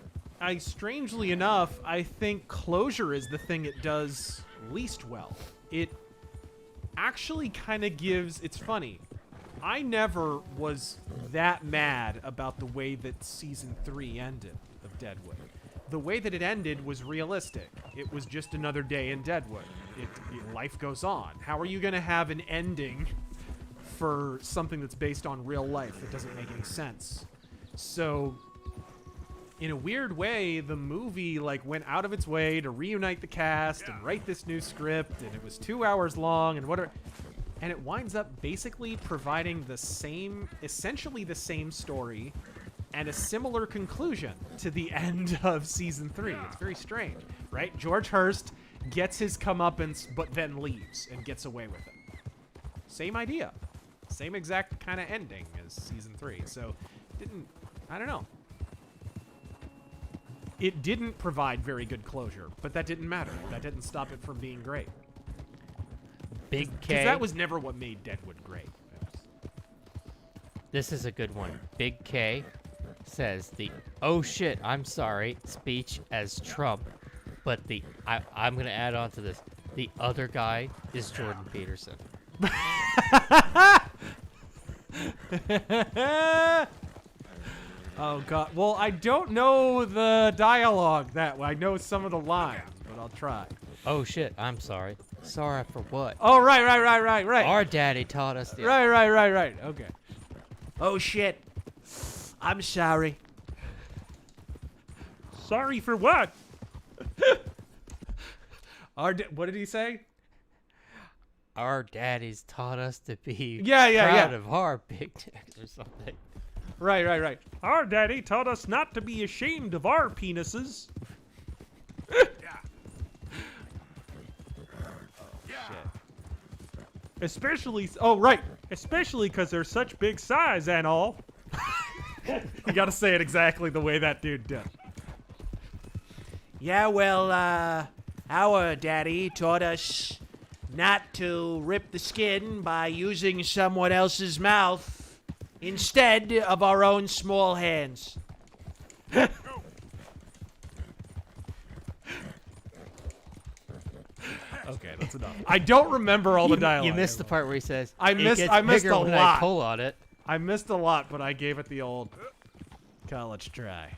strangely enough, I think closure is the thing it does least well. It actually kind of gives, it's funny. I never was that mad about the way that season 3 ended of Deadwood. The way that it ended was realistic. It was just another day in Deadwood. Life goes on. How are you going to have an ending for something that's based on real life? It doesn't make any sense. So, in a weird way, the movie like went out of its way to reunite the cast and write this new script, and it was 2 hours long and whatever. And it winds up basically providing the same, essentially the same story and a similar conclusion to the end of season 3. It's very strange, right? George Hurst gets his comeuppance, but then leaves and gets away with it. Same idea. Same exact kind of ending as season 3. So, I don't know. It didn't provide very good closure, but that didn't matter. That didn't stop it from being great. Big K. Because that was never what made Deadwood great. This is a good one. Big K says the "oh shit, I'm sorry" speech as Trump, but the I'm gonna add on to this. The other guy is Jordan Peterson. Oh god. Well, I don't know the dialogue that way. I know some of the lines, but I'll try. Oh shit, I'm sorry. Sorry for what? Oh, right. Our daddy taught us the Right. Okay. Oh shit. I'm sorry. Sorry for what? What did he say? Our daddies taught us to be Yeah. proud of our big dicks or something. Right. Our daddy taught us not to be ashamed of our penises. Especially because they're such big size and all. You gotta say it exactly the way that dude does. Yeah, well, our daddy taught us not to rip the skin by using someone else's mouth instead of our own small hands. Okay, that's enough. I don't remember all the dialogue. You missed the part where he says, I missed a when lot. I pull on it. I missed a lot, but I gave it the old college try.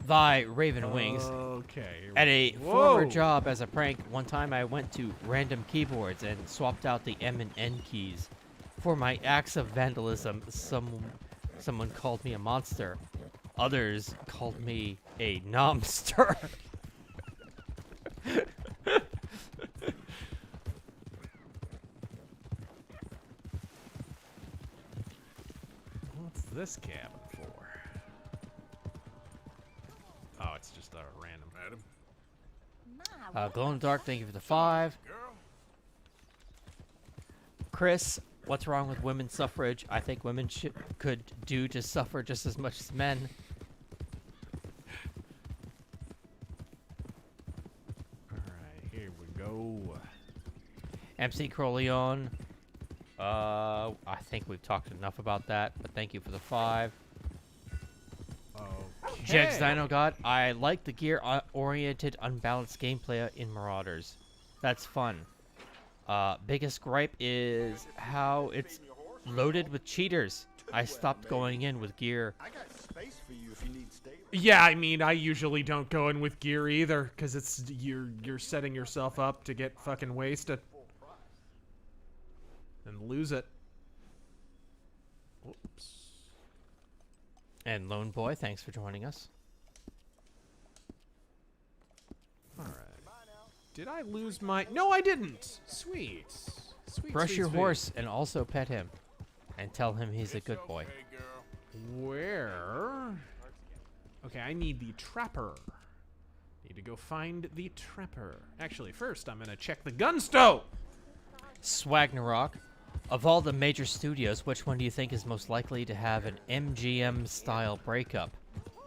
Thy Raven Wings. Okay. At a former job as a prank, one time I went to random keyboards and swapped out the M and N keys. For my acts of vandalism, someone called me a monster. Others called me a nomster. What's this cabin for? Oh, it's just a random. Glow in the dark, thank you for the 5. Chris, what's wrong with women's suffrage? I think women could do to suffer just as much as men. Alright, here we go. MC Corleone. I think we've talked enough about that, but thank you for the 5. Jed's Dino God, I like the gear-oriented, unbalanced gameplay in Marauders. That's fun. Biggest gripe is how it's loaded with cheaters. I stopped going in with gear. I got space for you if you need stay. Yeah, I mean, I usually don't go in with gear either, because it's you're setting yourself up to get fucking wasted and lose it. Oops. And Lone Boy, thanks for joining us. Alright. Did I lose my... No, I didn't! Sweet. Sweet, Brush sweet, your sweet. horse and also pet him. And tell him he's a good boy. Where? Okay, I need the trapper. Need to go find the trapper. Actually, first I'm gonna check the gun stove! Swagnarok. Of all the major studios, which one do you think is most likely to have an MGM-style breakup?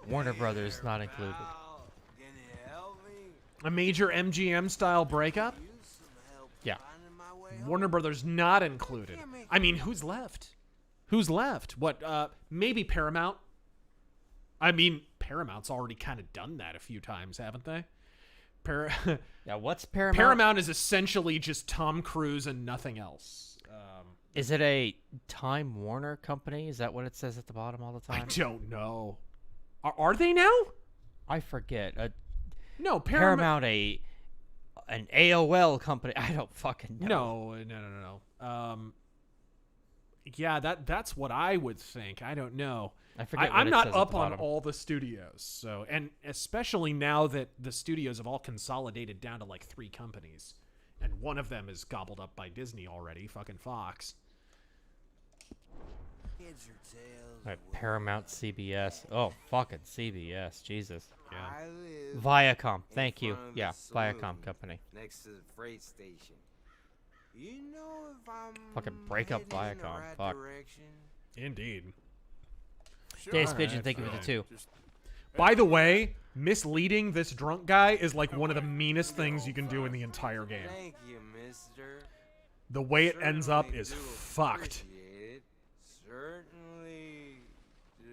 Warner Brothers not included. A major MGM-style breakup? Yeah. Warner Brothers not included. I mean, who's left? Who's left? What, maybe Paramount? I mean, Paramount's already kind of done that a few times, haven't they? Yeah, what's Paramount? Paramount is essentially just Tom Cruise and nothing else. Is it a Time Warner company? Is that what it says at the bottom all the time? I don't know. Are they now? I forget. No, Paramount an AOL company. I don't fucking know. No. Yeah, that's what I would think. I don't know. I forget. I'm not up on all the studios, so, and especially now that the studios have all consolidated down to like 3 companies, and one of them is gobbled up by Disney already. Fucking Fox. Right, Paramount, CBS. Oh, fucking CBS. Jesus. Yeah. Viacom. Thank you. Yeah, Viacom company. Next to the freight station. You know if I'm fucking break up heading in the Viacom. right Fuck. direction? Indeed. Days Pigeon, thank you for the 2. By the way, misleading this drunk guy is like one of the meanest things you can do in the entire game. Thank you, mister. The way it ends up is fucked. Certainly do.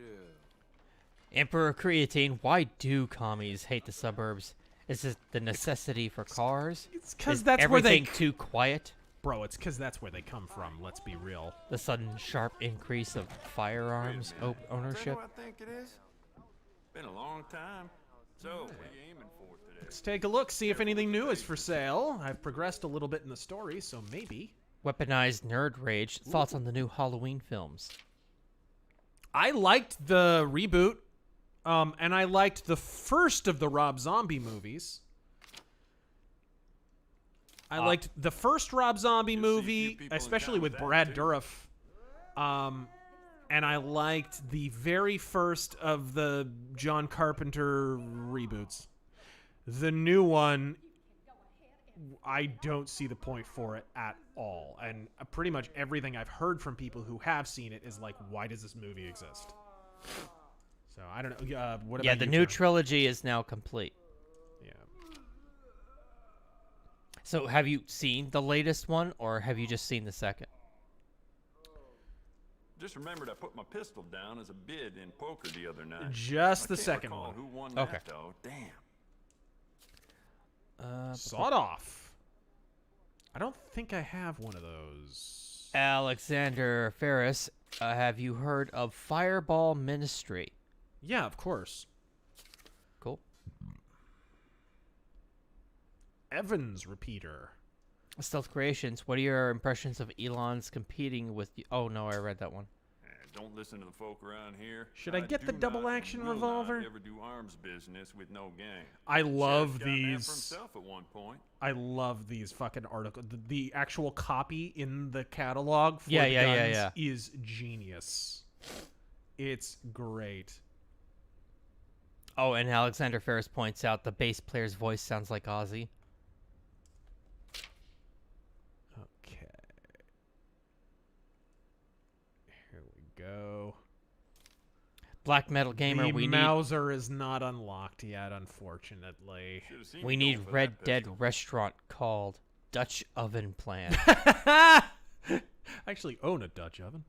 Emperor Creatine, why do commies hate the suburbs? Is it the necessity for cars? It's because Is that's where they... everything too quiet? Bro, it's because that's where they come from. Let's be real. The sudden sharp increase of firearms ownership? I think it is. Been a long time. So, what are you aiming for today? Let's take a look, see if anything new is for sale. I've progressed a little bit in the story, so maybe. Weaponized nerd rage. Thoughts on the new Halloween films? I liked the reboot, and I liked the first of the Rob Zombie movies. I liked the first Rob Zombie movie, especially with Brad Dourif. And I liked the very first of the John Carpenter reboots. The new one, I don't see the point for it at all. And pretty much everything I've heard from people who have seen it is like, why does this movie exist? So I don't know. What about yeah, the new trilogy is now complete. Yeah. So have you seen the latest one, or have you just seen the second? Just remembered I put my pistol down as a bid in poker the other night. Just the I can't second recall one. Who won Okay. that, though? Damn. Sawed off. I don't think I have one of those. Alexander Ferris, have you heard of Fireball Ministry? Yeah, of course. Cool. Evans Repeater. Stealth Creations, what are your impressions of Elon's competing with... Oh, no, I read that one. don't listen to the folk around here. Should I get the double action revolver? Ever do arms business with no gang. I love Sheriff got that these. for himself at one point. I love these fucking articles. The actual copy in the catalog for Yeah, the yeah, guns yeah. is genius. It's great. Oh, and Alexander Ferris points out the bass player's voice sounds like Ozzy. Okay. Here we go. Black Metal Gamer, the we need Mauser is not unlocked yet, unfortunately. we need Red Dead restaurant called Dutch Oven Plan. I actually own a Dutch oven.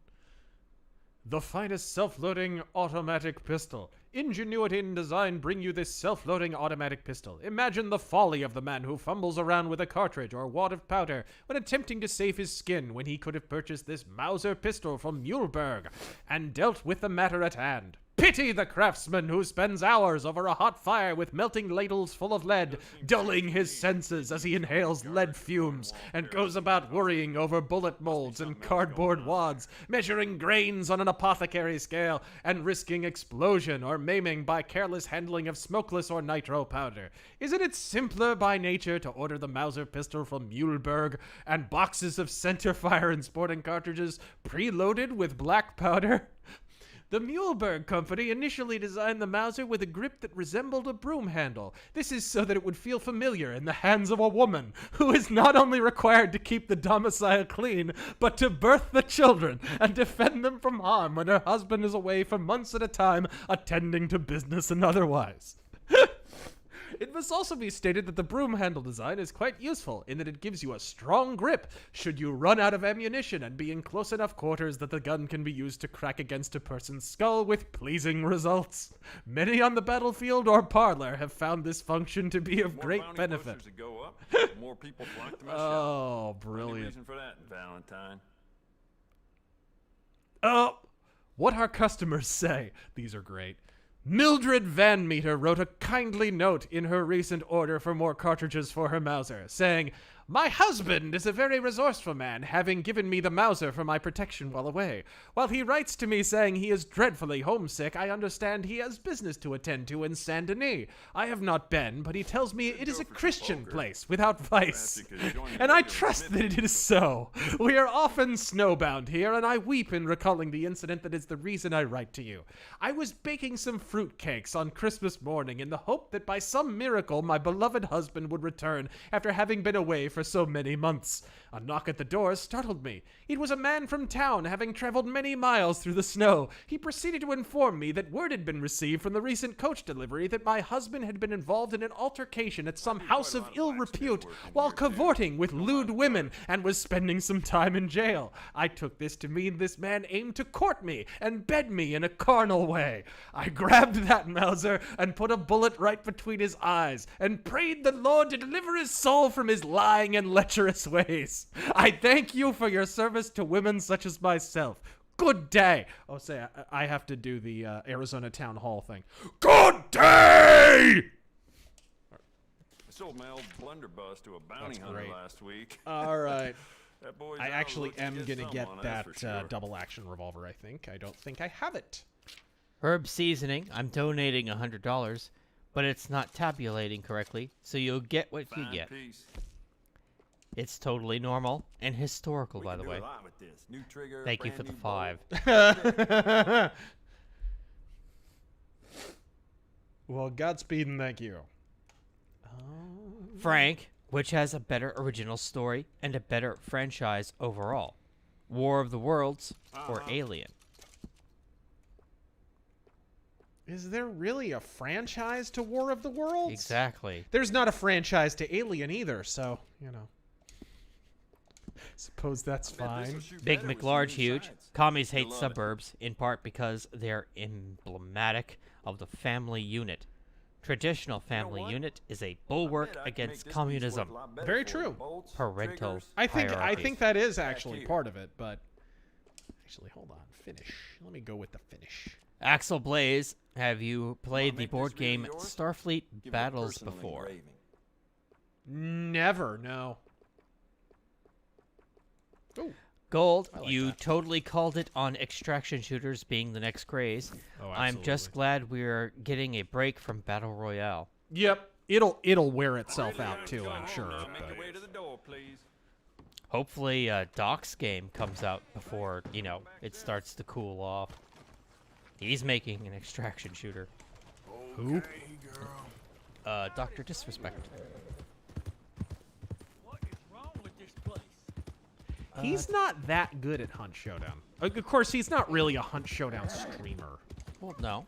The finest self-loading automatic pistol. Ingenuity and design bring you this self-loading automatic pistol. Imagine the folly of the man who fumbles around with a cartridge or wad of powder when attempting to save his skin when he could have purchased this Mauser pistol from Muehlberg and dealt with the matter at hand. Pity the craftsman who spends hours over a hot fire with melting ladles full of lead, dulling his senses as he inhales lead fumes and goes about worrying over bullet molds and cardboard wads, measuring grains on an apothecary scale, and risking explosion or maiming by careless handling of smokeless or nitro powder. Isn't it simpler by nature to order the Mauser pistol from Muehlberg and boxes of centerfire and sporting cartridges preloaded with black powder? The Muehlberg company initially designed the Mauser with a grip that resembled a broom handle. This is so that it would feel familiar in the hands of a woman who is not only required to keep the domicile clean, but to birth the children and defend them from harm when her husband is away for months at a time attending to business and otherwise. It must also be stated that the broom handle design is quite useful in that it gives you a strong grip should you run out of ammunition and be in close enough quarters that the gun can be used to crack against a person's skull with pleasing results. Many on the battlefield or parlor have found this function to be of great benefit. Go up, more people flock to my shop. Oh, Any brilliant. reason for that, Valentine? Oh, what our customers say. These are great. Mildred Van Meter wrote a kindly note in her recent order for more cartridges for her Mauser, saying, "My husband is a very resourceful man, having given me the Mauser for my protection while away. While he writes to me saying he is dreadfully homesick, I understand he has business to attend to in Saint Denis. I have not been, but he tells me it is a Christian place without vice. And I trust that it is so. We are often snowbound here, and I weep in recalling the incident that is the reason I write to you. I was baking some fruit cakes on Christmas morning in the hope that by some miracle my beloved husband would return after having been away for so many months. A knock at the door startled me. It was a man from town, having traveled many miles through the snow. He proceeded to inform me that word had been received from the recent coach delivery that my husband had been involved in an altercation at some house of ill repute while cavorting with lewd women and was spending some time in jail. I took this to mean this man aimed to court me and bed me in a carnal way. I grabbed that Mauser and put a bullet right between his eyes and prayed the Lord to deliver his soul from his lying and lecherous ways. I thank you for your service to women such as myself. Good day." Oh, say, I have to do the Arizona Town Hall thing. Good day! I sold my old blunderbuss to a bounty hunter last week. All right. That boy's I out actually looking am to going to get someone, that that's for sure. double action revolver, I think. I don't think I have it. Herb Seasoning, I'm donating $100, but it's not tabulating correctly, so you'll get what you get. Piece. It's totally normal and historical, by the Do way. a lot with this. New trigger, Thank you for brand the new 5. Well, Godspeed and thank you. Frank, which has a better original story and a better franchise overall. War of the Worlds or Alien? Is there really a franchise to War of the Worlds? Exactly. There's not a franchise to Alien either, so, you know. Suppose that's fine. Big McLarge huge. Commies hate suburbs, in part because they're emblematic of the family unit. Traditional family unit is a bulwark against communism. Very true. Parental I think hierarchies. that is actually part of it, but actually, hold on. Finish. Let me go with the finish. Axel Blaze, have you played the board game Starfleet Battles before? Never, no. Ooh. Gold, you totally called it on extraction shooters being the next craze. Oh, I'm just glad we're getting a break from Battle Royale. Yep. It'll wear itself out too, I'm sure. Make your way to the door, please. Hopefully, Doc's game comes out before, you know, it starts to cool off. He's making an extraction shooter. Who? Dr. Disrespect. He's not that good at Hunt Showdown. Of course, he's not really a Hunt Showdown streamer. Well, no.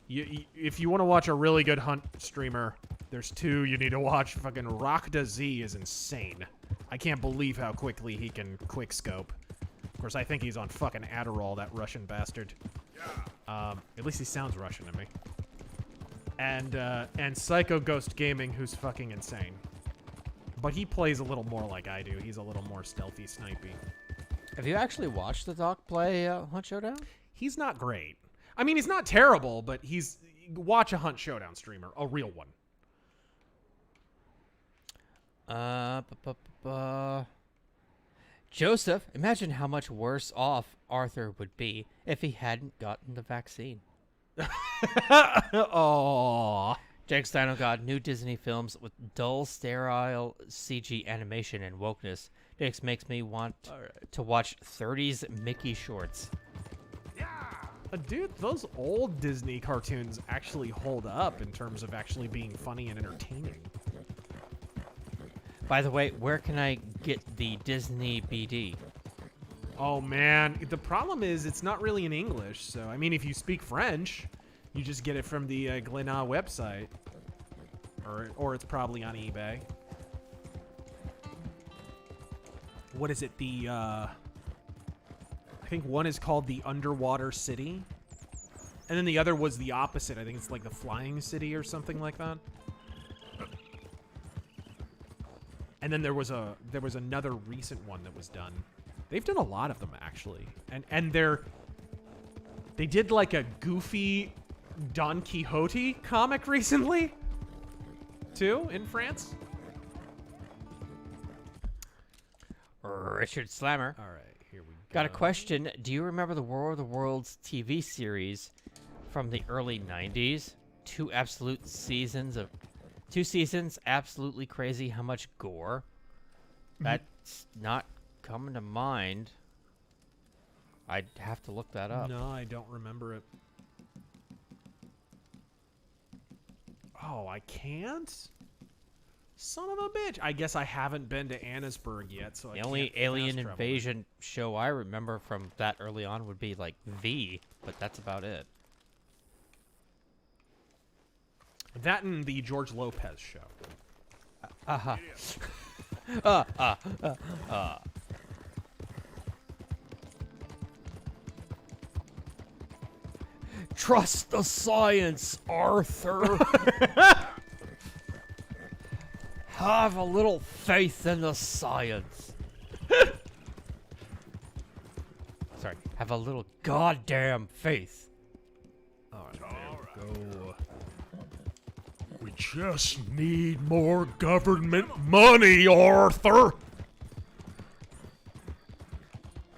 If you want to watch a really good Hunt streamer, there's two you need to watch. Fucking Odysee is insane. I can't believe how quickly he can quickscope. Of course, I think he's on fucking Adderall, that Russian bastard. At least he sounds Russian to me. And Psycho Ghost Gaming, who's fucking insane. But he plays a little more like I do. He's a little more stealthy, snipey. Have you actually watched the Doc play Hunt Showdown? He's not great. I mean, he's not terrible, but watch a Hunt Showdown streamer, a real one. Joseph, imagine how much worse off Arthur would be if he hadn't gotten the vaccine. Aww. Jake Steino got new Disney films with dull, sterile CG animation and wokeness. Jakes makes me want to watch 30s Mickey shorts. Dude, those old Disney cartoons actually hold up in terms of actually being funny and entertaining. By the way, where can I get the Disney BD? Oh, man. The problem is it's not really in English. So, I mean, if you speak French, you just get it from the Glénat website. Or it's probably on eBay. What is it? I think one is called the Underwater City. And then the other was the opposite. I think it's like the Flying City or something like that. And then there was another recent one that was done. They've done a lot of them actually. And they did like a goofy Don Quixote comic recently too in France. Richard Slammer. All right, here we go. Got a question. Do you remember the War of the Worlds TV series from the early 90s? Two seasons, absolutely crazy. How much gore? That's not coming to mind. I'd have to look that up. No, I don't remember it. Oh, I can't? Son of a bitch. I guess I haven't been to Annesburg yet, so the only alien invasion show I remember from that early on would be like V, but that's about it. That and the George Lopez show. Trust the science, Arthur. Have a little faith in the science. Sorry, have a little goddamn faith. All right, there we go. We just need more government money, Arthur.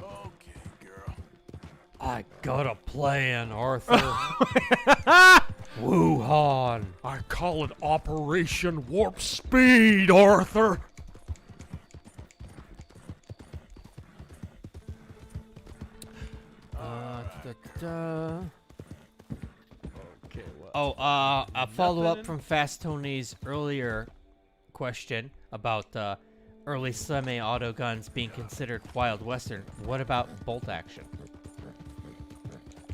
Okay, girl. I got a plan, Arthur. Wuhan. I call it Operation Warp Speed, Arthur. A follow-up from Fast Tony's earlier question about early semi-auto guns being considered Wild Western. What about bolt action?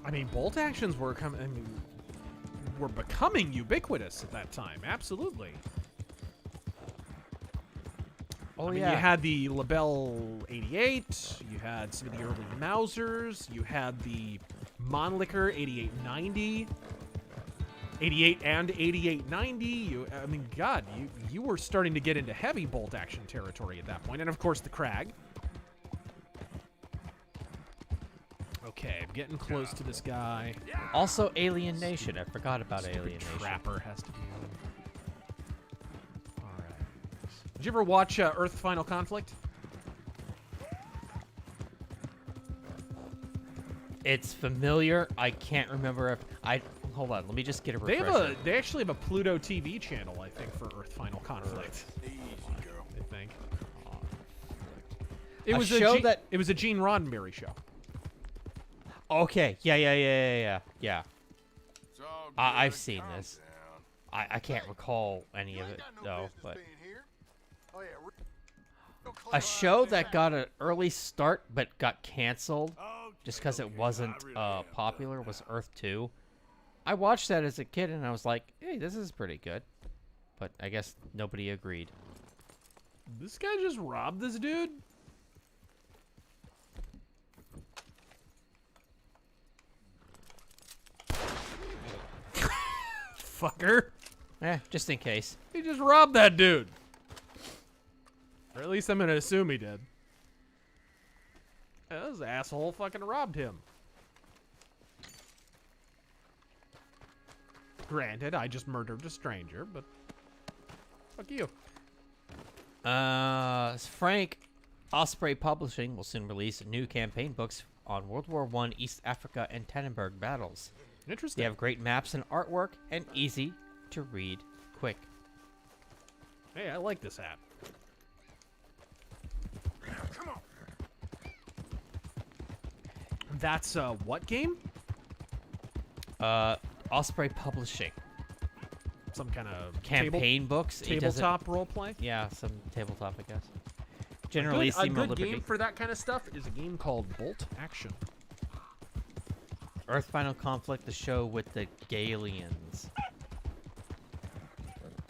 I mean, bolt actions were becoming ubiquitous at that time. Absolutely. Oh, I mean, yeah. you had the Lebel 88, you had some of the early Mausers, you had the Mannlicher 8890, 88 and 8890. I mean, God, you were starting to get into heavy bolt action territory at that point. And of course, the Krag. Okay, I'm getting close to this guy. Also, Alien Nation. I forgot about Stupid Alien Nation. Trapper has to be on. All right. Did you ever watch Earth Final Conflict? It's familiar. I can't remember if I. Hold on. Let me just get a refresher. They actually have a Pluto TV channel, I think, for Earth Final Conflict. Easy, girl. I think. It was it was a Gene Roddenberry show. Okay. Yeah. It's all good. I've seen Calm this. down. I can't recall any of it though, but Oh, yeah. a show that got an early start but got canceled just because it wasn't popular was Earth 2. I watched that as a kid and I was like, hey, this is pretty good. But I guess nobody agreed. This guy just robbed this dude? Fucker. Just in case. He just robbed that dude. Or at least I'm gonna assume he did. Yeah, this asshole fucking robbed him. Granted, I just murdered a stranger, but fuck you. Frank Osprey Publishing will soon release new campaign books on World War I, East Africa, and Tannenberg battles. Interesting. They have great maps and artwork and easy to read quick. Hey, I like this hat. Come on. That's what game? Osprey Publishing. Some kind of campaign books. Tabletop role play? Yeah, some tabletop, I guess. Generally, a good game for that kind of stuff is a game called Bolt Action. Earth Final Conflict, the show with the Galians.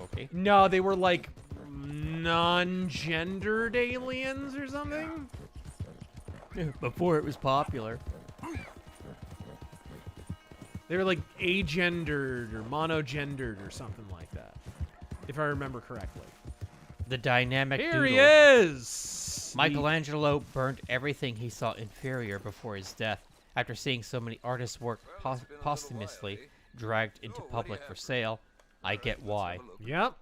Okay. No, they were like non-gendered aliens or something. Before it was popular. They were like agendered or monogendered or something like that, if I remember correctly. The dynamic Here he doodle. is! Michelangelo burned everything he saw inferior before his death. After seeing so many artists' work posthumously dragged into public for sale, I get why. Yep.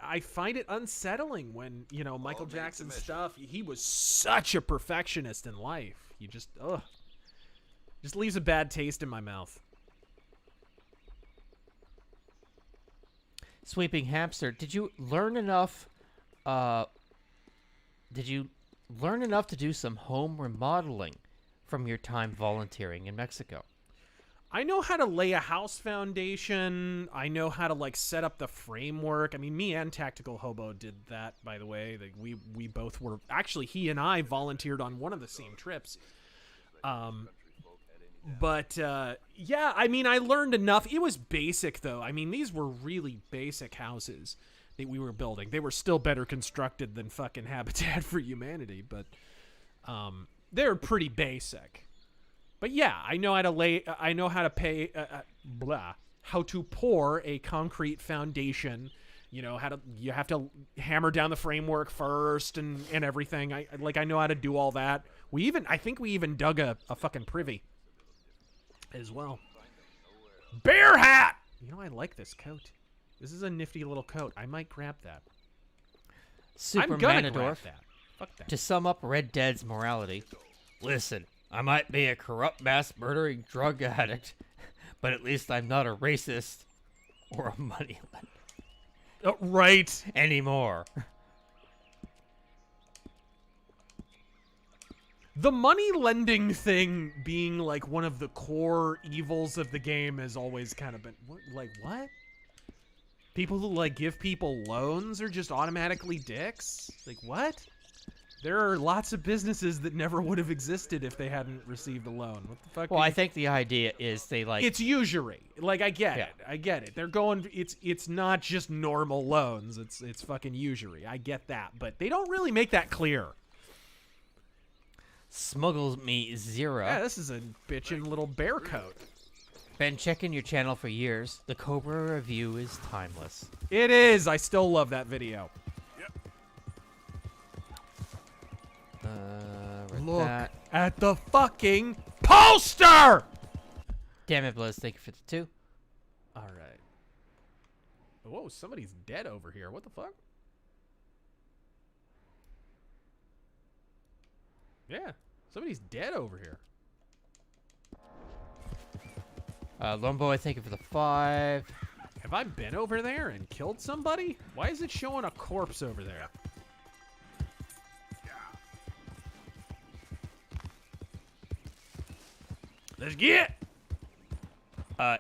I find it unsettling when, you know, Michael Jackson's stuff, he was such a perfectionist in life. You just leaves a bad taste in my mouth. Sweeping Hamster, did you learn enough to do some home remodeling from your time volunteering in Mexico? I know how to lay a house foundation. I know how to like set up the framework. I mean, me and Tactical Hobo did that, by the way. Like, we both were actually, he and I volunteered on one of the same trips. Yeah, I mean, I learned enough. It was basic though. I mean, these were really basic houses that we were building. They were still better constructed than fucking Habitat for Humanity, but they're pretty basic. But yeah, I know how to how to pour a concrete foundation. You know, you have to hammer down the framework first and everything. I know how to do all that. I think we even dug a fucking privy as well. Bear hat! You know, I like this coat. This is a nifty little coat. I might grab that. Super I'm gonna Manadorf, grab that. Fuck that. To sum up Red Dead's morality, listen, I might be a corrupt mass-murdering drug addict, but at least I'm not a racist or a moneylender. Oh, right. Anymore. The money lending thing being like one of the core evils of the game has always kind of been what? People who like give people loans are just automatically dicks? Like what? There are lots of businesses that never would have existed if they hadn't received a loan. What the fuck? Well, I think the idea is they like... It's usury. Like, I get it. I get it. They're going... It's not just normal loans. It's fucking usury. I get that. But they don't really make that clear. Smuggles Me Zero. Yeah, this is a bitchin' little bear coat. Been checking your channel for years. The Cobra review is timeless. It is. I still love that video. Look at the fucking poster! Damn it, Blizz. Thank you for the 2. All right. Whoa, somebody's dead over here. What the fuck? Yeah, somebody's dead over here. Lone Boy, thank you for the 5. Have I been over there and killed somebody? Why is it showing a corpse over there? Let's get.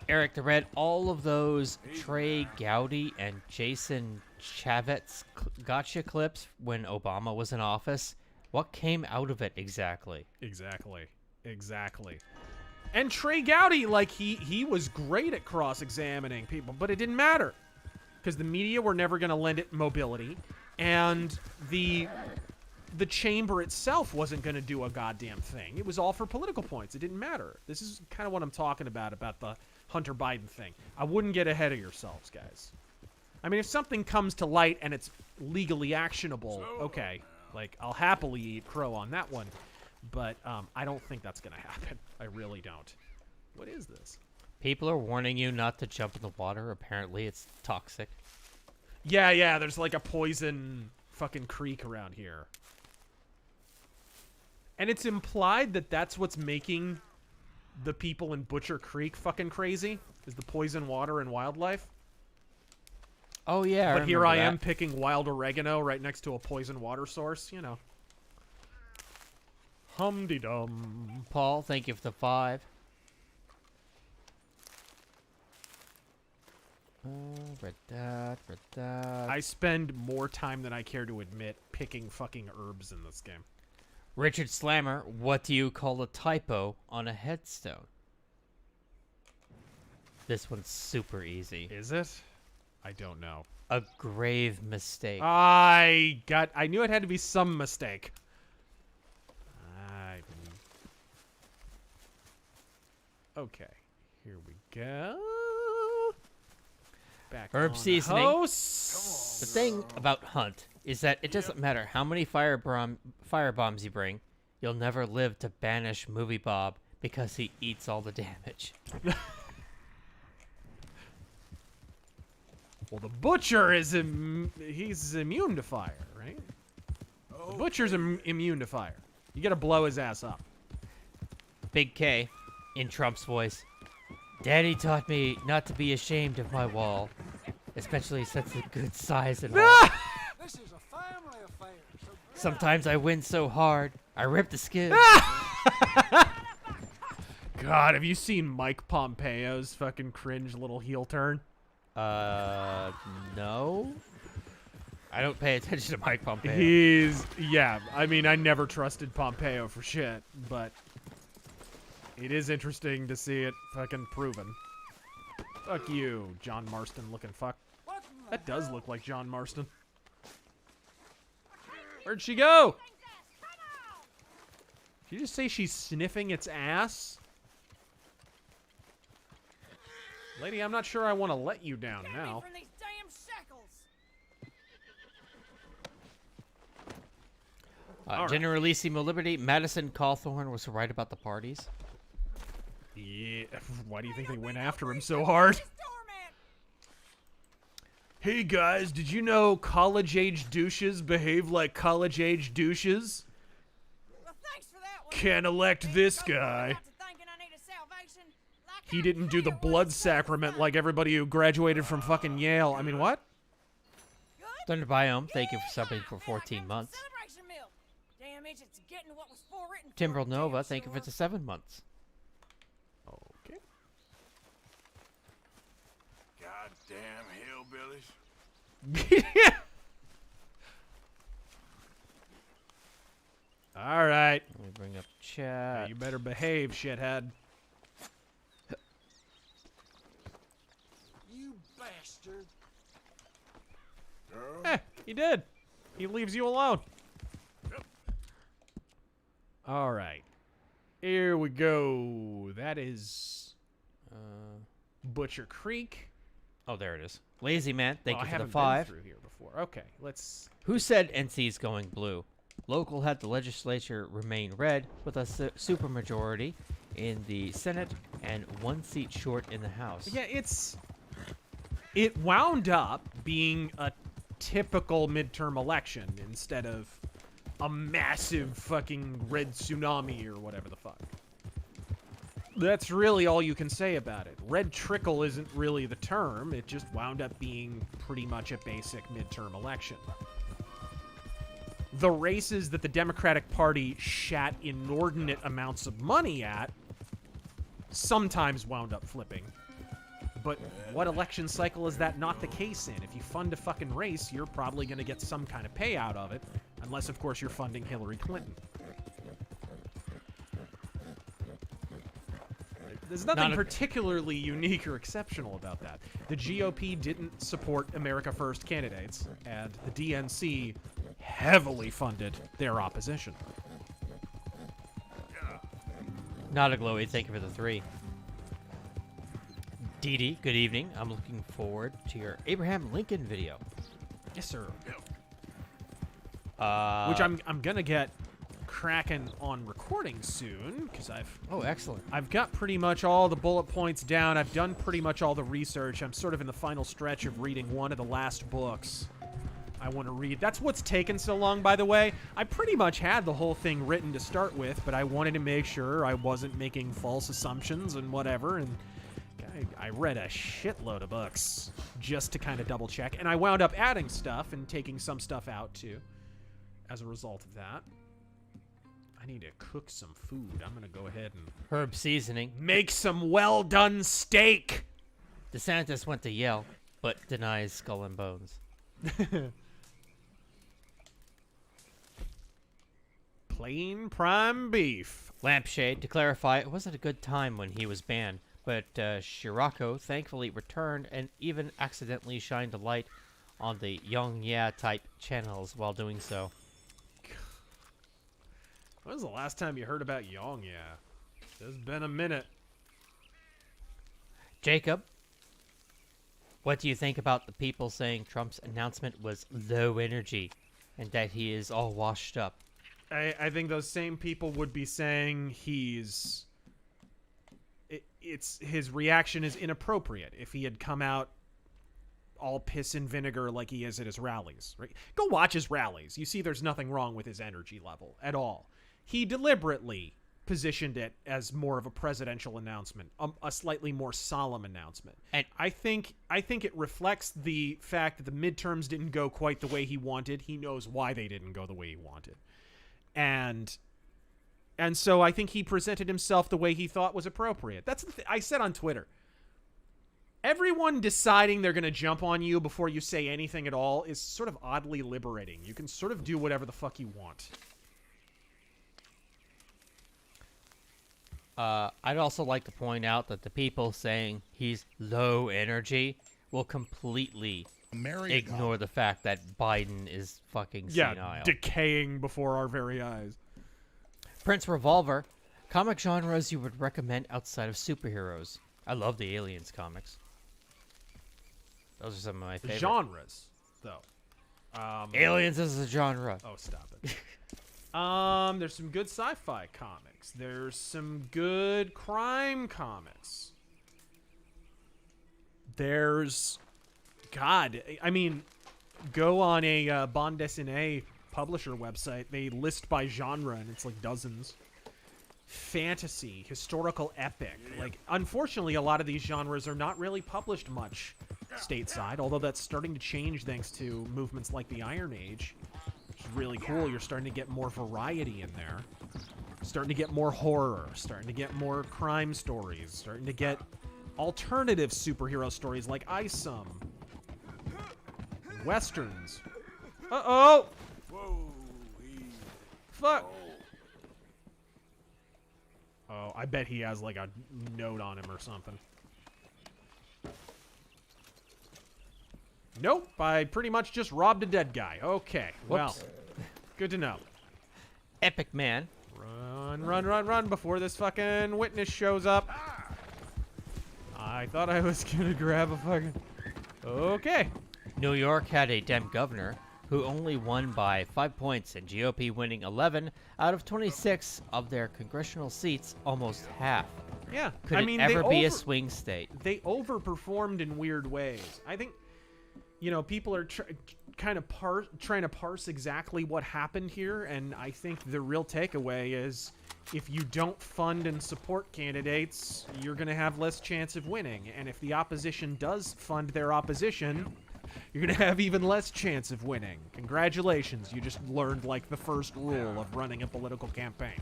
Eric the Red, all of those Trey Gowdy and Jason Chavez gotcha clips when Obama was in office. What came out of it exactly? Exactly. And Trey Gowdy, like, he was great at cross-examining people, but it didn't matter. Because the media were never going to lend it mobility, and the chamber itself wasn't going to do a goddamn thing. It was all for political points. It didn't matter. This is kind of what I'm talking about the Hunter Biden thing. I wouldn't get ahead of yourselves, guys. I mean, if something comes to light and it's legally actionable, okay. Like, I'll happily eat crow on that one. But I don't think that's going to happen. I really don't. What is this? People are warning you not to jump in the water. Apparently, it's toxic. Yeah, there's like a poison fucking creek around here. And it's implied that that's what's making the people in Butcher Creek fucking crazy, is the poison water and wildlife. Oh, yeah, But here I am picking wild oregano right next to a poison water source, you know. Hum-de-dum. Paul, thank you for the 5. Read that. I spend more time than I care to admit picking fucking herbs in this game. Richard Slammer, what do you call a typo on a headstone? This one's super easy. Is it? I don't know. A grave mistake. I knew it had to be some mistake. Okay, here we go. Back Herb on seasoning. House. The thing about Hunt is that it doesn't matter how many firebombs you bring, you'll never live to banish Movie Bob because he eats all the damage. Well, the Butcher is he's immune to fire, right? The Butcher's immune to fire. You gotta blow his ass up. Big K, in Trump's voice. Daddy taught me not to be ashamed of my wall, especially since the good size and all. This is a family affair. Sometimes I win so hard, I rip the skin. God, have you seen Mike Pompeo's fucking cringe little heel turn? No. I don't pay attention to Mike Pompeo. Yeah, I mean, I never trusted Pompeo for shit, but it is interesting to see it fucking proven. Fuck you, John Marston looking fuck. That does look like John Marston. Where'd she go? Did you just say she's sniffing its ass? Lady, I'm not sure I want to let you down now. From these damn shackles. Generalissimo Liberty, Madison Cawthorn was right about the parties. Yeah, why do you think they went after him so hard? Hey guys, did you know college-age douches behave like college-age douches? Well, thanks for that one. Can't elect this guy. He didn't do the blood sacrament like everybody who graduated from fucking Yale. I mean, what? Thunder Biome, thank you for subbing for 14 months. Damn it, it's getting what was forewritten. Timbrel Nova, thank you for the 7 months. Okay. Goddamn hillbillies. All right. Let me bring up chat. Yeah, you better behave, shithead. You bastard. He did. He leaves you alone. All right. Here we go. That is Butcher Creek. Oh, there it is. Lazy Man, thank you I for the haven't 5. been through here before. Okay, let's. Who said NC's going blue? Local had the legislature remain red with a supermajority in the Senate and 1 seat short in the House. Yeah, it wound up being a typical midterm election instead of a massive fucking red tsunami or whatever the fuck. That's really all you can say about it. Red trickle isn't really the term. It just wound up being pretty much a basic midterm election. The races that the Democratic Party shat inordinate amounts of money at sometimes wound up flipping. But what election cycle is that not the case in? If you fund a fucking race, you're probably going to get some kind of payout of it. Unless, of course, you're funding Hillary Clinton. There's nothing particularly unique or exceptional about that. The GOP didn't support America First candidates, and the DNC heavily funded their opposition. Not a glowy. Thank you for the 3. Dee Dee, good evening. I'm looking forward to your Abraham Lincoln video. Yes, sir. Which I'm gonna get cracking on recording soon, because I've got pretty much all the bullet points down. I've done pretty much all the research. I'm sort of in the final stretch of reading one of the last books I want to read. That's what's taken so long, by the way. I pretty much had the whole thing written to start with, but I wanted to make sure I wasn't making false assumptions and whatever, and I read a shitload of books just to kind of double check, and I wound up adding stuff and taking some stuff out too as a result of that. I need to cook some food. I'm gonna go ahead and herb seasoning. Make some well done steak. DeSantis went to Yale, but denies Skull and Bones. Plain prime beef. Lampshade, to clarify, it wasn't a good time when he was banned, but Shirako thankfully returned and even accidentally shined a light on the Young Yeah type channels while doing so. When was the last time you heard about Young Yeah? It's been a minute. Jacob, what do you think about the people saying Trump's announcement was low energy and that he is all washed up? I think those same people would be saying his reaction is inappropriate if he had come out all piss and vinegar like he is at his rallies. Right? Go watch his rallies. You see there's nothing wrong with his energy level at all. He deliberately positioned it as more of a presidential announcement, a slightly more solemn announcement. And I think it reflects the fact that the midterms didn't go quite the way he wanted. He knows why they didn't go the way he wanted. And so I think he presented himself the way he thought was appropriate. That's I said on Twitter. Everyone deciding they're going to jump on you before you say anything at all is sort of oddly liberating. You can sort of do whatever the fuck you want. I'd also like to point out that the people saying he's low energy will completely ignore the fact that Biden is fucking senile. Decaying before our very eyes. Prince Revolver, comic genres you would recommend outside of superheroes. I love the Aliens comics. Those are some of my favorites. Genres, though. Aliens is a genre. Oh, stop it. There's some good sci-fi comics. There's some good crime comics. There's... God, I mean, go on a bande dessinée publisher website. They list by genre, and it's like dozens. Fantasy, historical epic. Like, unfortunately, a lot of these genres are not really published much stateside, although that's starting to change thanks to movements like the Iron Age. Which is really cool. You're starting to get more variety in there. Starting to get more horror. Starting to get more crime stories. Starting to get alternative superhero stories like Isom. Westerns. Uh-oh! Whoa, fuck! Oh, I bet he has like a note on him or something. Nope, I pretty much just robbed a dead guy. Okay, well, good to know. Epic Man. Run before this fucking witness shows up. I thought I was gonna grab a fucking... Okay. New York had a Dem governor who only won by 5 points, and GOP winning 11 out of 26 of their congressional seats, almost half. Yeah, Could it ever be a swing state? They overperformed in weird ways. I think, you know, people are kind of trying to parse exactly what happened here, and I think the real takeaway is if you don't fund and support candidates, you're going to have less chance of winning. And if the opposition does fund their opposition, you're going to have even less chance of winning. Congratulations, you just learned like the first rule of running a political campaign.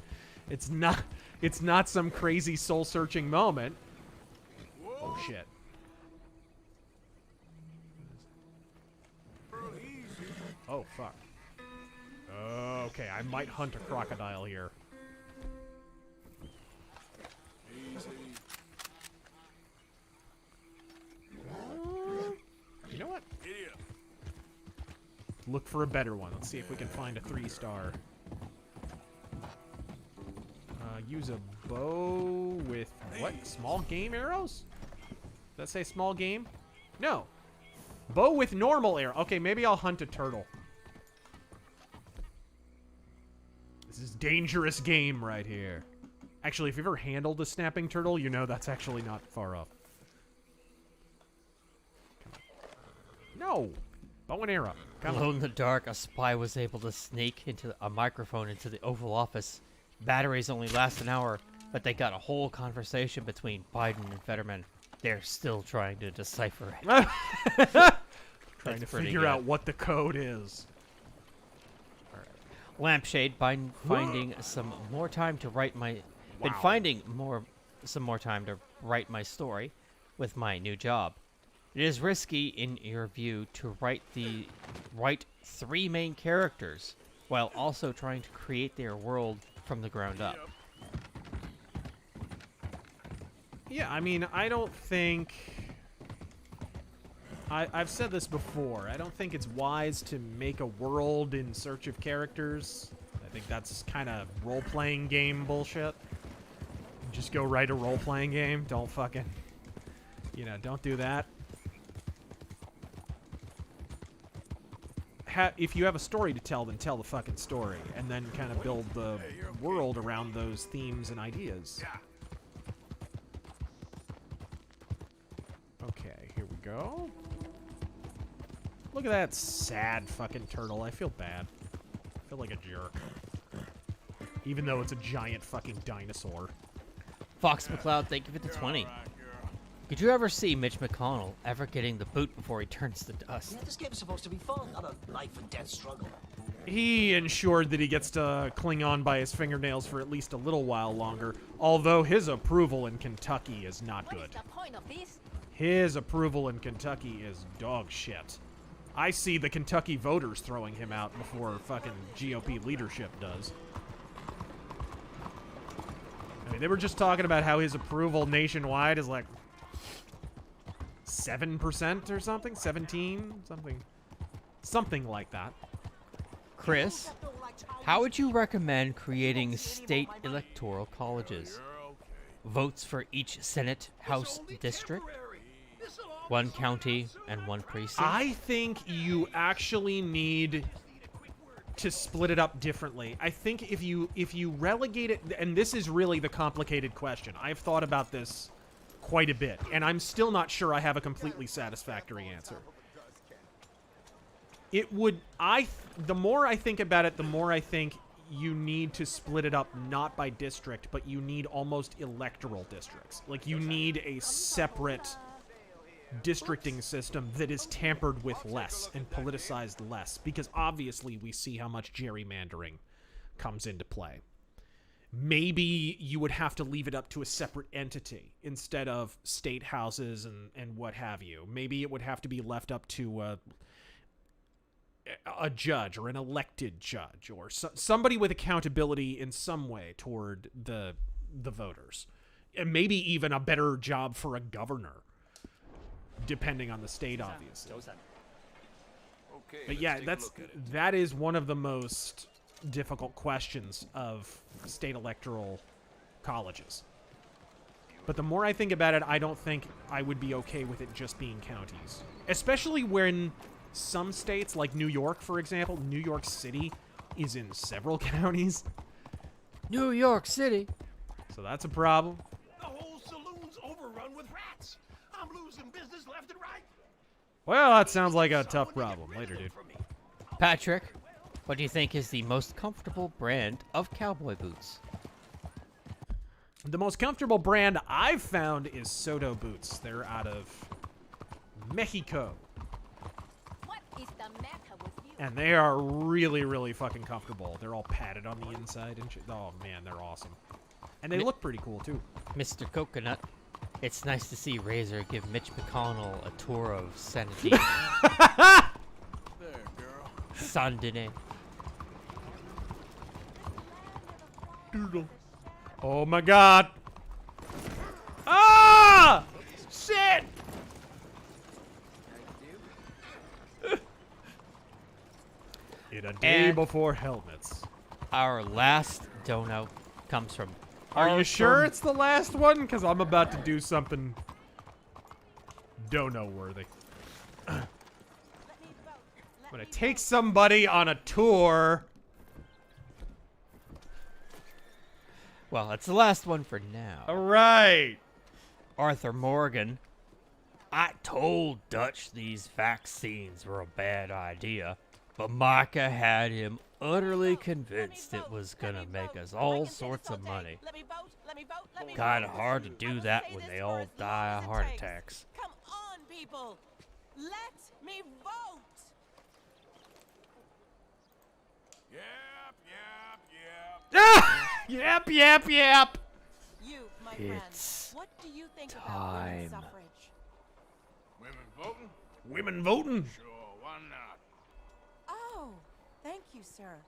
It's not some crazy soul-searching moment. Oh shit. Oh fuck. Okay, I might hunt a crocodile here. You know what? Look for a better one. Let's see if we can find a 3-star. Use a bow with what? Small game arrows? Does that say small game? No. Bow with normal arrow. Okay, maybe I'll hunt a turtle. This is dangerous game right here. Actually, if you've ever handled a snapping turtle, you know that's actually not far off. No! Bow and arrow. Alone in the dark, a spy was able to sneak into a microphone into the Oval Office. Batteries only last an hour, but they got a whole conversation between Biden and Fetterman. They're still trying to decipher it. Trying to figure out what the code is. Lampshade, finding some more time to write my... Been finding some more time to write my story with my new job. It is risky, in your view, to write 3 main characters, while also trying to create their world from the ground up. Yeah, I mean, I don't think... I've said this before. I don't think it's wise to make a world in search of characters. I think that's kind of role-playing game bullshit. Just go write a role-playing game. Don't fucking... You know, don't do that. If you have a story to tell, then tell the fucking story. And then kind of build the world around those themes and ideas. Okay, here we go. Look at that sad fucking turtle. I feel bad. I feel like a jerk. Even though it's a giant fucking dinosaur. Fox McCloud, thank you for the 20. Could you ever see Mitch McConnell ever getting the boot before he turns to dust? Yeah, this game's supposed to be fun, not a life and death struggle. He ensured that he gets to cling on by his fingernails for at least a little while longer, although his approval in Kentucky is not good. What is the point of this? His approval in Kentucky is dog shit. I see the Kentucky voters throwing him out before fucking GOP leadership does. I mean, they were just talking about how his approval nationwide is like 7% or something? 17? Something like that. Chris, how would you recommend creating state electoral colleges? Votes for each Senate, House district? 1 county and 1 precinct? I think you actually need to split it up differently. I think if you relegate it, and this is really the complicated question. I've thought about this quite a bit, and I'm still not sure I have a completely satisfactory answer. It would, the more I think about it, the more I think you need to split it up not by district, but you need almost electoral districts. Like, you need a separate districting system that is tampered with less and politicized less, because obviously we see how much gerrymandering comes into play. Maybe you would have to leave it up to a separate entity instead of state houses and what have you. Maybe it would have to be left up to a judge or an elected judge or somebody with accountability in some way toward the voters. And maybe even a better job for a governor, depending on the state, obviously. But yeah, that is one of the most difficult questions of state electoral colleges. But the more I think about it, I don't think I would be okay with it just being counties. Especially when some states, like New York, for example, New York City is in several counties. New York City. So that's a problem. The whole saloon's overrun with rats. I'm losing business left and right. Well, that sounds like a tough problem. Later, dude. Patrick, what do you think is the most comfortable brand of cowboy boots? The most comfortable brand I've found is Soto boots. They're out of Mexico. What is the matter with you? And they are really, really fucking comfortable. They're all padded on the inside and shit. Oh, man, they're awesome. And they look pretty cool, too. Mr. Coconut, it's nice to see Razor give Mitch McConnell a tour of sanity. There, girl. Sandine. Doodle. Oh, my God. Ah! Shit! In a day And before helmets. Our last dono comes from... Are you sure it's the last one? Because I'm about to do something dono-worthy. I'm going to take somebody on a tour. Well, it's the last one for now. All right. Arthur Morgan. I told Dutch these vaccines were a bad idea, but Micah had him utterly convinced it was gonna make us all sorts of money. Kinda hard to do that when they all die of heart attacks. Come on, people. Let me vote. Yep, yep, yep. You, my It's friend, what do you think about time. women's suffrage? Women voting? Women voting? Sure, why not? Oh, thank you, sir.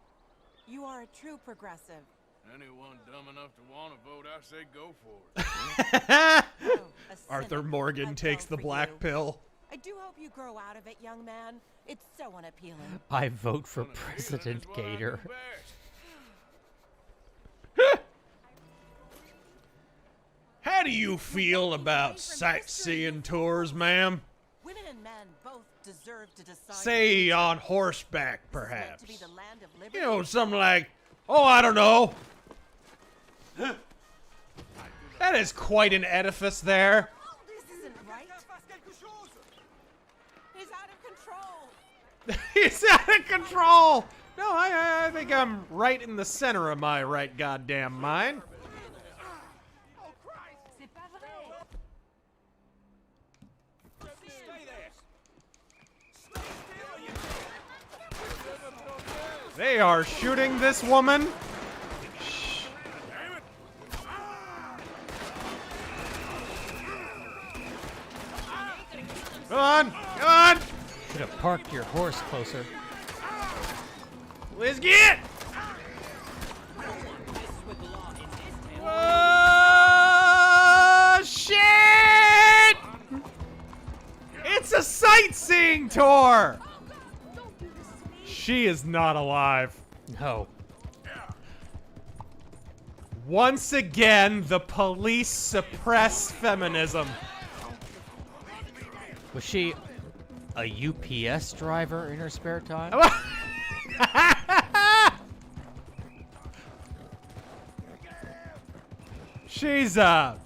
You are a true progressive. Anyone dumb enough to want to vote, I say go for it. Arthur Morgan takes the black pill. I do hope you grow out of it, young man. It's so unappealing. I vote for President Gator. How do you feel about sightseeing tours, ma'am? Women and men both deserve to decide. Say on horseback, perhaps. To be the land of liberty. You know, something like, oh, I don't know. That is quite an edifice there. Oh, this isn't right. He's out of control. He's out of control. No, I think I'm right in the center of my right goddamn mind. They are shooting this woman. Come on, come on. Should have parked your horse closer. Let's get. Whoa, shit! It's a sightseeing tour. She is not alive. No. Once again, the police suppress feminism. Was she a UPS driver in her spare time? She's not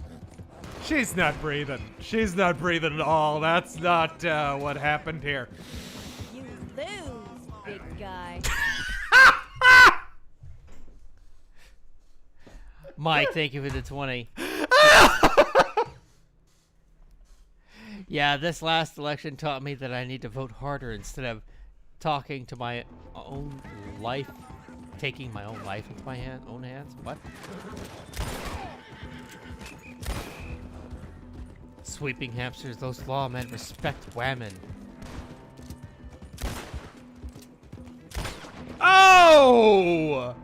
breathing. She's not breathing at all. That's not what happened here. You lose, big guy. Mike, thank you for the 20. Yeah, this last election taught me that I need to vote harder instead of talking to my own life, taking my own life into my own hands. What? Sweeping hamsters, those lawmen respect women. Oh!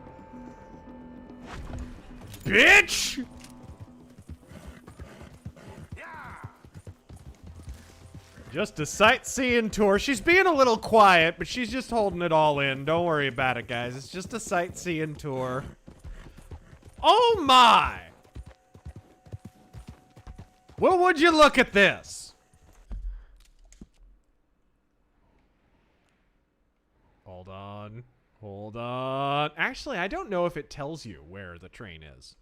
Bitch! Just a sightseeing tour. She's being a little quiet, but she's just holding it all in. Don't worry about it, guys. It's just a sightseeing tour. Oh my! Well, would you look at this? Hold on. Hold on. Actually, I don't know if it tells you where the train is.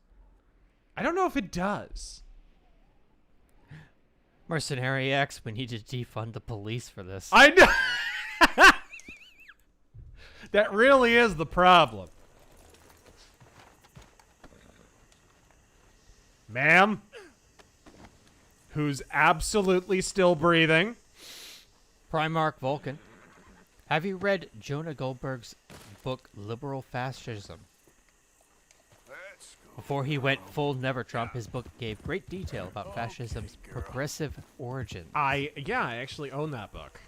I don't know if it does. Mercenary X, we need to defund the police for this. I know. That really is the problem. Ma'am? Who's absolutely still breathing. Primarch Vulcan. Have you read Jonah Goldberg's book Liberal Fascism? Before he went full Never Trump, his book gave great detail about fascism's progressive origin. I actually own that book.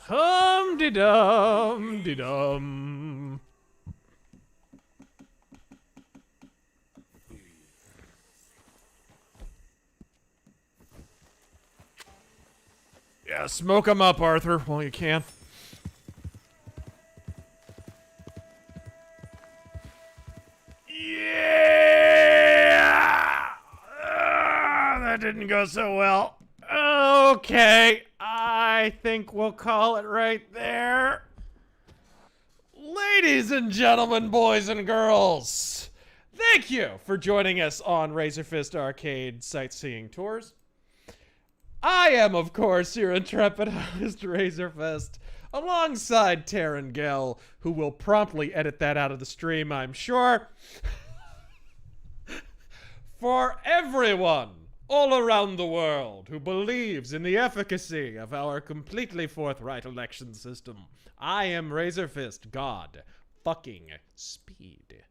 Hum-de-dum-de-dum. Yeah, smoke 'em up, Arthur, while you can. Yeah! That didn't go so well. Okay, I think we'll call it right there. Ladies and gentlemen, boys and girls, thank you for joining us on RazörFist Arcade Sightseeing Tours. I am, of course, your intrepid host, RazörFist, alongside Taryn Gell, who will promptly edit that out of the stream, I'm sure. For everyone all around the world who believes in the efficacy of our completely forthright election system, I am RazörFist God fucking Speed.